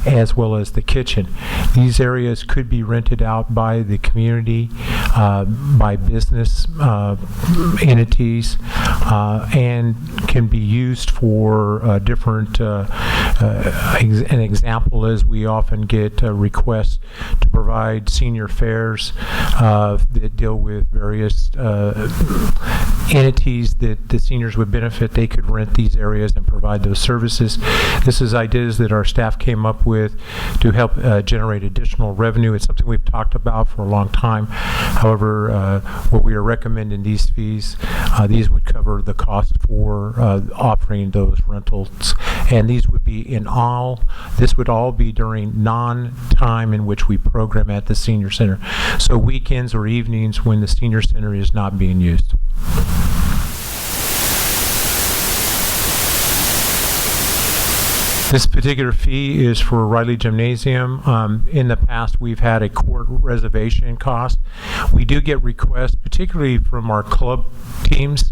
N: as well as the kitchen. These areas could be rented out by the community, by business entities, and can be used for different an example is we often get requests to provide senior fairs that deal with various entities that the seniors would benefit. They could rent these areas and provide those services. This is ideas that our staff came up with to help generate additional revenue. It's something we've talked about for a long time. However, what we are recommending these fees, these would cover the cost for offering those rentals, and these would be in all. This would all be during non-time in which we program at the senior center. So weekends or evenings when the senior center is not being used. This particular fee is for Riley Gymnasium. In the past, we've had a court reservation cost. We do get requests, particularly from our club teams,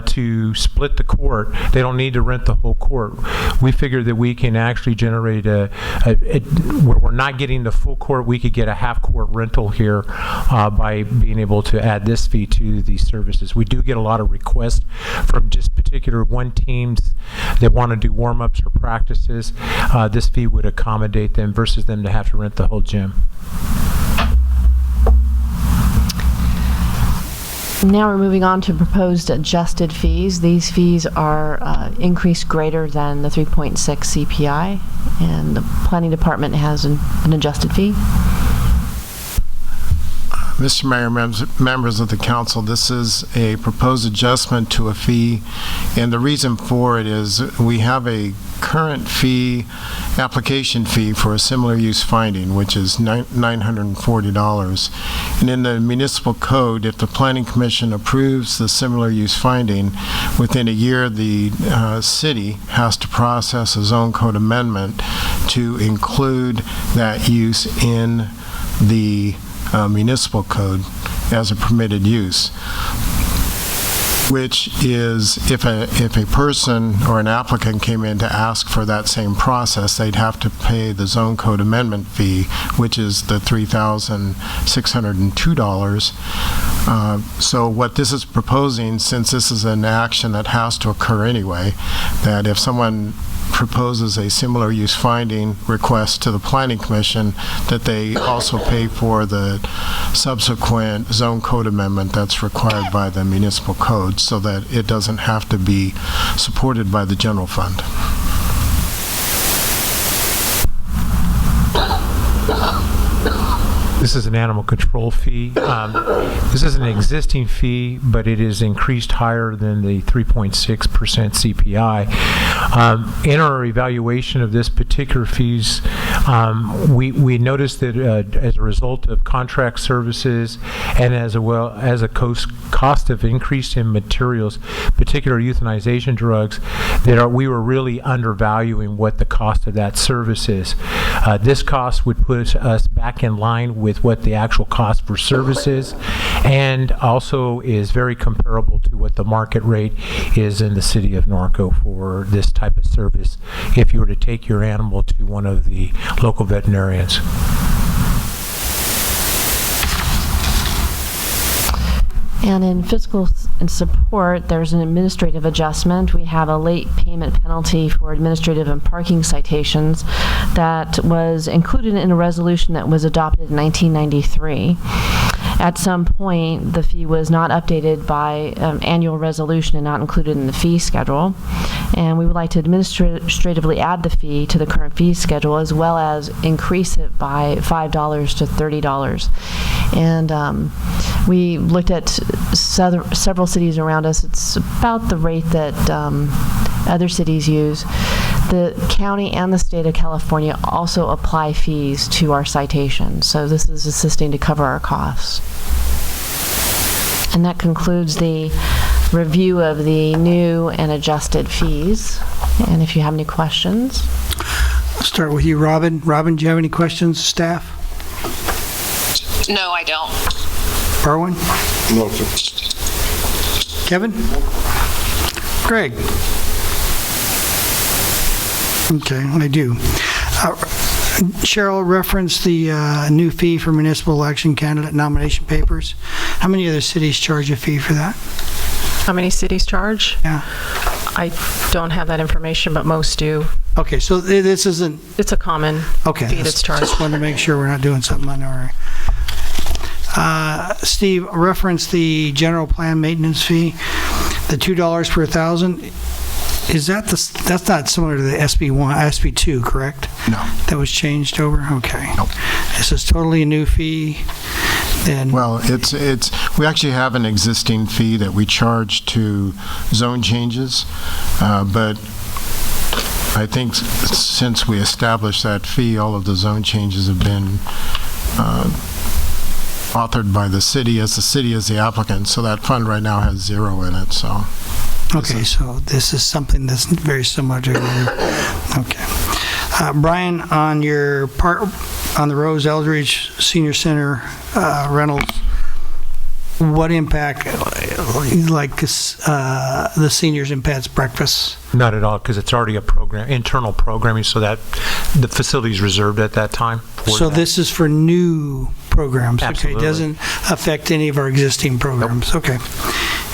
N: to split the court. They don't need to rent the whole court. We figure that we can actually generate where we're not getting the full court, we could get a half court rental here by being able to add this fee to these services. We do get a lot of requests from just particular teams that want to do warm-ups or practices. This fee would accommodate them versus them to have to rent the whole gym.
I: Now we're moving on to proposed adjusted fees. These fees are increased greater than the 3.6 CPI, and the Planning Department has an adjusted fee.
H: Mr. Mayor, members of the council, this is a proposed adjustment to a fee, and the reason for it is we have a current fee, application fee for a similar use finding, which is $940. And in the municipal code, if the Planning Commission approves the similar use finding, within a year the city has to process a zone code amendment to include that use in the municipal code as a permitted use, which is if a person or an applicant came in to ask for that same process, they'd have to pay the zone code amendment fee, which is the $3,602. So what this is proposing, since this is an action that has to occur anyway, that if someone proposes a similar use finding request to the Planning Commission, that they also pay for the subsequent zone code amendment that's required by the municipal code, so that it doesn't have to be supported by the general fund.
N: This is an animal control fee. This is an existing fee, but it is increased higher than the 3.6% CPI. In our evaluation of this particular fees, we noticed that as a result of contract services and as well as a cost of increase in materials, particular euthanization drugs, that we were really undervaluing what the cost of that service is. This cost would put us back in line with what the actual cost for service is, and also is very comparable to what the market rate is in the city of Norco for this type of service if you were to take your animal to one of the local veterinarians.
I: And in fiscal and support, there's an administrative adjustment. We have a late payment penalty for administrative and parking citations that was included in a resolution that was adopted in 1993. At some point, the fee was not updated by annual resolution and not included in the fee schedule. And we would like to administratively add the fee to the current fee schedule, as well as increase it by $5 to $30. And we looked at several cities around us. It's about the rate that other cities use. The county and the state of California also apply fees to our citations, so this is assisting to cover our costs. And that concludes the review of the new and adjusted fees. And if you have any questions.
O: I'll start with you, Robin. Robin, do you have any questions, staff?
C: No, I don't.
O: Berwin?
F: No, sir.
O: Kevin? Greg? Okay, I do. Cheryl referenced the new fee for municipal election candidate nomination papers. How many other cities charge a fee for that?
B: How many cities charge?
O: Yeah.
B: I don't have that information, but most do.
O: Okay, so this isn't...
B: It's a common fee that's charged.
O: Just wanted to make sure we're not doing something on our... Steve referenced the general plan maintenance fee, the $2 per 1,000. Is that that's not similar to the SB2, correct?
H: No.
O: That was changed over? Okay.
H: Nope.
O: This is totally a new fee. Then
H: well, we actually have an existing fee that we charge to zone changes, but I think since we established that fee, all of the zone changes have been authored by the city, as the city is the applicant, so that fund right now has zero in it. So.
O: Okay, so this is something that's very similar to okay. Brian, on your part on the Rose Eldridge Senior Center rentals, what impact, like the seniors and pets breakfast?
N: Not at all, because it's already a program, internal programming, so that the facility is reserved at that time.
O: So this is for new programs.
N: Absolutely.
O: Okay, it doesn't affect any of our existing programs. Nope. Okay.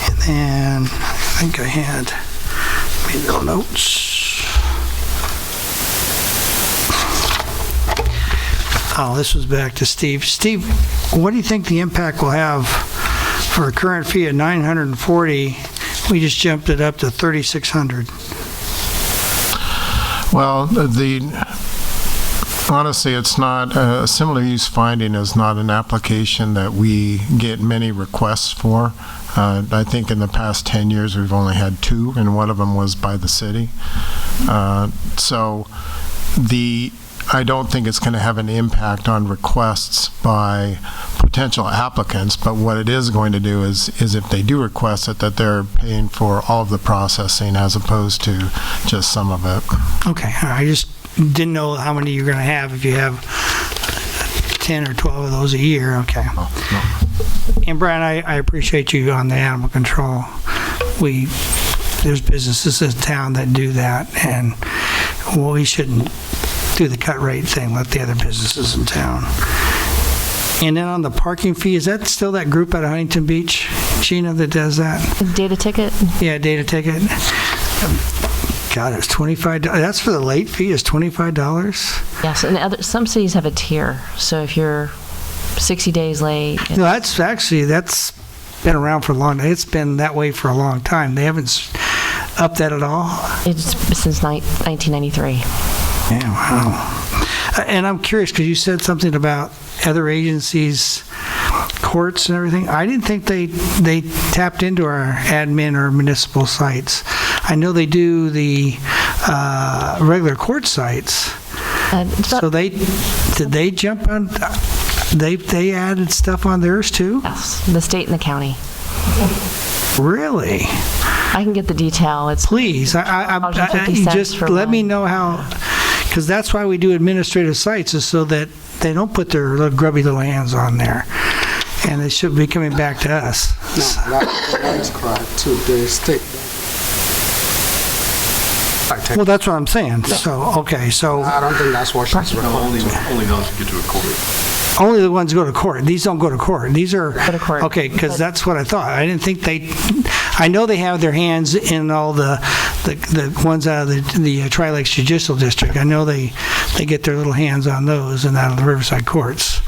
O: And then I think I had made little notes. Oh, this was back to Steve. Steve, what do you think the impact will have for a current fee of $940, we just jumped it up to $3,600.
H: Well, honestly, it's not, a similar use finding is not an application that we get many requests for. I think in the past 10 years we've only had 2, and one of them was by the city. I don't think it's going to have an impact on requests by potential applicants, but what it is going to do is if they do request it, that they're paying for all of the processing as opposed to just some of it.
O: Okay, I just didn't know how many you're going to have if you have 10 or 12 of those a year. Okay. And Brian, I appreciate you on the animal control. There's businesses in town that do that, and we shouldn't do the cut rate thing. Let the other businesses in town. And then on the parking fee, is that still that group out of Huntington Beach, Gina, that does that?
I: Data ticket?
O: Yeah, data ticket. God, it's $25. That's for the late fee, is $25?
I: Yes, and some cities have a tier. So if you're 60 days late.
O: No, that's been around for a long time. It's been that way for a long time. They haven't upped that at all?
I: It's since 1993.
O: Yeah, wow. And I'm curious, because you said something about other agencies, courts and everything. I didn't think they tapped into our admin or municipal sites. I know they do the regular court sites. So did they jump on? They added stuff on theirs too?
I: Yes, the state and the county.
O: Really?
I: I can get the detail.
O: Please, you just let me know how, because that's why we do administrative sites, is so that they don't put their little grubby little hands on there, and they should be coming back to us.
P: No, that's correct too. The state.
O: Well, that's what I'm saying. So, okay, so.
P: I don't think that's what she's referring to.
D: Only those who get to a court.
O: Only the ones go to court. These don't go to court. These are,
I: go to court.
O: Okay, because that's what I thought. I didn't think I know they have their hands in all the ones out of the Tri-Lakes Judicial District. I know they get their little hands on those and out of the Riverside courts.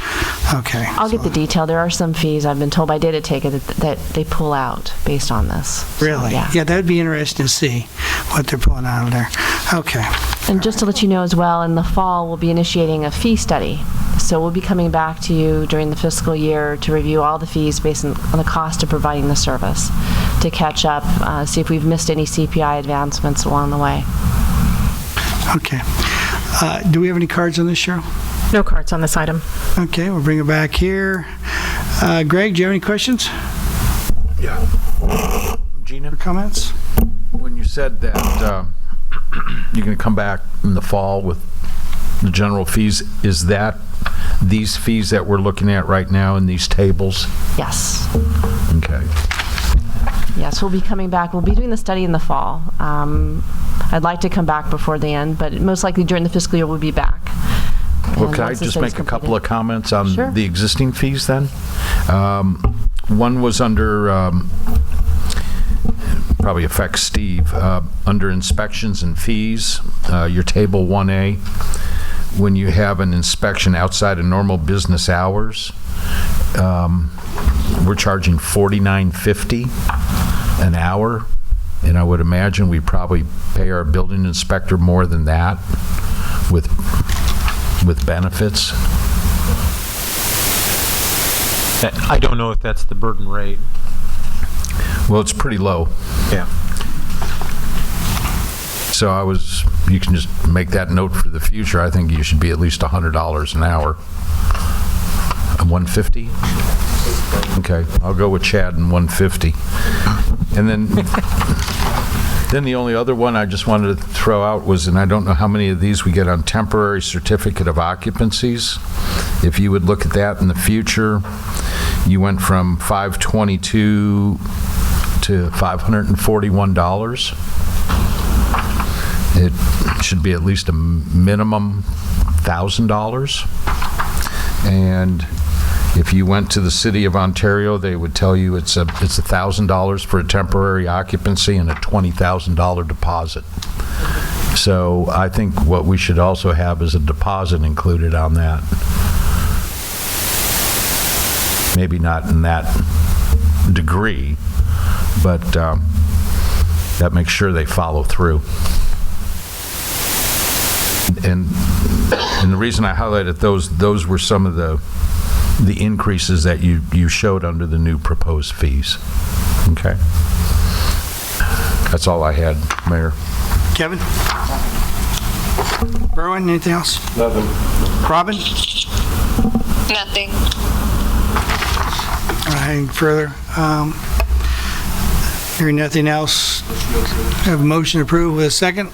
O: Okay.
I: I'll get the detail. There are some fees, I've been told by Data Ticket, that they pull out based on this.
O: Really?
I: So,
O: yeah, that'd be interesting to see what they're pulling out of there. Okay.
I: And just to let you know as well, in the fall, we'll be initiating a fee study. So we'll be coming back to you during the fiscal year to review all the fees based on the cost of providing the service, to catch up, see if we've missed any CPI advancements along the way.
O: Okay. Do we have any cards on this, Cheryl?
B: No cards on this item.
O: Okay, we'll bring it back here. Greg, do you have any questions?
J: Yeah.
O: Gina? Comments?
J: When you said that you're going to come back in the fall with the general fees, is that these fees that we're looking at right now in these tables?
I: Yes.
J: Okay.
I: Yes, we'll be coming back. We'll be doing the study in the fall. I'd like to come back before the end, but most likely during the fiscal year we'll be back.
J: Well, can I just make a couple of comments on the existing fees then? One was under, probably affects Steve, under inspections and fees, your table 1A, when you have an inspection outside of normal business hours, we're charging $49.50 an hour, and I would imagine we probably pay our building inspector more than that with benefits.
N: I don't know if that's the burden rate.
J: Well, it's pretty low.
N: Yeah.
J: So you can just make that note for the future. I think you should be at least $100 an hour. $150? Okay, I'll go with Chad and $150. And then the only other one I just wanted to throw out was, and I don't know how many of these we get on temporary certificate of occupancies. If you would look at that in the future, you went from $522 to $541. It should be at least a minimum $1,000. And if you went to the City of Ontario, they would tell you it's $1,000 for a temporary occupancy and a $20,000 deposit. So I think what we should also have is a deposit included on that. Maybe not in that degree, but that makes sure they follow through. And the reason I highlighted those were some of the increases that you showed under the new proposed fees. Okay. That's all I had, Mayor.
O: Kevin? Berwin, anything else?
L: Nothing.
O: Robin?
C: Nothing.
O: Anything further? Hearing nothing else, have a motion approved with a second.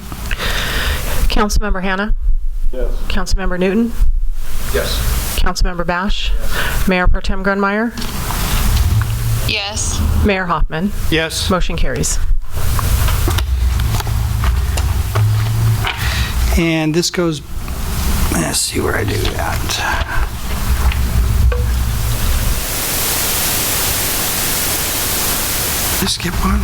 B: Councilmember Hannah?
L: Yes.
B: Councilmember Newton?
D: Yes.
B: Councilmember Bash? Yes. Mayor Pro Tem Grunmeyer?
C: Yes.
B: Mayor Hoffman?
O: Yes.
B: Motion carries.
O: And this goes, let's see where I do that. Just skip one.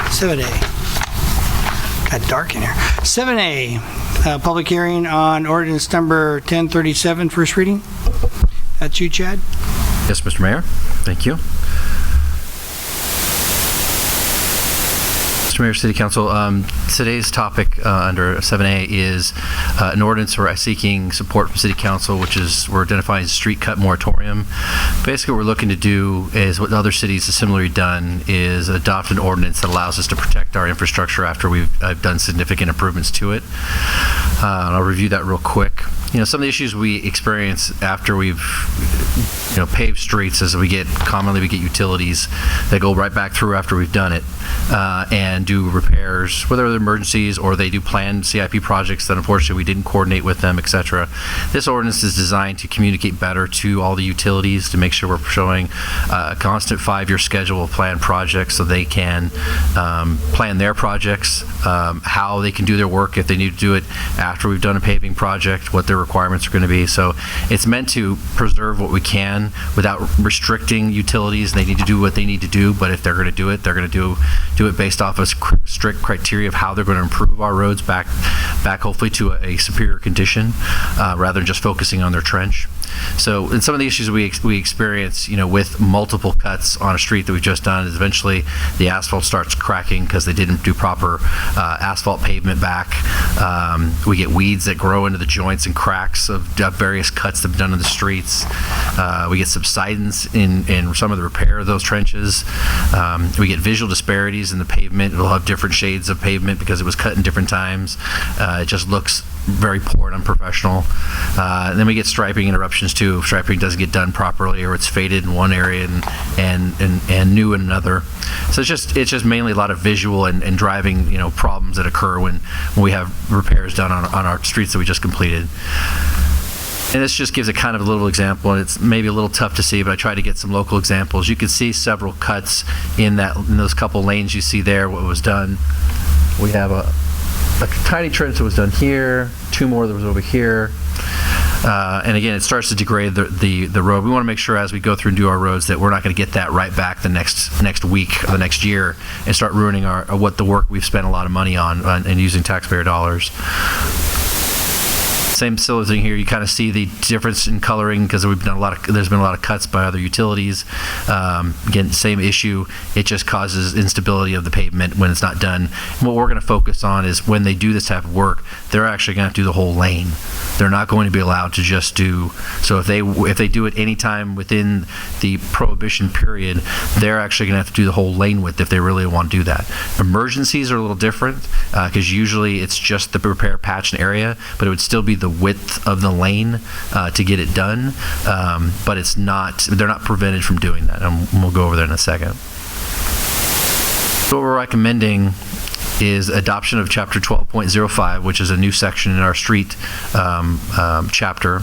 O: 7A. Got dark in here. 7A, public hearing on ordinance number 1037, first reading. That's you, Chad?
F: Yes, Mr. Mayor. Thank you. Mr. Mayor, City Council, today's topic under 7A is an ordinance we're seeking support from City Council, which is we're identifying as street cut moratorium. Basically, what we're looking to do is what other cities have similarly done is adopt an ordinance that allows us to protect our infrastructure after we've done significant improvements to it. And I'll review that real quick. You know, some of the issues we experience after we've paved streets is commonly we get utilities that go right back through after we've done it and do repairs, whether they're emergencies or they do planned CIP projects that unfortunately we didn't coordinate with them, etc. This ordinance is designed to communicate better to all the utilities to make sure we're showing a constant 5-year schedule of planned projects so they can plan their projects, how they can do their work if they need to do it after we've done a paving project, what their requirements are going to be. So it's meant to preserve what we can without restricting utilities. They need to do what they need to do, but if they're going to do it, they're going to do it based off of strict criteria of how they're going to improve our roads back hopefully to a superior condition rather than just focusing on their trench. So, and some of the issues we experience, with multiple cuts on a street that we've just done is eventually the asphalt starts cracking because they didn't do proper asphalt pavement back. We get weeds that grow into the joints and cracks of various cuts that have been done in the streets. We get subsidence in some of the repair of those trenches. We get visual disparities in the pavement. We'll have different shades of pavement because it was cut in different times. It just looks very poor and unprofessional. And then we get striping interruptions too. If striping doesn't get done properly or it's faded in one area and new in another. So it's just mainly a lot of visual and driving problems that occur when we have repairs done on our streets that we just completed. And this just gives a kind of a little example, and it's maybe a little tough to see, but I try to get some local examples. You can see several cuts in those couple lanes you see there, what was done. We have a tiny trench that was done here, 2 more that was over here. And again, it starts to degrade the road. We want to make sure as we go through and do our roads that we're not going to get that right back the next week or the next year and start ruining the work we've spent a lot of money on and using taxpayer dollars. Same silly thing here. You kind of see the difference in coloring because there's been a lot of cuts by other utilities. Again, same issue. It just causes instability of the pavement when it's not done. And what we're going to focus on is when they do this type of work, they're actually going to have to do the whole lane. They're not going to be allowed to just do. So if they do it anytime within the prohibition period, they're actually going to have to do the whole lane width if they really want to do that. Emergencies are a little different because usually it's just the repair patch and area, but it would still be the width of the lane to get it done, but they're not prevented from doing that, and we'll go over that in a second. So what we're recommending is adoption of Chapter 12.05, which is a new section in our street chapter,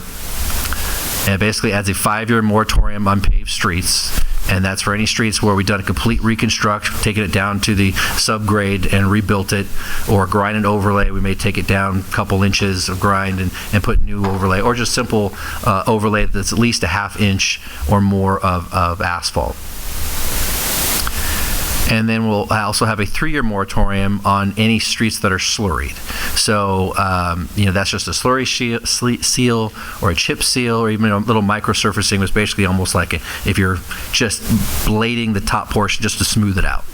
F: and it basically adds a 5-year moratorium on paved streets. And that's for any streets where we've done a complete reconstruct, taken it down to the subgrade and rebuilt it, or grind and overlay. We may take it down a couple inches of grind and put new overlay, or just simple overlay that's at least a 1/2 inch or more of asphalt. And then we'll also have a 3-year moratorium on any streets that are slurried. So, that's just a slurry seal or a chip seal or even a little microsurfacing, was basically almost like if you're just blading the top portion just to smooth it out.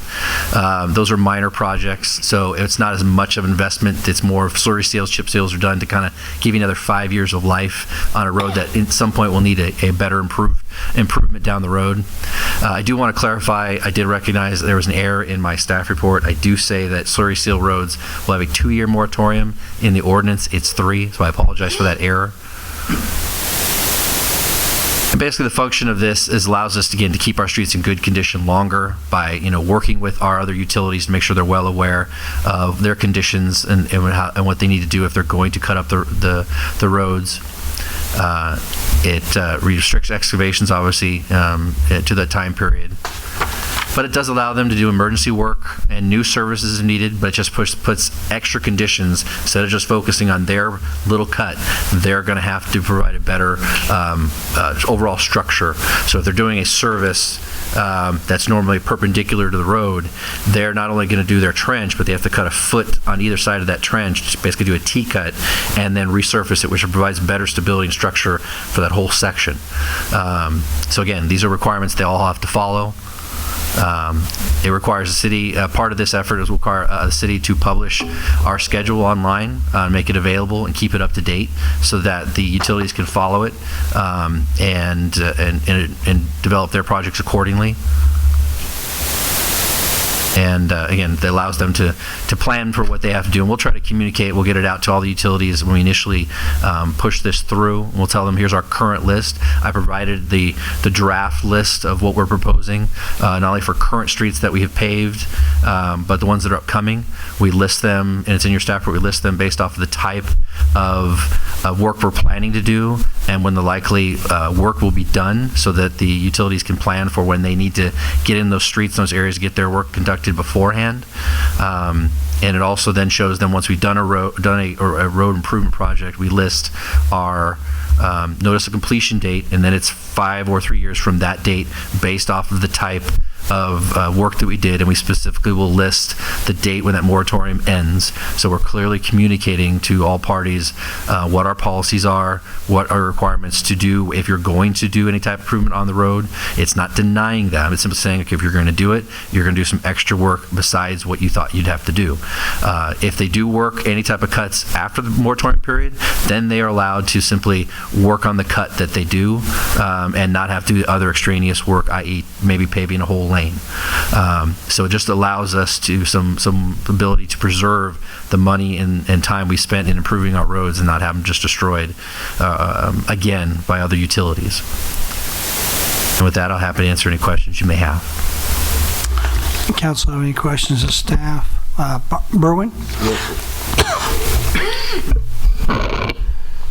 F: Those are minor projects, so it's not as much of an investment. It's more slurry seals, chip seals are done to kind of give you another 5 years of life on a road that at some point will need a better improvement down the road. I do want to clarify, I did recognize there was an error in my staff report. I do say that slurry seal roads will have a 2-year moratorium. In the ordinance, it's 3, so I apologize for that error. And basically the function of this allows us, again, to keep our streets in good condition longer by, working with our other utilities to make sure they're well aware of their conditions and what they need to do if they're going to cut up the roads. It restricts excavations, obviously, to that time period. But it does allow them to do emergency work and new services if needed, but it just puts extra conditions. Instead of just focusing on their little cut, they're going to have to provide a better overall structure. So if they're doing a service that's normally perpendicular to the road, they're not only going to do their trench, but they have to cut a foot on either side of that trench, just basically do a T-cut, and then resurface it, which provides better stability and structure for that whole section. So again, these are requirements they all have to follow. It requires the city, part of this effort is require the city to publish our schedule online, make it available and keep it up to date so that the utilities can follow it and develop their projects accordingly. And again, it allows them to plan for what they have to do. And we'll try to communicate. We'll get it out to all the utilities when we initially push this through. We'll tell them, here's our current list. I provided the draft list of what we're proposing, not only for current streets that we have paved, but the ones that are upcoming. We list them, and it's in your staff report, we list them based off of the type of work we're planning to do and when the likely work will be done so that the utilities can plan for when they need to get in those streets, those areas, to get their work conducted beforehand. And it also then shows them once we've done a road improvement project, we list our notice of completion date, and then it's 5 or 3 years from that date based off of the type of work that we did, and we specifically will list the date when that moratorium ends. So we're clearly communicating to all parties what our policies are, what our requirements to do if you're going to do any type of improvement on the road. It's not denying them. It's simply saying, okay, if you're going to do it, you're going to do some extra work besides what you thought you'd have to do. If they do work any type of cuts after the moratorium period, then they are allowed to simply work on the cut that they do and not have to do other extraneous work, i.e. maybe paving a whole lane. So it just allows us to some ability to preserve the money and time we spent in improving our roads and not have them just destroyed again by other utilities. And with that, I'll happy to answer any questions you may have.
O: Council, have any questions of staff? Berwin?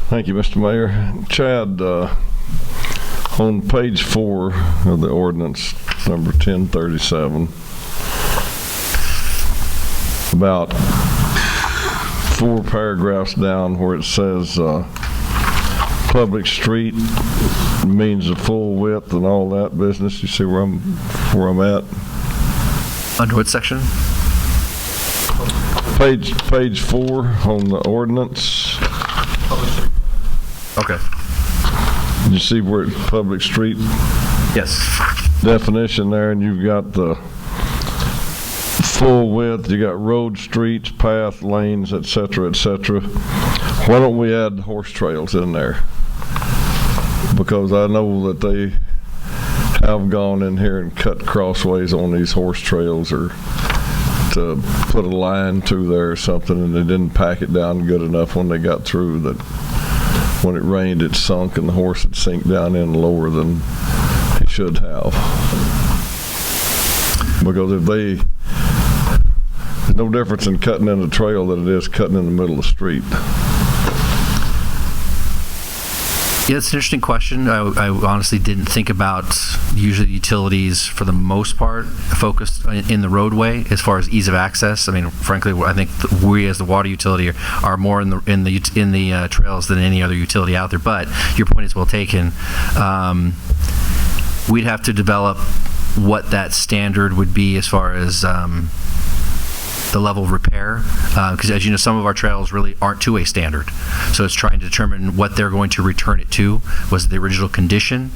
L: Thank you, Mr. Mayor. Chad, on page 4 of the ordinance number 1037, about 4 paragraphs down where it says public street means the full width and all that business. You see where I'm at?
F: Under what section?
L: Page 4 on the ordinance.
F: Okay.
L: You see where it's public street?
F: Yes.
L: Definition there, and you've got the full width, you got road, streets, path, lanes, etc., etc. Why don't we add horse trails in there? Because I know that they have gone in here and cut crossways on these horse trails or to put a line through there or something, and they didn't pack it down good enough when they got through, that when it rained it sunk and the horse would sink down in lower than he should have. Because if there's no difference in cutting in the trail than it is cutting in the middle of the street.
F: Yeah, it's an interesting question. I honestly didn't think about usually utilities for the most part focused in the roadway as far as ease of access. I mean, frankly, I think we as the water utility are more in the trails than any other utility out there. But your point is well taken. We'd have to develop what that standard would be as far as the level of repair, because as you know, some of our trails really aren't to a standard. So it's trying to determine what they're going to return it to. Was it the original condition?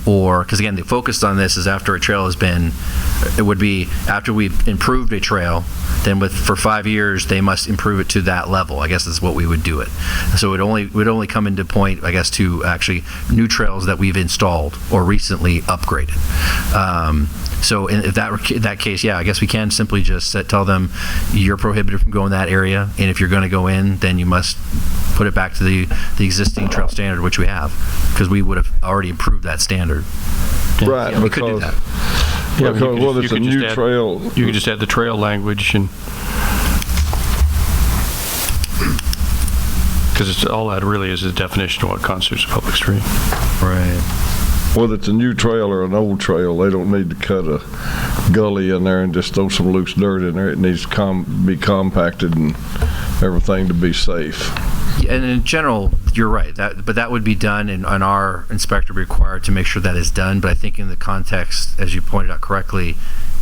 F: Or, because again, the focus on this is after a trail has been, it would be after we've improved a trail, then for 5 years, they must improve it to that level. I guess is what we would do it. So it would only come into point, I guess, to actually new trails that we've installed or recently upgraded. So if that case, yeah, I guess we can simply just tell them you're prohibited from going that area, and if you're going to go in, then you must put it back to the existing trail standard, which we have, because we would have already improved that standard.
L: Right,
F: yeah, we could do that.
D: Yeah,
L: because whether it's a new trail,
D: you can just add the trail language, and because all that really is a definition of what constitutes a public street.
F: Right.
L: Whether it's a new trail or an old trail, they don't need to cut a gully in there and just throw some loose dirt in there. It needs to be compacted and everything to be safe.
F: Yeah, and in general, you're right. But that would be done, and our inspector would be required to make sure that is done. But I think in the context, as you pointed out correctly,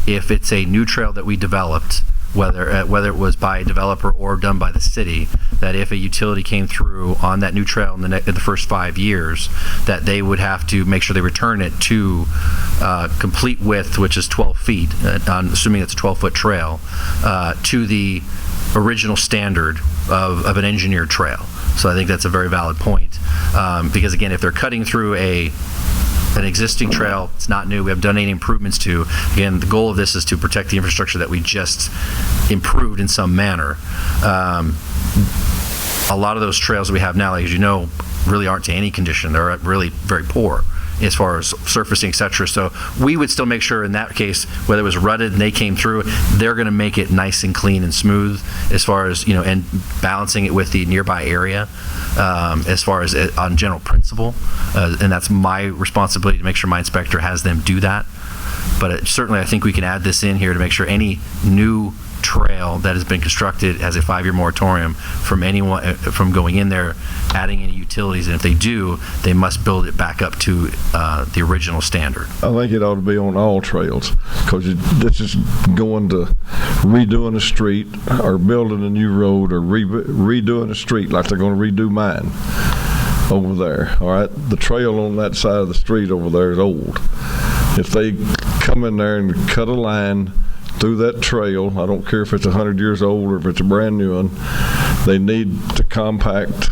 F: if it's a new trail that we developed, whether it was by a developer or done by the city, that if a utility came through on that new trail in the first 5 years, that they would have to make sure they return it to complete width, which is 12 feet, assuming it's a 12-foot trail, to the original standard of an engineered trail. So I think that's a very valid point, because again, if they're cutting through an existing trail, it's not new, we haven't done any improvements to. Again, the goal of this is to protect the infrastructure that we just improved in some manner. A lot of those trails that we have now, like, as you know, really aren't to any condition. They're really very poor as far as surfacing, et cetera. So we would still make sure in that case, whether it was rutted and they came through, they're going to make it nice and clean and smooth as far as, and balancing it with the nearby area, as far as on general principle. And that's my responsibility to make sure my inspector has them do that. But certainly I think we can add this in here to make sure any new trail that has been constructed has a 5-year moratorium from anyone from going in there, adding any utilities, and if they do, they must build it back up to the original standard.
L: I think it ought to be on all trails, because this is going to redoing a street or building a new road or redoing a street like they're going to redo mine over there. All right, the trail on that side of the street over there is old. If they come in there and cut a line through that trail, I don't care if it's 100 years old or if it's a brand new one, they need to compact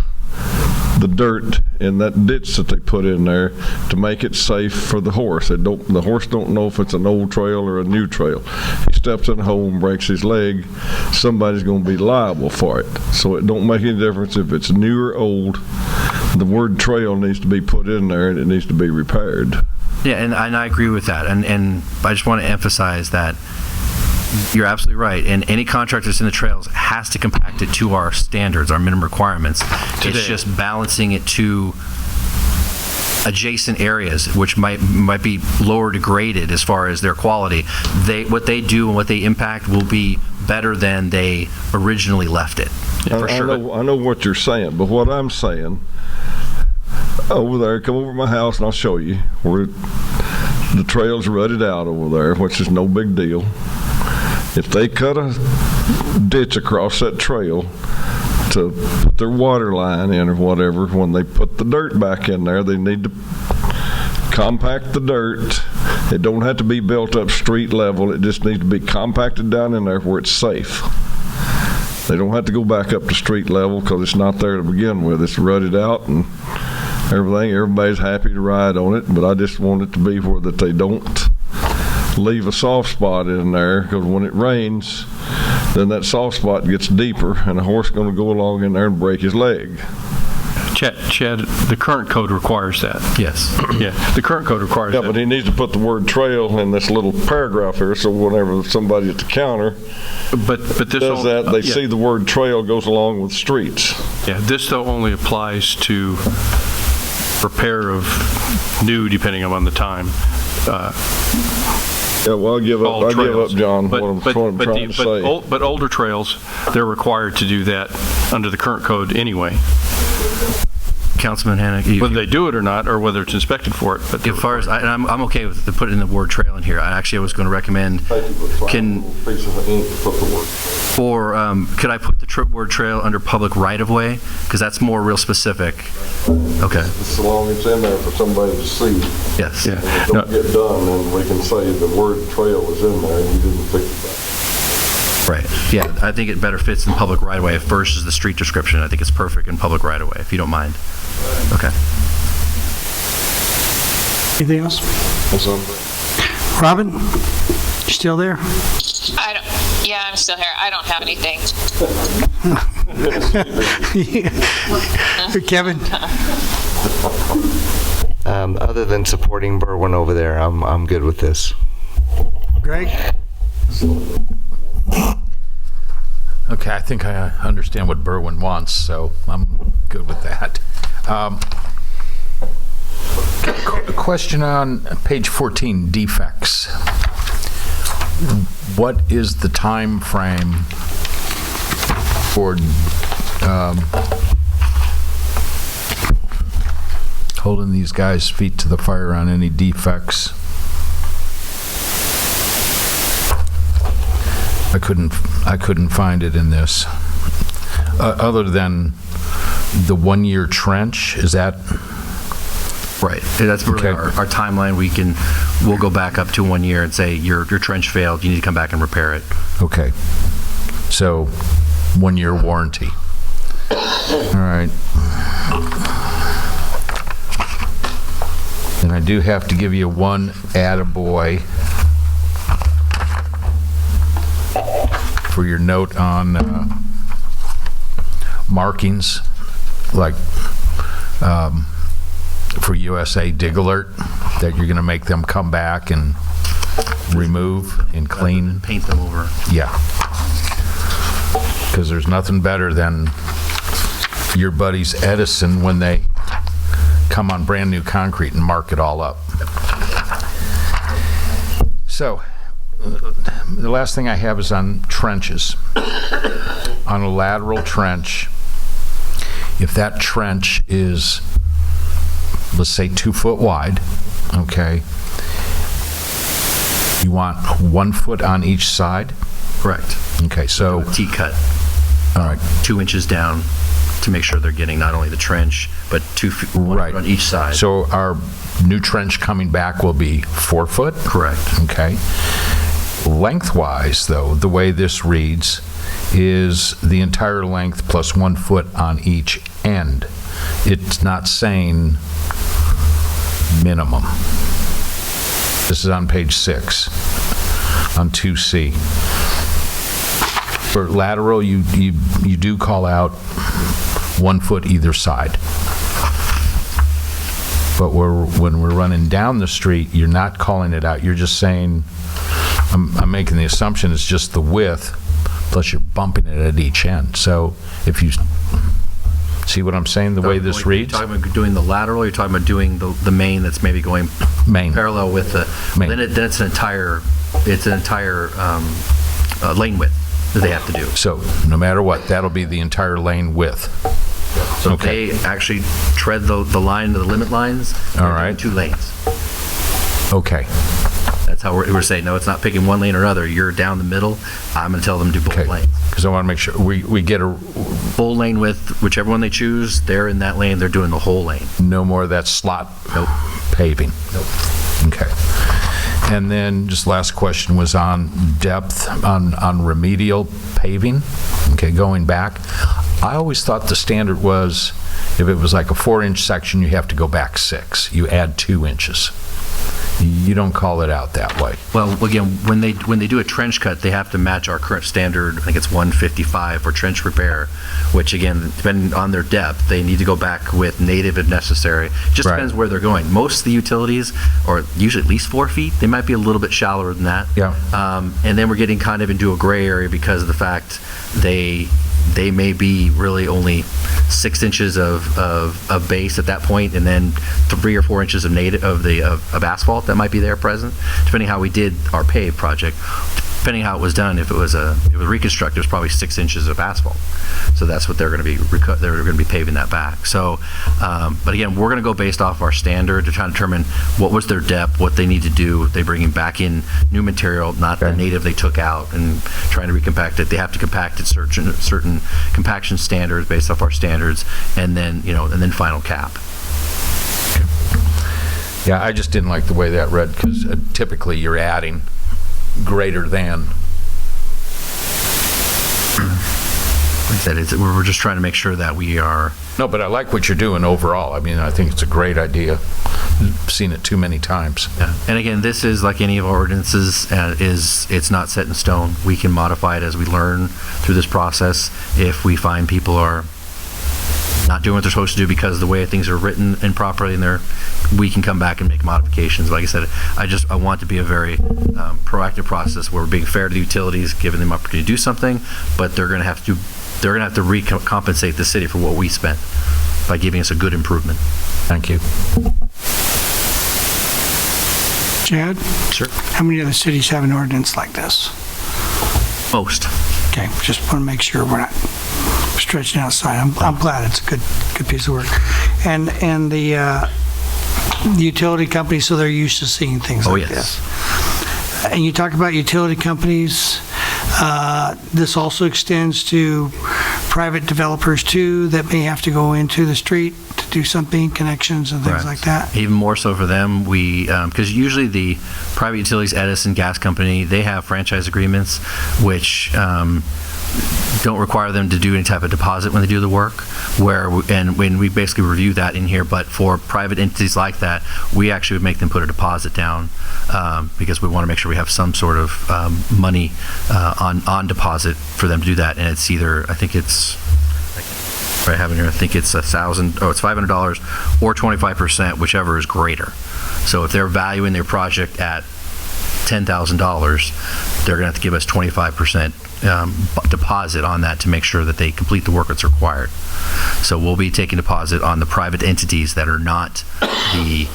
L: the dirt in that ditch that they put in there to make it safe for the horse. The horse don't know if it's an old trail or a new trail. He steps in a hole and breaks his leg, somebody's going to be liable for it. So it don't make any difference if it's new or old. The word trail needs to be put in there, and it needs to be repaired.
F: Yeah, and I agree with that. And I just want to emphasize that you're absolutely right. And any contractor that's in the trails has to compact it to our standards, our minimum requirements. Today. It's just balancing it to adjacent areas, which might be lower degraded as far as their quality. What they do and what they impact will be better than they originally left it. Yeah, for sure.
L: I know what you're saying, but what I'm saying, over there, come over to my house and I'll show you where the trail's rutted out over there, which is no big deal. If they cut a ditch across that trail to put their water line in or whatever, when they put the dirt back in there, they need to compact the dirt. It don't have to be built up street level. It just needs to be compacted down in there where it's safe. They don't have to go back up to street level because it's not there to begin with. It's rutted out and everything. Everybody's happy to ride on it, but I just want it to be where that they don't leave a soft spot in there, because when it rains, then that soft spot gets deeper and a horse is going to go along in there and break his leg.
D: Chad, the current code requires that.
F: Yes.
D: Yeah, the current code requires that.
L: Yeah, but he needs to put the word trail in this little paragraph here, so whenever somebody at the counter does that, they see the word trail goes along with streets.
D: Yeah, this though only applies to repair of new, depending on the time.
L: Yeah, well, I give up, John, what I'm trying to say.
D: But older trails, they're required to do that under the current code anyway.
F: Councilman Hanna,
D: whether they do it or not, or whether it's inspected for it. But
F: as far as I'm okay with putting the word trail in here. I was going to recommend could I put the word trail under public right of way, because that's more real specific. Okay.
L: As long as it's in there for somebody to see.
F: Yes.
L: Yeah. Don't get done, and we can say the word trail is in there and you didn't fix it.
F: Right. Yeah, I think it better fits in public right-of-way versus the street description. I think it's perfect in public right-of-way, if you don't mind. Okay.
O: Anything else? Robin, you still there?
C: Yeah, I'm still here. I don't have anything.
O: Kevin?
K: Other than supporting Berwyn over there, I'm good with this.
O: Greg?
J: Okay, I think I understand what Berwyn wants, so I'm good with that. A question on page 14, defects. What is the time frame for holding these guys' feet to the fire on any defects? I couldn't find it in this. Other than the 1-year trench, is that?
F: Right. That's really our timeline. We'll go back up to 1 year and say your trench failed. You need to come back and repair it.
J: Okay. So 1-year warranty. All right. And I do have to give you one attaboy for your note on markings, like for USA Dig Alert, that you're going to make them come back and remove and clean.
F: Paint them over.
J: Yeah. Because there's nothing better than your buddies Edison when they come on brand new concrete and mark it all up. So, the last thing I have is on trenches. On a lateral trench, if that trench is, let's say, 2 foot wide, okay, you want 1 foot on each side?
F: Correct.
J: Okay, so
F: T-cut.
J: All right.
F: 2 inches down to make sure they're getting not only the trench, but 2 feet
J: right
F: on each side.
J: So our new trench coming back will be 4 foot?
F: Correct.
J: Okay. Lengthwise, though, the way this reads is the entire length plus 1 foot on each end. It's not saying minimum. This is on page 6, on 2C. For lateral, you do call out 1 foot either side. But when we're running down the street, you're not calling it out. You're just saying, I'm making the assumption it's just the width, plus you're bumping it at each end. So if you see what I'm saying, the way this reads?
F: You're talking about doing the lateral, you're talking about doing the main that's maybe going parallel with the main. Then it's an entire lane width that they have to do.
J: So no matter what, that'll be the entire lane width.
F: So okay. They actually tread the line, the limit lines.
J: All right.
F: 2 lanes.
J: Okay.
F: That's how we're saying, no, it's not picking one lane or another. You're down the middle. I'm going to tell them to do both lanes.
J: Because I want to make sure we get a
F: full lane width, whichever one they choose, they're in that lane, they're doing the whole lane.
J: No more of that slot paving.
F: Nope.
J: Okay. And then just last question was on depth on remedial paving. Okay, going back. I always thought the standard was if it was like a 4-inch section, you have to go back 6. You add 2 inches. You don't call it out that way.
F: Well, again, when they do a trench cut, they have to match our current standard. I think it's 155 for trench repair, which again, depending on their depth, they need to go back with native if necessary. Just depends where they're going. Most of the utilities are usually at least 4 feet. They might be a little bit shallower than that.
J: Yeah.
F: And then we're getting kind of into a gray area because of the fact they may be really only 6 inches of base at that point, and then 3 or 4 inches of asphalt that might be there present, depending how we did our pave project. depending how it was done, if it was reconstructed, it was probably 6 inches of asphalt. So that's what they're going to be paving that back. So, but again, we're going to go based off our standard to try to determine what was their depth, what they need to do. They bringing back in new material, not the native they took out, and trying to recompact it. They have to compact it certain compaction standards based off our standards, and then and then final cap.
J: Yeah, I just didn't like the way that read, because typically you're adding greater than.
F: Like I said, we're just trying to make sure that we are.
J: No, but I like what you're doing overall. I mean, I think it's a great idea. I've seen it too many times.
F: Yeah. And again, this is like any of our ordinances. It's not set in stone. We can modify it as we learn through this process. If we find people are not doing what they're supposed to do because of the way things are written improperly, and we can come back and make modifications. Like I said, I want to be a very proactive process where we're being fair to the utilities, giving them opportunity to do something, but they're going to have to recompensate the city for what we spent by giving us a good improvement.
J: Thank you.
O: Chad?
F: Sure.
O: How many other cities have an ordinance like this?
F: Most.
O: Okay, just want to make sure we're not stretching outside. I'm glad it's a good piece of work. And the utility companies, so they're used to seeing things like this. And you talk about utility companies. This also extends to private developers too that may have to go into the street to do something, connections and things like that.
F: Even more so for them, because usually the private utilities, Edison Gas Company, they have franchise agreements which don't require them to do any type of deposit when they do the work, and when we basically review that in here. But for private entities like that, we actually would make them put a deposit down because we want to make sure we have some sort of money on deposit for them to do that. And it's either, I think it's right, I have it here, I think it's it's $500 or 25%, whichever is greater. So if they're valuing their project at $10,000, they're going to have to give us 25% deposit on that to make sure that they complete the work that's required. So we'll be taking deposit on the private entities that are not the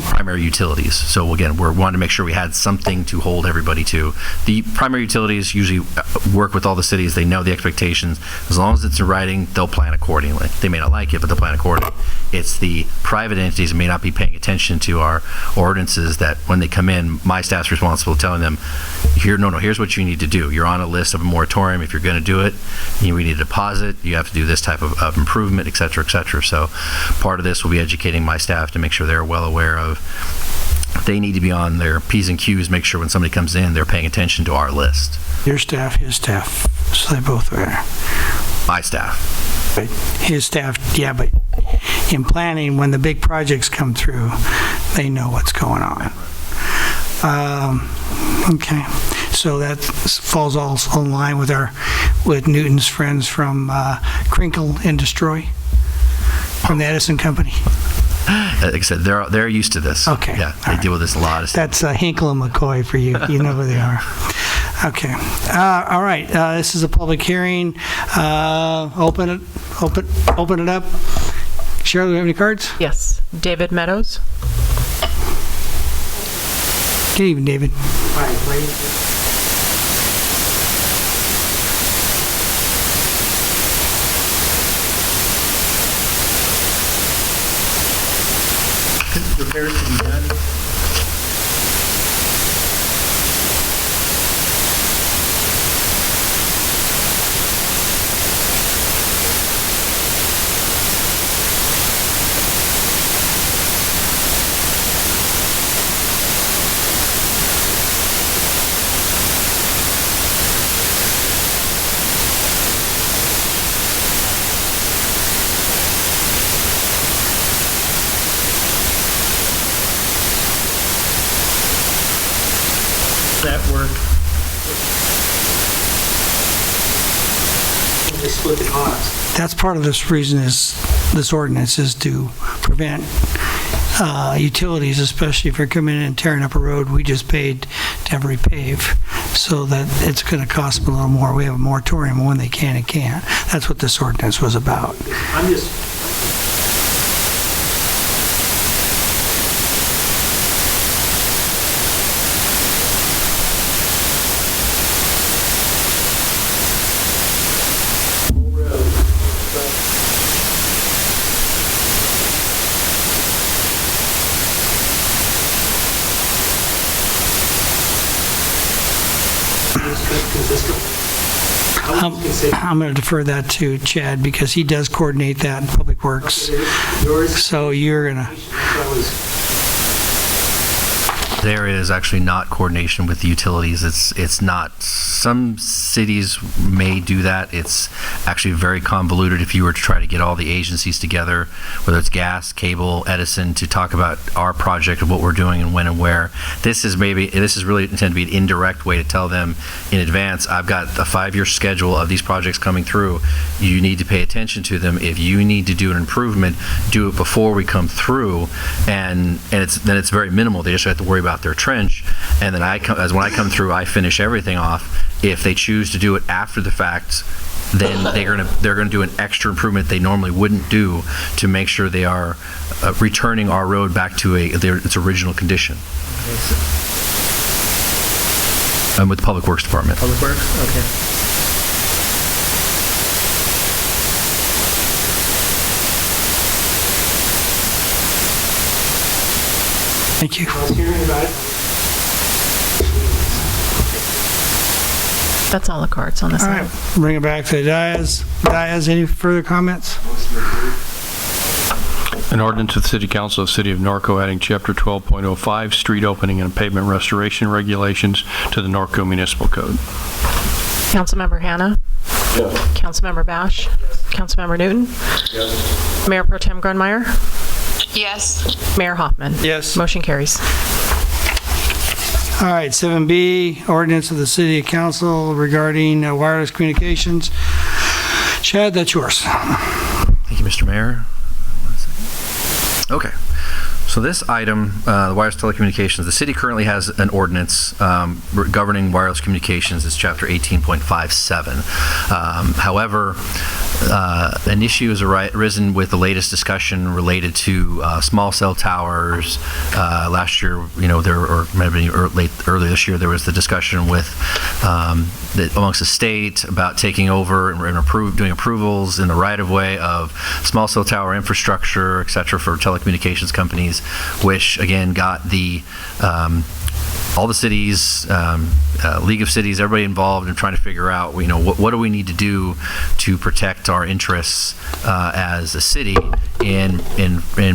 F: primary utilities. So again, we wanted to make sure we had something to hold everybody to. The primary utilities usually work with all the cities. They know the expectations. As long as it's in writing, they'll plan accordingly. They may not like it, but they'll plan accordingly. It's the private entities that may not be paying attention to our ordinances that when they come in, my staff's responsible telling them, here's what you need to do. You're on a list of a moratorium. If you're going to do it, we need a deposit. You have to do this type of improvement, et cetera, et cetera. So part of this will be educating my staff to make sure they're well aware of. They need to be on their P's and Q's, make sure when somebody comes in, they're paying attention to our list.
O: Your staff, his staff, so they both are.
F: My staff.
O: But his staff, yeah, but in planning, when the big projects come through, they know what's going on. Okay, so that falls all in line with Newton's friends from Crinkle and Destroy from the Edison Company.
F: Like I said, they're used to this.
O: Okay.
F: Yeah, they deal with this a lot.
O: That's Hinkle and McCoy for you. You know who they are. Okay. All right. This is a public hearing. Open it up. Cheryl, do we have any cards?
B: Yes. David Meadows.
O: Good evening, David.
E: Repairs to be done. That work. They split the cost.
O: That's part of this reason this ordinance is to prevent utilities, especially if you're coming in and tearing up a road we just paid to have repave, so that it's going to cost them a little more. We have a moratorium when they can and can't. That's what this ordinance was about.
E: I'm just.
O: I'm going to defer that to Chad because he does coordinate that in Public Works. So you're going to...
F: There is actually not coordination with the utilities. It's not. Some cities may do that. It's actually very convoluted if you were to try to get all the agencies together, whether it's gas, cable, Edison, to talk about our project and what we're doing and when and where. This is really intended to be an indirect way to tell them in advance, I've got a 5-year schedule of these projects coming through. You need to pay attention to them. If you need to do an improvement, do it before we come through, and it's very minimal. They just have to worry about their trench, and then when I come through, I finish everything off. If they choose to do it after the fact, then they're gonna do an extra improvement they normally wouldn't do to make sure they are returning our road back to its original condition. And with the Public Works Department.
E: Public Works? Okay.
O: Thank you.
B: That's all the cards on this
O: All
B: side.
O: right, bring it back to the dais. Dais, any further comments?
D: An ordinance of the City Council of the City of Norco adding Chapter 12.05 Street Opening and Pavement Restoration Regulations to the Norco Municipal Code.
B: Councilmember Hanna?
L: Yes.
B: Councilmember Bash? Yes. Councilmember Newton?
L: Yes.
B: Mayor Pro Tem Grunmeyer?
C: Yes.
B: Mayor Hoffman?
O: Yes.
B: Motion carries.
O: All right, 7B, ordinance of the City Council regarding wireless communications. Chad, that's yours.
F: Thank you, Mr. Mayor. 1 second. Okay. So this item, the wireless telecommunications, the city currently has an ordinance governing wireless communications. It's Chapter 18.57. However, an issue has arisen with the latest discussion related to small cell towers. Last year, or maybe earlier this year, there was the discussion with amongst the state about taking over and doing approvals in the right-of-way of small cell tower infrastructure, et cetera, for telecommunications companies, which again got all the cities, League of Cities, everybody involved in trying to figure out, what do we need to do to protect our interests as a city in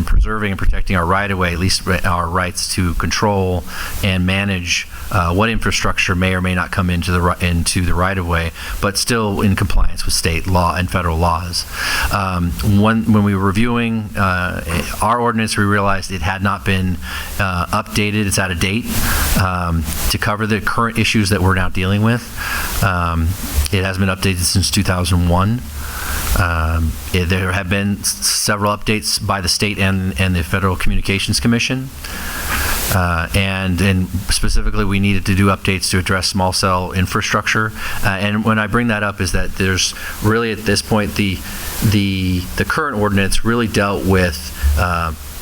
F: preserving and protecting our right-of-way, at least our rights to control and manage what infrastructure may or may not come into the right-of-way, but still in compliance with state law and federal laws. When we were reviewing our ordinance, we realized it had not been updated. It's out of date to cover the current issues that we're now dealing with. It has been updated since 2001. There have been several updates by the state and the Federal Communications Commission. And specifically, we needed to do updates to address small cell infrastructure. And when I bring that up is that there's really, at this point, the current ordinance really dealt with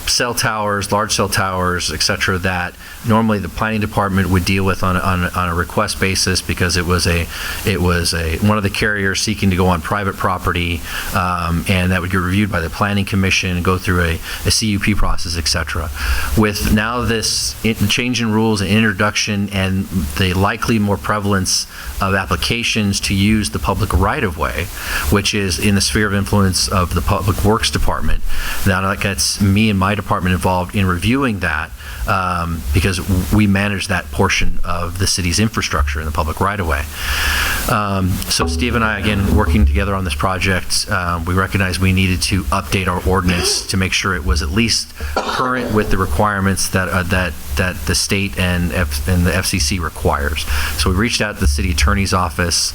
F: cell towers, large cell towers, et cetera, that normally the planning department would deal with on a request basis because it was one of the carriers seeking to go on private property, and that would get reviewed by the planning commission and go through a CUP process, et cetera. With now this change in rules and introduction and the likely more prevalence of applications to use the public right-of-way, which is in the sphere of influence of the Public Works Department, now that gets me and my department involved in reviewing that, because we manage that portion of the city's infrastructure in the public right-of-way. So Steve and I, again, working together on this project, we recognized we needed to update our ordinance to make sure it was at least current with the requirements that the state and the FCC requires. So we reached out to the city attorney's office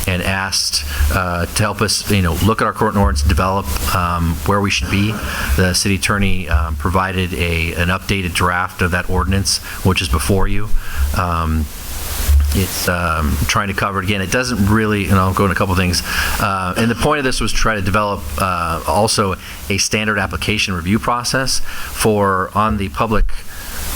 F: and asked to help us, look at our current ordinance, develop where we should be. The city attorney provided an updated draft of that ordinance, which is before you. It's trying to cover it again. It doesn't really, and I'll go into a couple things. And the point of this was to try to develop also a standard application review process for on the public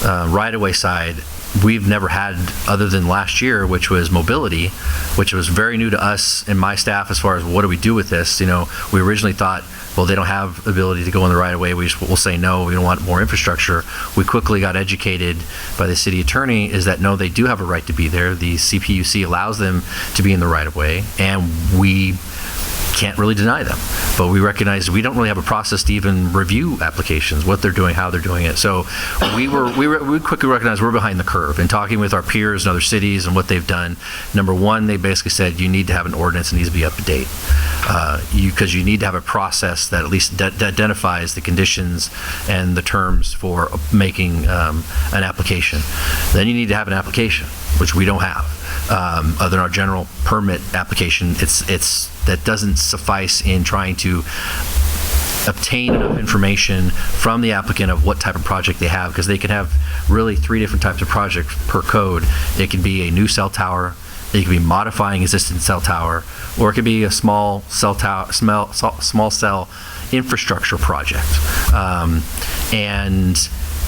F: right-of-way side. we've never had other than last year, which was mobility, which was very new to us and my staff as far as what do we do with this. We originally thought, well, they don't have the ability to go in the right of way. We'll say no, we don't want more infrastructure. We quickly got educated by the city attorney is that no, they do have a right to be there. The CPUC allows them to be in the right of way, and we can't really deny them. But we recognize we don't really have a process to even review applications, what they're doing, how they're doing it. So we quickly recognized we're behind the curve. In talking with our peers in other cities and what they've done, number one, they basically said you need to have an ordinance that needs to be up to date. Because you need to have a process that at least identifies the conditions and the terms for making an application. Then you need to have an application, which we don't have. Other than our general permit application, that doesn't suffice in trying to obtain enough information from the applicant of what type of project they have, because they can have really 3 different types of projects per code. It can be a new cell tower, it can be modifying existing cell tower, or it could be a small cell infrastructure project. And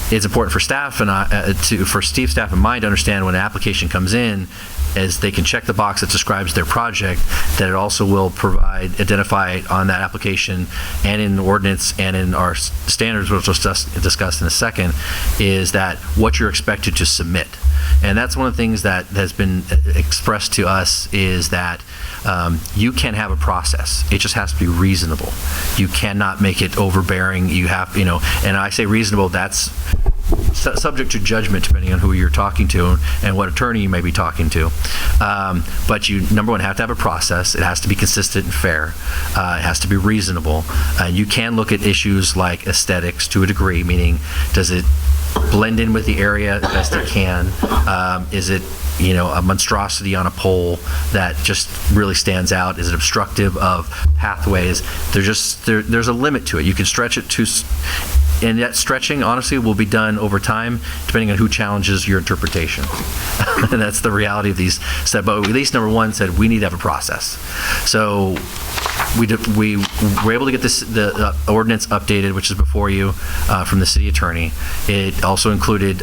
F: it's important for staff and for Steve's staff and mine to understand when an application comes in, as they can check the box that describes their project, that it also will identify on that application and in the ordinance and in our standards, which we'll discuss in a second, is that what you're expected to submit. And that's one of the things that has been expressed to us is that you can have a process. It just has to be reasonable. You cannot make it overbearing. You have, and I say reasonable, that's subject to judgment depending on who you're talking to and what attorney you may be talking to. But you, number one, have to have a process. It has to be consistent and fair. It has to be reasonable. You can look at issues like aesthetics to a degree, meaning does it blend in with the area as best it can? Is it a monstrosity on a pole that just really stands out? Is it obstructive of pathways? There's a limit to it. You can stretch it and that stretching, honestly, will be done over time, depending on who challenges your interpretation. And that's the reality of these. But at least number one said we need to have a process. So we were able to get the ordinance updated, which is before you, from the city attorney. It also included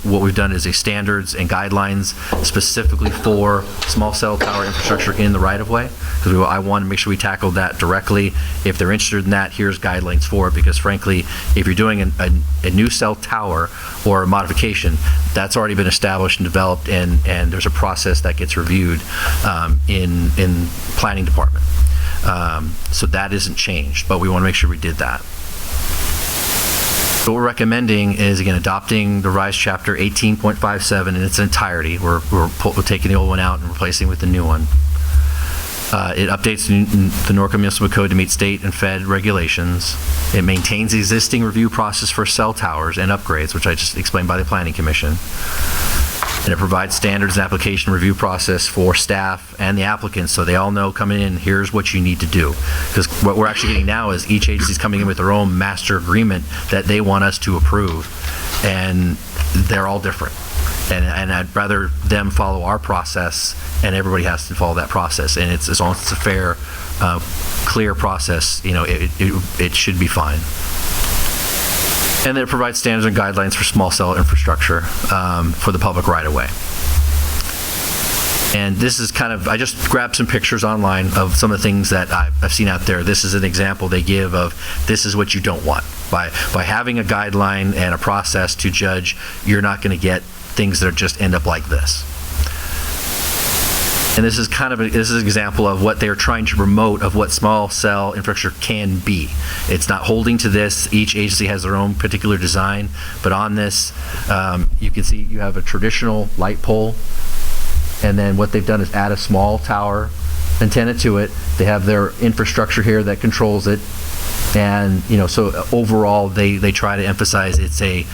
F: what we've done is a standards and guidelines specifically for small cell tower infrastructure in the right-of-way, because I want to make sure we tackled that directly. If they're interested in that, here's guidelines for it, because frankly, if you're doing a new cell tower or a modification, that's already been established and developed, and there's a process that gets reviewed in planning department. So that isn't changed, but we want to make sure we did that. So what we're recommending is, again, adopting the RISE Chapter 18.57 in its entirety. We're taking the old one out and replacing it with the new one. It updates the Norco Municipal Code to meet state and fed regulations. It maintains the existing review process for cell towers and upgrades, which I just explained by the Planning Commission. And it provides standards and application review process for staff and the applicants, so they all know coming in, here's what you need to do. Because what we're actually getting now is each agency is coming in with their own master agreement that they want us to approve, and they're all different. And I'd rather them follow our process, and everybody has to follow that process. And as long as it's a fair, clear process, it should be fine. And then it provides standards and guidelines for small cell infrastructure for the public right-of-way. And this is I just grabbed some pictures online of some of the things that I've seen out there. This is an example they give of this is what you don't want. By having a guideline and a process to judge, you're not going to get things that just end up like this. And this is an example of what they're trying to promote of what small cell infrastructure can be. It's not holding to this. Each agency has their own particular design, but on this, you can see you have a traditional light pole, and then what they've done is add a small tower antenna to it. They have their infrastructure here that controls it, and so overall they try to emphasize it's a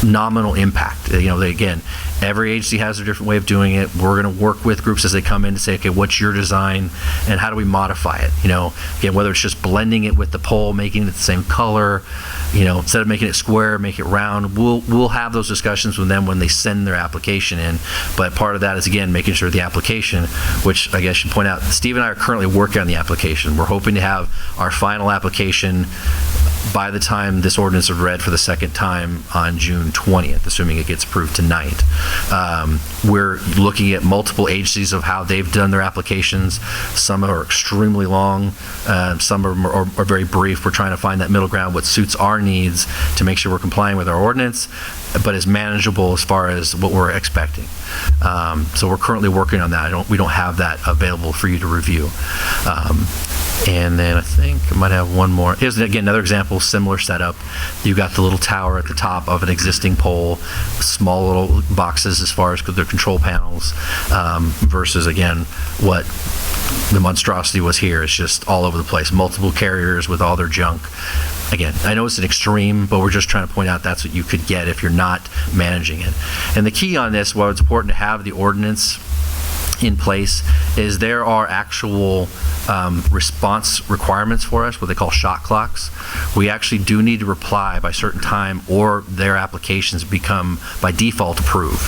F: nominal impact. Again, every agency has a different way of doing it. We're going to work with groups as they come in to say, okay, what's your design and how do we modify it? Again, whether it's just blending it with the pole, making it the same color, instead of making it square, make it round. We'll have those discussions with them when they send their application in. But part of that is, again, making sure the application, which I guess I should point out, Steve and I are currently working on the application. We're hoping to have our final application by the time this ordinance is read for the second time on June 20th, assuming it gets approved tonight, we're looking at multiple agencies of how they've done their applications. Some are extremely long, some are very brief. We're trying to find that middle ground, what suits our needs to make sure we're complying with our ordinance, but is manageable as far as what we're expecting. So we're currently working on that. We don't have that available for you to review. And then I think I might have one more. Here's, again, another example, similar setup. You got the little tower at the top of an existing pole, small little boxes as far as their control panels, versus, again, what the monstrosity was here. It's just all over the place. Multiple carriers with all their junk. Again, I know it's an extreme, but we're just trying to point out that's what you could get if you're not managing it. And the key on this, why it's important to have the ordinance in place, is there are actual response requirements for us, what they call shot clocks. We actually do need to reply by a certain time, or their applications become by default approved.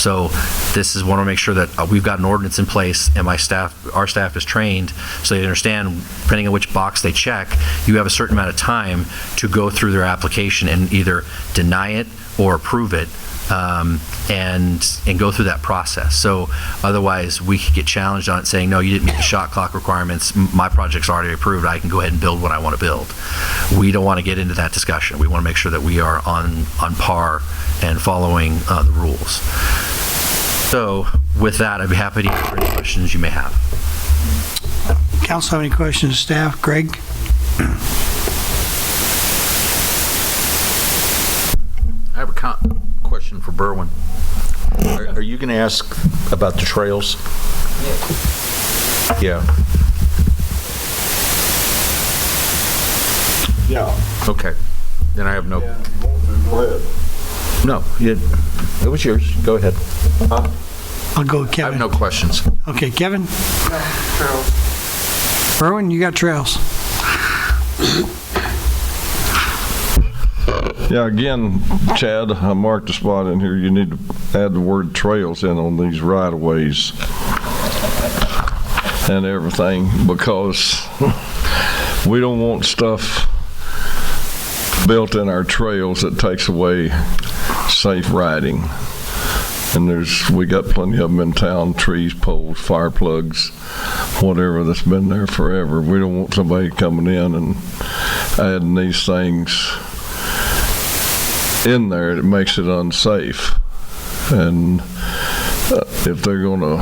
F: So this is want to make sure that we've got an ordinance in place, and our staff is trained, so they understand, depending on which box they check, you have a certain amount of time to go through their application and either deny it or approve it. And go through that process. So otherwise we could get challenged on it saying, no, you didn't meet the shot clock requirements, my project's already approved, I can go ahead and build what I want to build. We don't want to get into that discussion. We want to make sure that we are on par and following the rules. So with that, I'd be happy to answer any questions you may have.
O: Council have any questions, staff? Greg?
J: I have a question for Berwin. Are you going to ask about the trails? Yeah. Yeah. Okay. Then I have no. Yeah, go ahead. No, it was yours. Go ahead.
O: I'll go with Kevin.
J: I have no questions.
O: Okay, Kevin? Trails. Berwin, you got trails.
L: Yeah, again, Chad, I marked a spot in here. You need to add the word trails in on these right-of-ways and everything, because we don't want stuff built in our trails that takes away safe riding. And we got plenty of them in town, trees, poles, fire plugs, whatever, that's been there forever. We don't want somebody coming in and adding these things in there. It makes it unsafe. And if they're going to,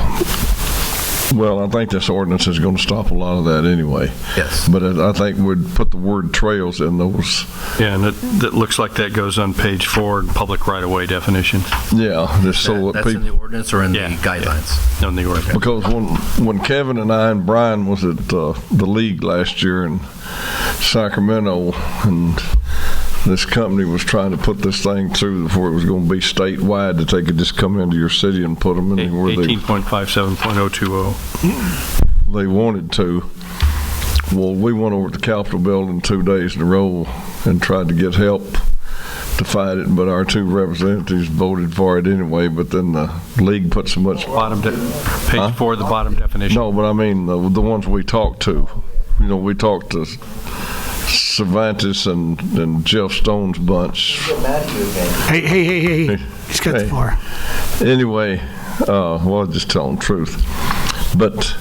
L: well, I think this ordinance is going to stop a lot of that anyway.
F: Yes.
L: But I think we'd put the word trails in those.
D: Yeah, and that looks like that goes on page 4, public right-of-way definition.
L: Yeah, just so that
F: that's in the ordinance or in the guidelines?
D: No, in the ordinance.
L: Because when Kevin and I and Brian was at the league last year in Sacramento, and this company was trying to put this thing through before it was going to be statewide, that they could just come into your city and put them in where
D: 18.57.020.
L: they wanted to. Well, we went over to the Capitol building 2 days in a row and tried to get help to fight it, but our 2 representatives voted for it anyway. But then the league put so much
D: Page 4, the bottom definition.
L: No, but I mean the ones we talked to. You know, we talked to Cervantes and Jeff Stone's bunch.
O: Hey. He's got the floor.
L: Anyway, well, just telling the truth. But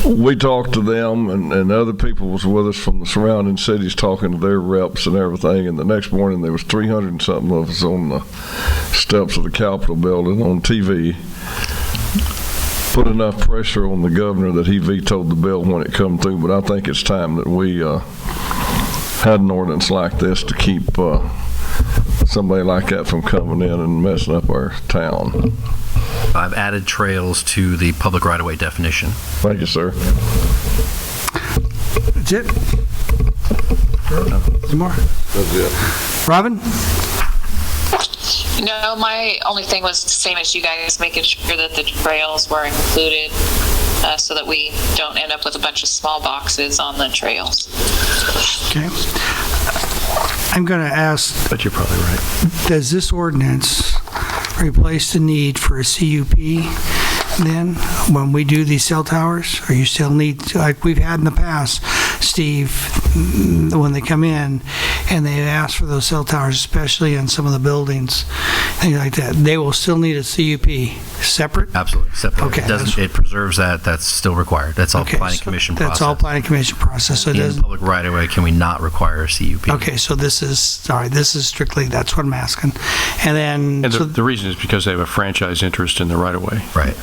L: we talked to them, and other people was with us from the surrounding cities talking to their reps and everything. And the next morning there was 300 and something of us on the steps of the Capitol building on TV. Put enough pressure on the governor that he vetoed the bill when it come through. But I think it's time that we had an ordinance like this to keep somebody like that from coming in and messing up our town.
F: I've added trails to the public right-of-way definition.
L: Thank you, sir.
O: That's it? Any more?
L: That's it.
O: Robin?
C: No, my only thing was the same as you guys, making sure that the trails were included so that we don't end up with a bunch of small boxes on the trails.
O: Okay. I'm going to ask...
D: But you're probably right.
O: Does this ordinance replace the need for a CUP then when we do these cell towers? Or you still need, like we've had in the past, Steve, when they come in and they ask for those cell towers, especially in some of the buildings, things like that, they will still need a CUP separate?
F: Absolutely, separate.
O: Okay.
F: It preserves that. That's still required. That's all planning commission process.
O: That's all planning commission process. So it
F: in
O: doesn't.
F: public right of way, can we not require a CUP?
O: Okay, so this is strictly, that's what I'm asking. And then.
D: And the reason is because they have a franchise interest in the right of way.
F: Right.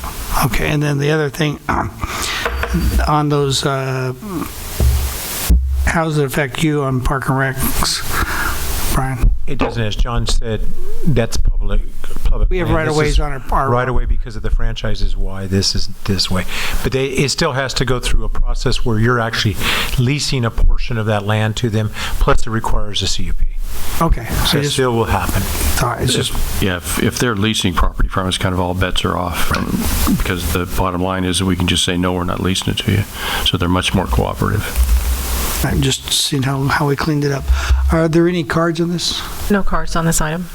O: Okay, and then the other thing, on those, how does it affect you on Park and Recs, Brian?
N: It doesn't, as John said, that's public.
O: We have
N: land.
O: right-of-ways on our
N: right-of-way because of the franchise is why this is this way. But it still has to go through a process where you're actually leasing a portion of that land to them, plus it requires a CUP.
O: Okay.
N: So it still will happen.
O: All right, it's just.
D: Yeah, if they're leasing property from us, kind of all bets are off. Because the bottom line is that we can just say, no, we're not leasing it to you. So they're much more cooperative.
O: I'm just seeing how we cleaned it up. Are there any cards on this?
B: No cards on this item.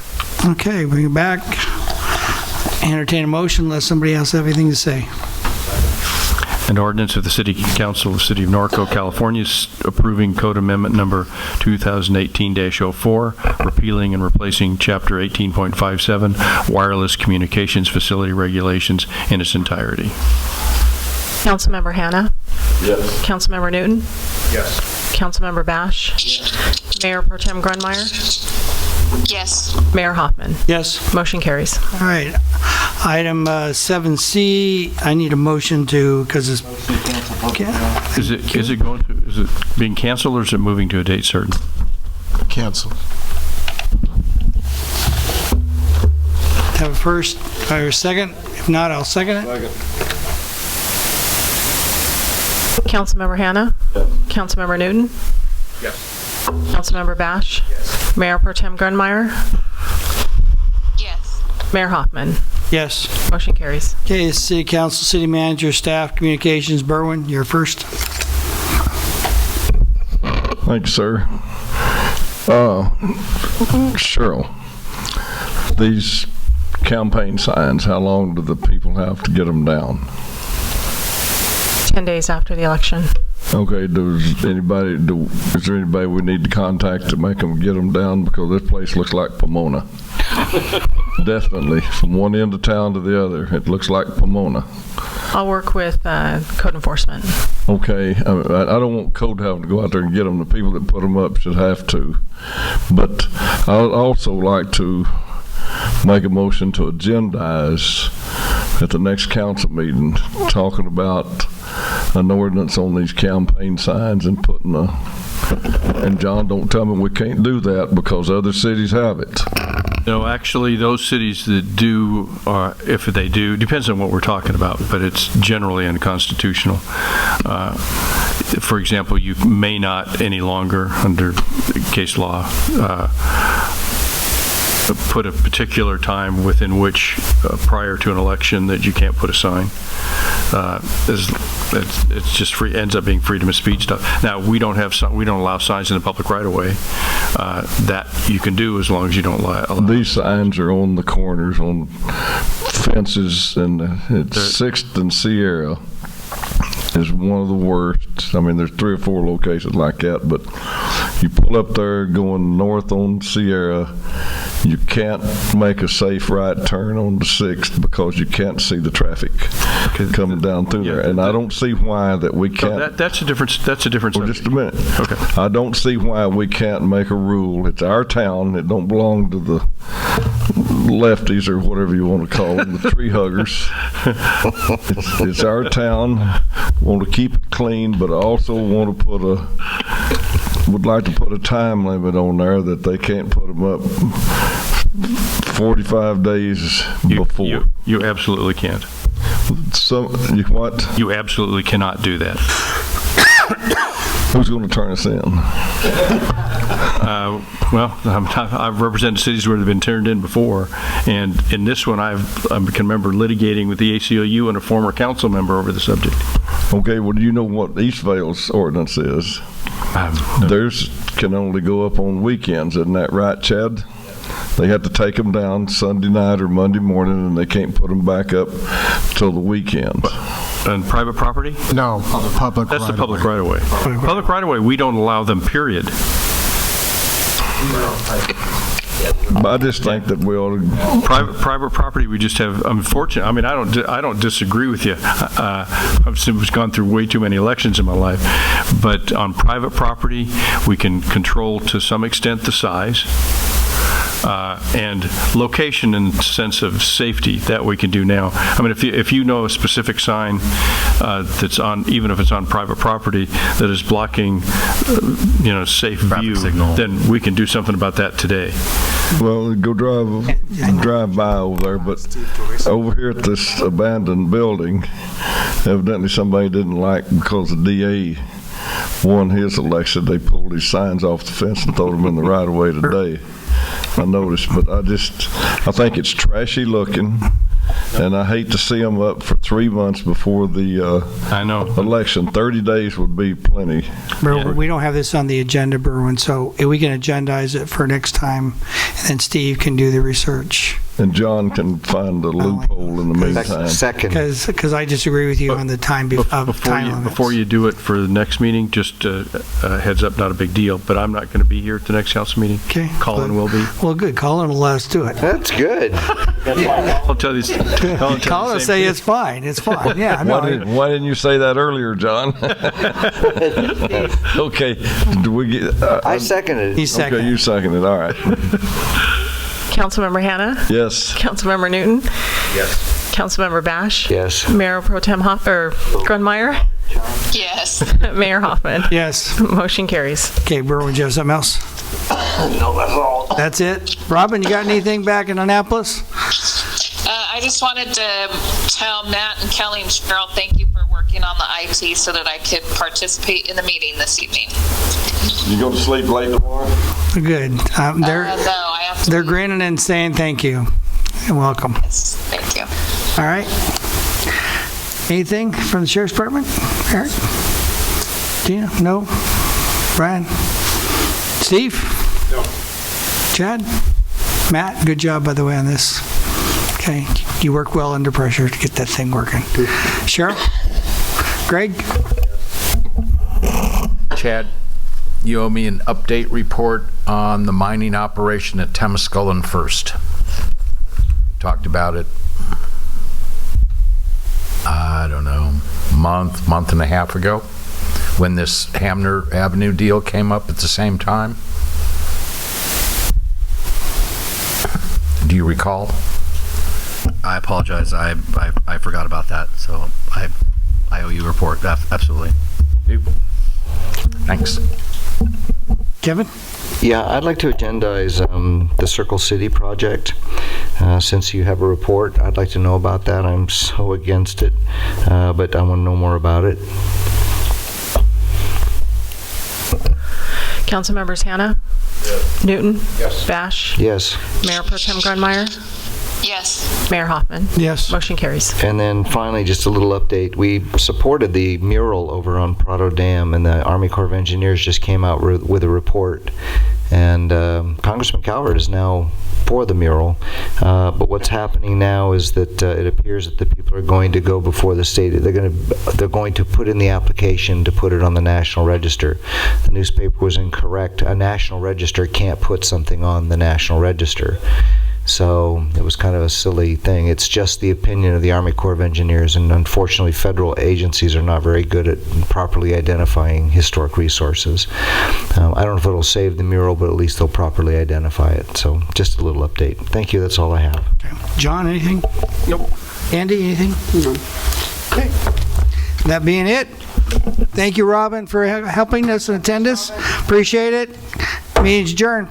O: Okay, bring it back. Entertain a motion unless somebody else have anything to say.
D: An ordinance of the City Council of the City of Norco, California, approving Code Amendment Number 2018-04, repealing and replacing Chapter 18.57, Wireless Communications Facility Regulations in its entirety.
B: Councilmember Hanna?
L: Yes.
B: Councilmember Newton?
L: Yes.
B: Councilmember Bash? Mayor Pro Tem Grunmeyer?
C: Yes.
B: Mayor Hoffman?
O: Yes.
B: Motion carries.
O: All right. Item 7C, I need a motion to, because it's.
D: Is it being canceled or is it moving to a date certain?
H: Cancel.
O: Have a first, or a second? If not, I'll second it.
L: Second.
B: Councilmember Hanna?
L: Yes.
B: Councilmember Newton?
L: Yes.
B: Councilmember Bash?
L: Yes.
B: Mayor Pro Tem Grunmeyer?
C: Yes.
B: Mayor Hoffman?
O: Yes.
B: Motion carries.
O: Okay, City Council, City Manager, Staff, Communications, Berwin, you're first.
L: Thank you, sir. Cheryl, these campaign signs, how long do the people have to get them down?
B: 10 days after the election.
L: Okay, is there anybody we need to contact to make them get them down? Because this place looks like Pomona. Definitely, from one end of town to the other, it looks like Pomona.
B: I'll work with code enforcement.
L: Okay, I don't want code having to go out there and get them. The people that put them up should have to. But I'd also like to make a motion to agendize at the next council meeting, talking about an ordinance on these campaign signs and putting and John, don't tell me we can't do that because other cities have it.
D: No, actually, those cities that do, if they do, depends on what we're talking about, but it's generally unconstitutional. For example, you may not any longer, under case law, put a particular time within which, prior to an election, that you can't put a sign. It's just free, ends up being freedom of speech stuff. Now we don't allow signs in the public right of way. That you can do as long as you don't allow.
L: These signs are on the corners, on fences, and it's 6th and Sierra is one of the worst. I mean, there's 3 or 4 locations like that, but you pull up there going north on Sierra, you can't make a safe right turn on the 6th because you can't see the traffic coming down through there. And I don't see why that we can't.
D: No, that's a difference. That's a difference.
L: Well, just a minute.
D: Okay.
L: I don't see why we can't make a rule. It's our town. It don't belong to the lefties or whatever you want to call them, the tree huggers. It's our town. Want to keep it clean, but I also want to would like to put a time limit on there that they can't put them up 45 days before.
D: You absolutely can't.
L: What?
D: You absolutely cannot do that.
L: Who's going to turn us in?
D: Well, I've represented cities where they've been turned in before, and in this one, I can remember litigating with the ACLU and a former council member over the subject.
L: Okay, well, do you know what Eastvale's ordinance is? Theirs can only go up on weekends, isn't that right, Chad? They have to take them down Sunday night or Monday morning, and they can't put them back up till the weekend.
D: on private property?
H: No, public
D: That's
H: right
D: the public
H: of way.
D: right-of-way. Public right-of-way, we don't allow them, period.
L: But I just think that we ought to.
D: Private property, we just have, unfortunately, I mean, I don't disagree with you. I've gone through way too many elections in my life. But on private property, we can control to some extent the size. And location in the sense of safety, that we can do now. I mean, if you know a specific sign that's on, even if it's on private property, that is blocking, safe view, then we can do something about that today.
L: Well, go drive by over there, but over here at this abandoned building, evidently somebody didn't like, because the DA won his election, they pulled his signs off the fence and threw them in the right of way today. I noticed, but I think it's trashy looking, and I hate to see them up for 3 months before the election. 30 days would be plenty.
O: Berwin, we don't have this on the agenda, Berwin, so we can agendize it for next time, and then Steve can do the research.
L: And John can find a loophole in the meantime.
K: Second.
O: Because I disagree with you on the time limits.
D: Before you do it for the next meeting, just a heads up, not a big deal, but I'm not going to be here at the next council meeting.
O: Okay.
D: Colin will be.
O: Well, good. Colin will let us do it.
K: That's good.
D: I'll tell you.
O: Colin will say it's fine. It's fine. Yeah.
L: Why didn't you say that earlier, John? Okay. Do we get?
K: I seconded it.
O: He seconded.
L: Okay, you seconded. All right.
B: Councilmember Hanna?
L: Yes.
B: Councilmember Newton?
K: Yes.
B: Councilmember Bash?
K: Yes.
B: Mayor Pro Tem Grunmeyer?
C: Yes.
B: Mayor Hoffman?
O: Yes.
B: Motion carries.
O: Okay, Berwin, do you have something else?
K: No, that's all.
O: That's it? Robin, you got anything back in Annapolis?
C: I just wanted to tell Matt and Kelly and Cheryl, thank you for working on the IT so that I could participate in the meeting this evening.
L: You go to sleep late tomorrow?
O: Good.
C: No, I have to.
O: They're grinning and saying thank you and welcome.
C: Yes, thank you.
O: All right. Anything from the Sheriff's Department? Eric? Gina? No? Brian? Steve?
P: No.
O: Chad? Matt, good job, by the way, on this. Okay. You work well under pressure to get that thing working. Cheryl? Greg?
J: Chad, you owe me an update report on the mining operation at Temescullen First. Talked about it, I don't know, month and a half ago, when this Hamner Avenue deal came up at the same time. Do you recall?
F: I apologize. I forgot about that. So I owe you a report. Absolutely.
J: Thanks.
O: Kevin?
K: Yeah, I'd like to agendize the Circle City project. Since you have a report, I'd like to know about that. I'm so against it, but I want to know more about it.
B: Council members Hanna? Yes. Newton?
K: Yes.
B: Bash?
K: Yes.
B: Mayor Pro Tem Grunmeyer?
C: Yes.
B: Mayor Hoffman?
O: Yes.
B: Motion carries.
K: And then finally, just a little update. We supported the mural over on Prado Dam, and the Army Corps of Engineers just came out with a report. And Congressman Calvert is now for the mural. But what's happening now is that it appears that the people are going to go before the state. They're going to put in the application to put it on the National Register. The newspaper was incorrect. A National Register can't put something on the National Register. So it was kind of a silly thing. It's just the opinion of the Army Corps of Engineers, and unfortunately federal agencies are not very good at properly identifying historic resources. I don't know if it'll save the mural, but at least they'll properly identify it. So just a little update. Thank you, that's all I have.
O: Okay. John, anything?
P: Nope.
O: Andy, anything?
P: No.
O: Okay. That being it, thank you, Robin, for helping us and attend us. Appreciate it. Meeting's adjourned.